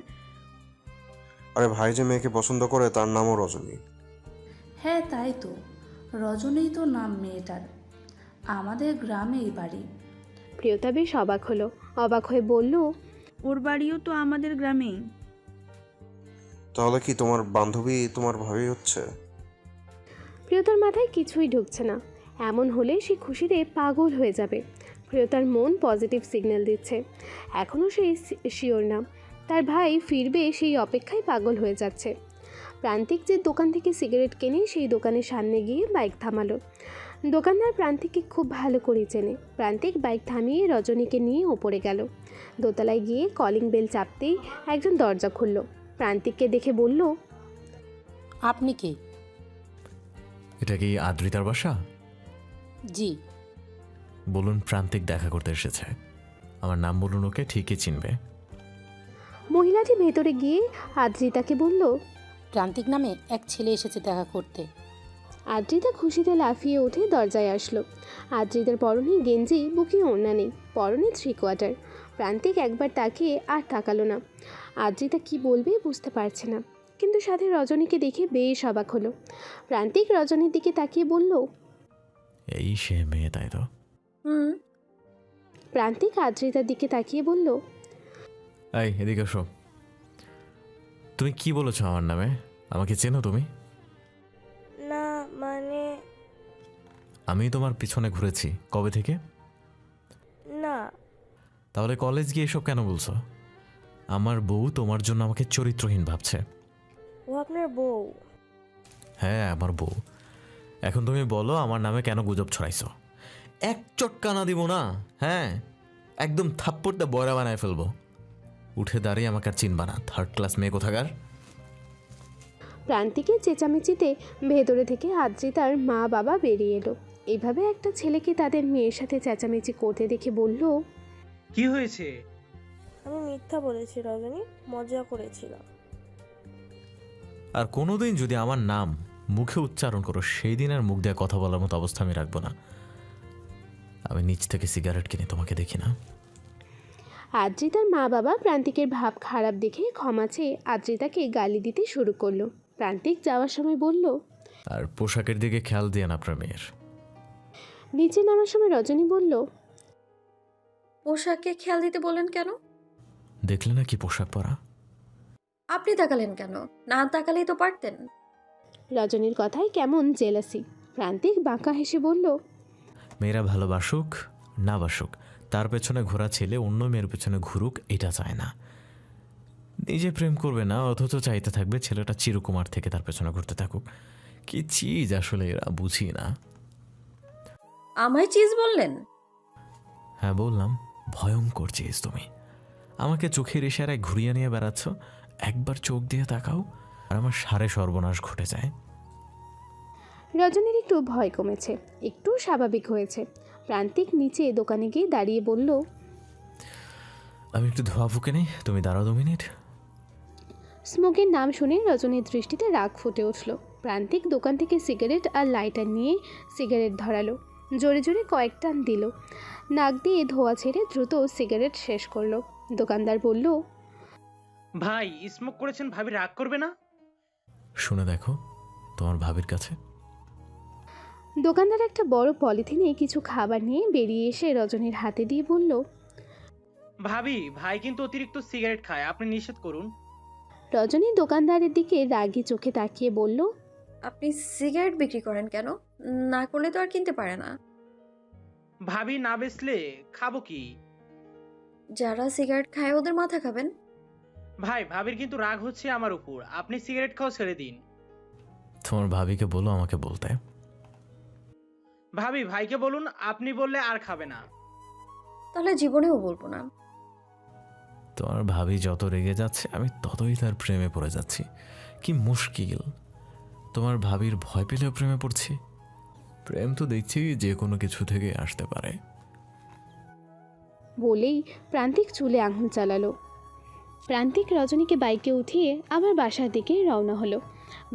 আরে ভাই যে মেয়েকে পছন্দ করে তার নামও রজনী। হ্যাঁ তাই তো, রজনীই তো নাম মেয়েটার। আমাদের গ্রামেই বাড়ি। প্রিয়তা বেশ অবাক হলো। অবাক হয়ে বলল, ওর বাড়িও তো আমাদের গ্রামেই। তাহলে কি তোমার বান্ধবী তোমার ভাবি হচ্ছে? প্রিয়তার মাথায় কিছুই ঢুকছে না। এমন হলে সে খুশিতে পাগল হয়ে যাবে। প্রিয়তার মন পজিটিভ সিগন্যাল দিচ্ছে। এখনও সে শিওর না তার ভাই ফিরবে, সেই অপেক্ষায় পাগল হয়ে যাচ্ছে। প্রান্তিক যে দোকান থেকে সিগারেট কেনে সেই দোকানের সামনে গিয়ে বাইক থামালো। দোকানদার প্রান্তিককে খুব ভালো করে চেনে। প্রান্তিক বাইক থামিয়ে রজনীকে নিয়ে ওপরে গেল। দোতলায় গিয়ে কলিং বেল চাপতেই একজন দরজা খুলল। প্রান্তিককে দেখে বলল, আপনি কে? এটা কি আদ্রিতার বাসা? জি। বলুন প্রান্তিক দেখা করতে এসেছে। আমার নাম বলুন, ওকে ঠিকই চিনবে। মহিলাটি ভেতরে গিয়ে আদ্রিতাকে বলল, প্রান্তিক নামে এক ছেলে এসেছে দেখা করতে। আদ্রিতা খুশিতে লাফিয়ে উঠে দরজায় আসলো। আদ্রিতার পরনে গেঞ্জি, বুকে ওড়না নেই, পরনে 3 কোয়ার্টার। প্রান্তিক একবার তাকিয়ে আর তাকালো না। আদ্রিতা কি বলবে বুঝতে পারছে না, কিন্তু সাথে রজনীকে দেখে বেশ অবাক হলো। প্রান্তিক রজনীর দিকে তাকিয়ে বলল, এই সে মেয়ে তাই তো? হুম। প্রান্তিক আদ্রিতার দিকে তাকিয়ে বলল, এই এদিকে এসো। তুমি কি বলেছো আমার নামে? আমাকে চেনো তুমি? না মানে আমি তোমার পিছনে ঘুরেছি কবে থেকে? না। তাহলে কলেজ গিয়ে এসব কেন বলছো? আমার বউ তোমার জন্য আমাকে চরিত্রহীন ভাবছে। ও আপনার বউ? হ্যাঁ আমার বউ। এখন তুমি বলো আমার নামে কেন গুজব ছড়াইছো? এক চটকা না দিব না, হ্যাঁ একদম থাপ্পড়টা বয়রা বানায় ফেলবো। উঠে দাঁড়িয়ে আমাকে আর চিনবা না, 3rd ক্লাস মেয়ে কোথাকার। প্রান্তিকের চেঁচামেচিতে ভেতরে থেকে আদ্রিতার মা বাবা বেরিয়ে এলো। এইভাবে একটা ছেলেকে তাদের মেয়ের সাথে চেঁচামেচি করতে দেখে বলল, কি হয়েছে? আমি মিথ্যা বলেছি রজনী, মজা করেছিলাম। আর কোনোদিন যদি আমার নাম মুখে উচ্চারণ করো সেই দিন আর মুখ দিয়ে কথা বলার মতো অবস্থা আমি রাখবো না। আমি নিচ থেকে সিগারেট কিনে তোমাকে দেখি না। আদ্রিতার মা বাবা প্রান্তিকের ভাব খারাপ দেখে ক্ষমা চেয়ে আদ্রিতাকে গালি দিতে শুরু করলো। প্রান্তিক যাওয়ার সময় বলল, আর পোশাকের দিকে খেয়াল দিয়ে আপনার মেয়ের। নিচে নামার সময় রজনী বলল, পোশাকে খেয়াল দিতে বললেন কেন? দেখলে না কি পোশাক পরা? আপনি তাকালেন কেন? না তাকালেই তো পারতেন। রজনীর কথায় কেমন জেলাসি। প্রান্তিক বাঁকা হেসে বলল, মেয়েরা ভালোবাসুক না বাসুক, তার পেছনে ঘোরা ছেলে অন্য মেয়ের পেছনে ঘুরুক এটা চায় না। নিজে প্রেম করবে না অথচ চাইতে থাকবে ছেলেটা চিরকুমার থেকে তার পেছনে ঘুরতে থাকুক। কি চিজ আসলে এরা, বুঝি না। আমায় চিজ বললেন? হ্যাঁ বললাম, ভয়ঙ্কর চিজ তুমি। আমাকে চোখের ইশারায় ঘুরিয়ে নিয়ে বেড়াচ্ছ, একবার চোখ দিয়ে তাকাও আর আমার সারে সর্বনাশ ঘটে যায়। রজনীর একটু ভয় কমেছে, একটু স্বাভাবিক হয়েছে। প্রান্তিক নিচে দোকানে গিয়ে দাঁড়িয়ে বলল, আমি একটু ধোয়া ফুকে নেই, তুমি দাঁড়াও 2 মিনিট। স্মোকের নাম শুনে রজনীর দৃষ্টিতে রাগ ফুটে উঠল। প্রান্তিক দোকান থেকে সিগারেট আর লাইটার নিয়ে সিগারেট ধরালো, জোরে জোরে কয়েক টান দিল, নাক দিয়ে ধোয়া ছেড়ে দ্রুত সিগারেট শেষ করলো। দোকানদার বলল, ভাই স্মোক করেছেন, ভাবি রাগ করবে না? শুনে দেখো তোমার ভাবির কাছে। দোকানদার একটা বড় পলিথিনে কিছু খাবার নিয়ে বেরিয়ে এসে রজনীর হাতে দিয়ে বলল, ভাবি, ভাই কিন্তু অতিরিক্ত সিগারেট খায়, আপনি নিষেধ করুন। রজনী দোকানদারের দিকে রাগী চোখে তাকিয়ে বলল, আপনি সিগারেট বিক্রি করেন কেন? না করলে তো আর কিনতে পারে না। ভাবি না বেচলে খাবো কি? যারা সিগারেট খায় ওদের মাথা খাবেন। ভাই, ভাবির কিন্তু রাগ হচ্ছে আমার উপর, আপনি সিগারেট খাওয়া ছেড়ে দিন। তোমার ভাবিকে বলো আমাকে বলতে। ভাবি, ভাইকে বলুন, আপনি বললে আর খাবে না। তাহলে জীবনেও বলবো না। তোমার ভাবি যত রেগে যাচ্ছে আমি ততই তার প্রেমে পড়ে যাচ্ছি। কি মুশকিল, তোমার ভাবির ভয় পেলেও প্রেমে পড়ছি। প্রেম তো দেখছি যে কোনো কিছু থেকে আসতে পারে। বলেই প্রান্তিক চুলে আঙুল চালালো। প্রান্তিক রজনীকে বাইকে উঠিয়ে আবার বাসার দিকে রওনা হলো।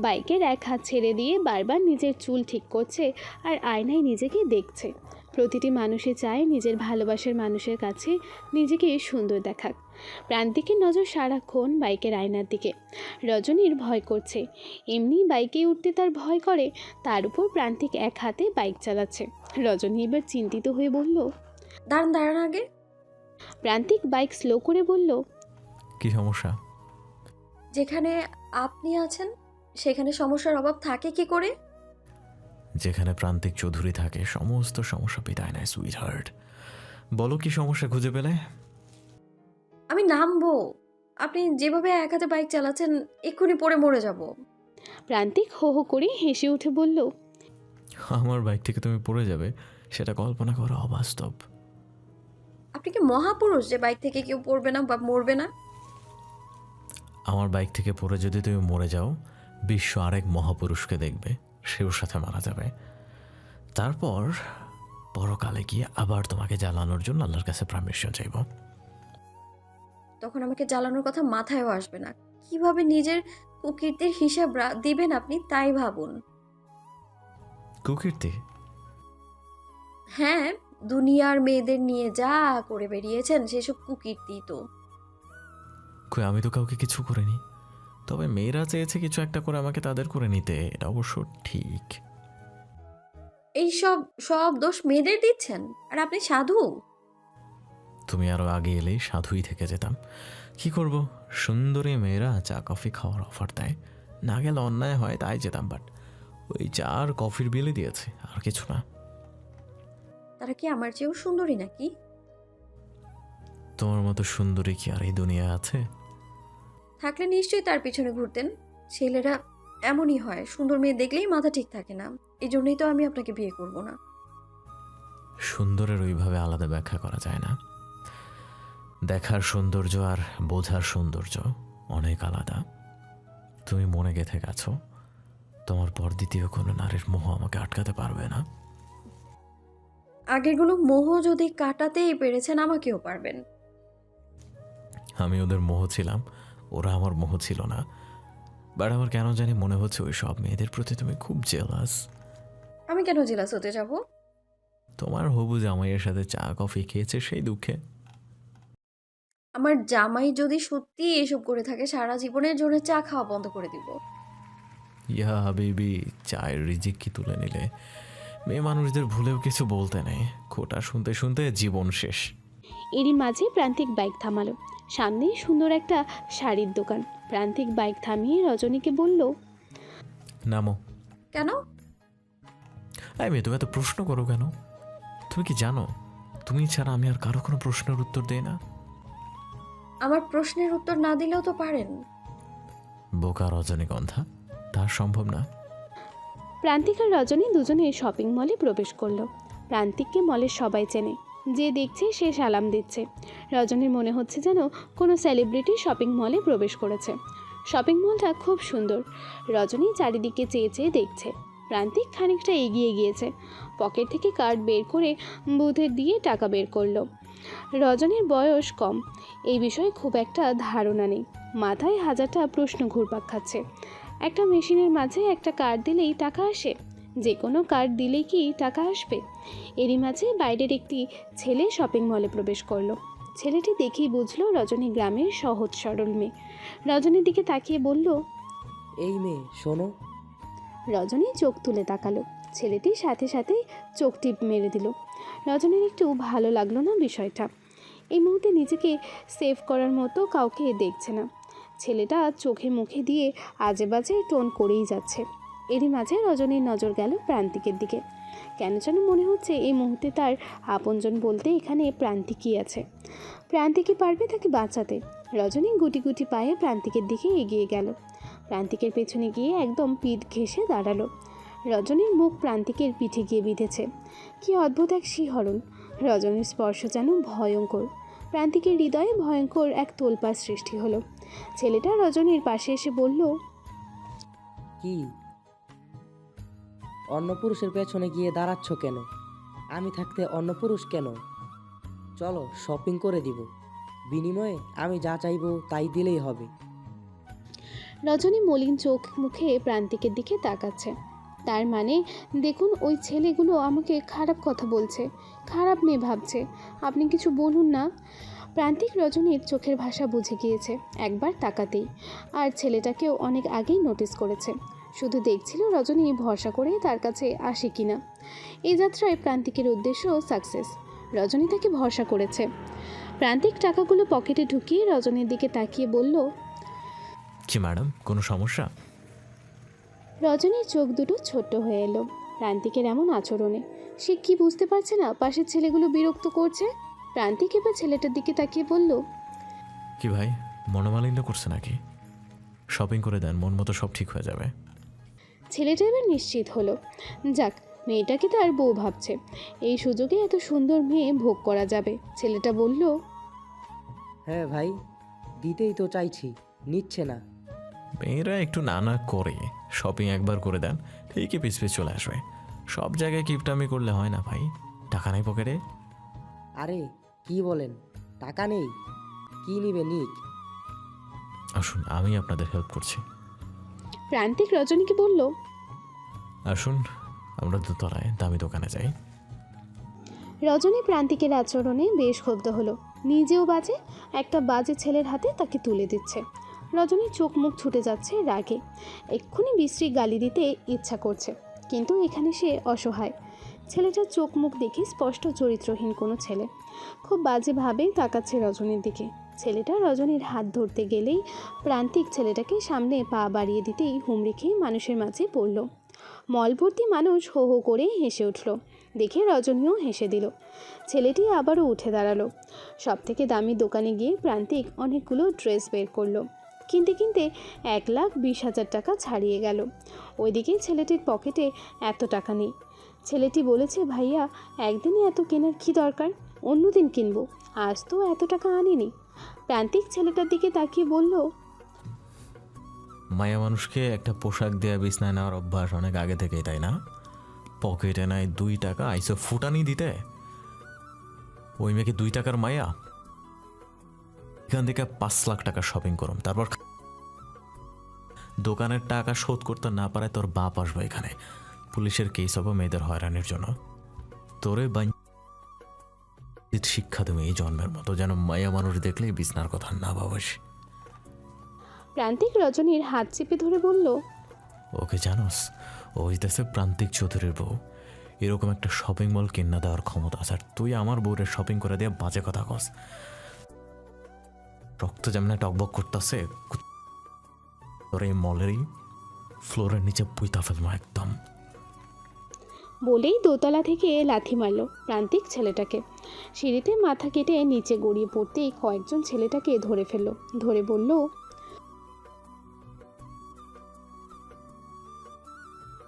বাইকের এক হাত ছেড়ে দিয়ে বারবার নিজের চুল ঠিক করছে আর আয়নায় নিজেকে দেখছে। প্রতিটি মানুষই চায় নিজের ভালোবাসার মানুষের কাছে নিজেকে সুন্দর দেখাক। প্রান্তিকের নজর সারাক্ষণ বাইকের আয়নার দিকে। রজনীর ভয় করছে, এমনি বাইকে উঠতে তার ভয় করে, তার উপর প্রান্তিক এক হাতে বাইক চালাচ্ছে। রজনী এবার চিন্তিত হয়ে বলল, দাঁড়ান দাঁড়ান আগে। প্রান্তিক বাইক স্লো করে বলল, কি সমস্যা? যেখানে আপনি আছেন সেখানে সমস্যার অভাব থাকে কি করে? যেখানে প্রান্তিক চৌধুরী থাকে সমস্ত সমস্যা পিটায় নেয় সুইট হার্ট। বলো কি সমস্যা খুঁজে পেলে? আমি নামবো। আপনি যেভাবে এক হাতে বাইক চালাচ্ছেন এক্ষুনি পড়ে মরে যাব। প্রান্তিক হো হো করে হেসে উঠে বলল, আমার বাইক থেকে তুমি পড়ে যাবে সেটা কল্পনা করা অবাস্তব। আপনি কি মহাপুরুষ যে বাইক থেকে কেউ পড়বে না বা মরবে না? আমার বাইক থেকে পড়ে যদি তুমি মরে যাও, বিশ্ব আরেক মহাপুরুষকে দেখবে, সেও সাথে মারা যাবে। তারপর পরকালে গিয়ে আবার তোমাকে জ্বালানোর জন্য আল্লাহর কাছে পারমিশন চাইব। তখন আমাকে জ্বালানোর কথা মাথায়ও আসবে না। কিভাবে নিজের কুকীর্তির হিসাব দিবেন আপনি তাই ভাবুন। কুকীর্তি? হ্যাঁ, দুনিয়ার মেয়েদের নিয়ে যা করে বেরিয়েছেন সেসব কুকীর্তি তো। কই, আমি তো কাউকে কিছু করিনি। তবে মেয়েরা চেয়েছে কিছু একটা করে আমাকে তাদের করে নিতে, এটা অবশ্য ঠিক। এই সব দোষ মেয়েদের দিচ্ছেন আর আপনি সাধু? তুমি আরো আগে এলেই সাধুই থেকে যেতাম। কি করব, সুন্দরী মেয়েরা চা কফি খাওয়ার অফার দেয়, না গেলে অন্যায় হয় তাই যেতাম। বাট ওই চা আর কফির বিলে দিয়েছে, আর কিছু না। তারা কি আমার চেয়েও সুন্দরী নাকি? তোমার মতো সুন্দরী কি আর এই দুনিয়ায় আছে? থাকলে নিশ্চয়ই তার পিছনে ঘুরতেন। ছেলেরা এমনই হয়, সুন্দর মেয়ে দেখলেই মাথা ঠিক থাকে না। এই জন্যই তো আমি আপনাকে বিয়ে করব না। সুন্দরের ওইভাবে আলাদা ব্যাখ্যা করা যায় না। দেখার সৌন্দর্য আর বোঝার সৌন্দর্য অনেক আলাদা। তুমি মনে গেঁথে গেছো, তোমার পর দ্বিতীয় কোনো নারীর মোহ আমাকে আটকাতে পারবে না। আগেরগুলো মোহ যদি কাটাতেই পেরেছেন আমাকেও পারবেন। আমি ওদের মোহ ছিলাম, ওরা আমার মোহ ছিল না। বাট আমার কেন জানি মনে হচ্ছে ওই সব মেয়েদের প্রতি তুমি খুব জেলাস। আমি কেন জেলাস হতে যাব? তোমার হবু জামাইয়ের সাথে চা কফি খেয়েছে সেই দুঃখে। আমার জামাই যদি সত্যি এসব করে থাকে সারা জীবনের জন্য চা খাওয়া বন্ধ করে দিব। ইয়া হাবিবি, চায়ের রিজিক কি তুলে নিলে? মেয়ে মানুষদের ভুলেও কিছু বলতে নেই, খোটা শুনতে শুনতে জীবন শেষ। এরই মাঝে প্রান্তিক বাইক থামালো। সামনেই সুন্দর একটা শাড়ির দোকান। প্রান্তিক বাইক থামিয়ে রজনীকে বলল, নামো। কেন? মেয়ে, তুমি এত প্রশ্ন করো কেন? তুমি কি জানো তুমি ছাড়া আমি আর কারো কোনো প্রশ্নের উত্তর দেই না? আমার প্রশ্নের উত্তর না দিলেও তো পারেন। বোকা রজনীগন্ধা, তা সম্ভব না। প্রান্তিক আর রজনী দুজনে শপিং মলে প্রবেশ করলো। প্রান্তিককে মলের সবাই চেনে, যে দেখছে সে সালাম দিচ্ছে। রজনীর মনে হচ্ছে যেন কোনো সেলিব্রিটি শপিং মলে প্রবেশ করেছে। শপিং মলটা খুব সুন্দর। রজনী চারিদিকে চেয়ে চেয়ে দেখছে। প্রান্তিক খানিকটা এগিয়ে গিয়েছে, পকেট থেকে কার্ড বের করে বুথে দিয়ে টাকা বের করলো। রজনীর বয়স কম, এই বিষয়ে খুব একটা ধারণা নেই, মাথায় হাজারটা প্রশ্ন ঘুরপাক খাচ্ছে। একটা মেশিনের মাঝে একটা কার্ড দিলেই টাকা আসে? যে কোনো কার্ড দিলেই কি টাকা আসবে? এরই মাঝে বাইরের একটি ছেলে শপিং মলে প্রবেশ করলো। ছেলেটি দেখেই বুঝলো রজনী গ্রামের সহজ সরল মেয়ে। রজনীর দিকে তাকিয়ে বলল, এই মেয়ে শোনো। রজনী চোখ তুলে তাকালো। ছেলেটি সাথে সাথে চোখ টিপ মেরে দিল। রজনীর একটু ভালো লাগলো না বিষয়টা। এই মুহূর্তে নিজেকে সেভ করার মতো কাউকে দেখছে না। ছেলেটা চোখে মুখে দিয়ে আজে বাজে টোন করেই যাচ্ছে। এরই মাঝে রজনীর নজর গেল প্রান্তিকের দিকে। কেন যেন মনে হচ্ছে এই মুহূর্তে তার আপনজন বলতে এখানে প্রান্তিকই আছে। প্রান্তিকই পারবে তাকে বাঁচাতে। রজনী গুটি গুটি পায়ে প্রান্তিকের দিকে এগিয়ে গেল। প্রান্তিকের পেছনে গিয়ে একদম পিঠ ঘেঁষে দাঁড়ালো। রজনীর মুখ প্রান্তিকের পিঠে গিয়ে বিঁধেছে। কি অদ্ভুত এক শিহরণ! রজনীর স্পর্শ যেন ভয়ঙ্কর। প্রান্তিকের হৃদয়ে ভয়ঙ্কর এক তোলপাড় সৃষ্টি হলো। ছেলেটা রজনীর পাশে এসে বলল, কি অন্য পুরুষের পেছনে গিয়ে দাঁড়াচ্ছ কেন? আমি থাকতে অন্য পুরুষ কেন? চলো শপিং করে দিব, বিনিময়ে আমি যা চাইবো তাই দিলেই হবে। রজনী মলিন চোখ মুখে প্রান্তিকের দিকে তাকাচ্ছে। তার মানে দেখুন, ওই ছেলেগুলো আমাকে খারাপ কথা বলছে, খারাপ মেয়ে ভাবছে। আপনি কিছু বলুন না। প্রান্তিক রজনীর চোখের ভাষা বুঝে গিয়েছে একবার তাকাতেই, আর ছেলেটাকেও অনেক আগেই নোটিস করেছে। শুধু দেখছিল রজনী ভরসা করে তার কাছে আসে কিনা। এই যাত্রায় প্রান্তিকের উদ্দেশ্য সাকসেস। রজনী তাকে ভরসা করেছে। প্রান্তিক টাকাগুলো পকেটে ঢুকিয়ে রজনীর দিকে তাকিয়ে বলল, কি ম্যাডাম, কোনো সমস্যা? রজনীর চোখ দুটো ছোট্ট হয়ে এলো প্রান্তিকের এমন আচরণে। সে কি বুঝতে পারছে না পাশের ছেলেগুলো বিরক্ত করছে? প্রান্তিক এবার ছেলেটার দিকে তাকিয়ে বলল, কি ভাই, মনোমালিন্য করছে নাকি? শপিং করে দেন, মন মতো সব ঠিক হয়ে যাবে। ছেলেটা এবার নিশ্চিত হলো। যাক, মেয়েটাকে তার বউ ভাবছে। এই সুযোগে এত সুন্দর মেয়ে ভোগ করা যাবে। ছেলেটা বলল, হ্যাঁ ভাই, দিতেই তো চাইছি, নিচ্ছে না। মেয়েরা একটু নানা করে, শপিং একবার করে দেন, ঠিকই পিছ পিছ চলে আসবে। সব জায়গায় কিপটামি করলে হয় না ভাই। টাকা নাই পকেটে? আরে কি বলেন, টাকা নেই? কি নিবে নিক। আসুন, আমি আপনাদের হেল্প করছি। প্রান্তিক রজনীকে বলল, আসুন, আমরা দোতলায় দামি দোকানে যাই। রজনী প্রান্তিকের আচরণে বেশ ক্ষুব্ধ হলো। নিজেও বাজে, একটা বাজে ছেলের হাতে তাকে তুলে দিচ্ছে। রজনীর চোখ মুখ ছুটে যাচ্ছে রাগে। এক্ষুনি বিশ্রী গালি দিতে ইচ্ছা করছে, কিন্তু এখানে সে অসহায়। ছেলেটার চোখ মুখ দেখে স্পষ্ট চরিত্রহীন কোনো ছেলে। খুব বাজেভাবে তাকাচ্ছে রজনীর দিকে। ছেলেটা রজনীর হাত ধরতে গেলেই প্রান্তিক ছেলেটাকে সামনে পা বাড়িয়ে দিতেই হুমড়ি খেয়ে মানুষের মাঝে পড়ল। মল ভর্তি মানুষ হো হো করে হেসে উঠল। দেখে রজনীও হেসে দিল। ছেলেটি আবারও উঠে দাঁড়ালো। সব থেকে দামি দোকানে গিয়ে প্রান্তিক অনেকগুলো ড্রেস বের করলো। কিনতে কিনতে 1,20,000 টাকা ছাড়িয়ে গেল। ওইদিকে ছেলেটির পকেটে এত টাকা নেই। ছেলেটি বলেছে, ভাইয়া, একদিনে এত কেনার কী দরকার, অন্যদিন কিনবো, আজ তো এত টাকা আনিনি। প্রান্তিক ছেলেটার দিকে তাকিয়ে বলল, মায়া মানুষকে একটা পোশাক দেয়া বিছনায় নেওয়ার অভ্যাস অনেক আগে থেকেই, তাই না? পকেটে নাই 2 টাকা, আইসো ফুটানি দিতে। ওই মেয়েকে 2 টাকার মায়া? এখান থেকে 5 লাখ টাকা শপিং করুম, তারপর দোকানের টাকা শোধ করতে না পারে তোর বাপ আসবে এখানে। পুলিশের কেস হবে মেয়েদের হয়রানির জন্য। তোরে শিক্ষা দেবে এই জন্মের মতো, যেন মায়া মানুষ দেখলেই বিছনার কথা না ভাবিস। প্রান্তিক রজনীর হাত চেপে ধরে বলল, ওকে জানোস, ওই দেশে প্রান্তিক চৌধুরীর বউ। এরকম একটা শপিং মল কিনা দেওয়ার ক্ষমতা আছে, আর তুই আমার বউরে শপিং করে দিয়ে বাজে কথা কস। রক্ত যেমন টকবক করতেছে, তোর এই মলেরই ফ্লোরের নিচে পুইতা ফেলবো একদম। বলেই দোতলা থেকে লাথি মারল প্রান্তিক ছেলেটাকে। সিঁড়িতে মাথা কেটে নিচে গড়িয়ে পড়তেই কয়েকজন ছেলেটাকে ধরে ফেলল। ধরে বলল,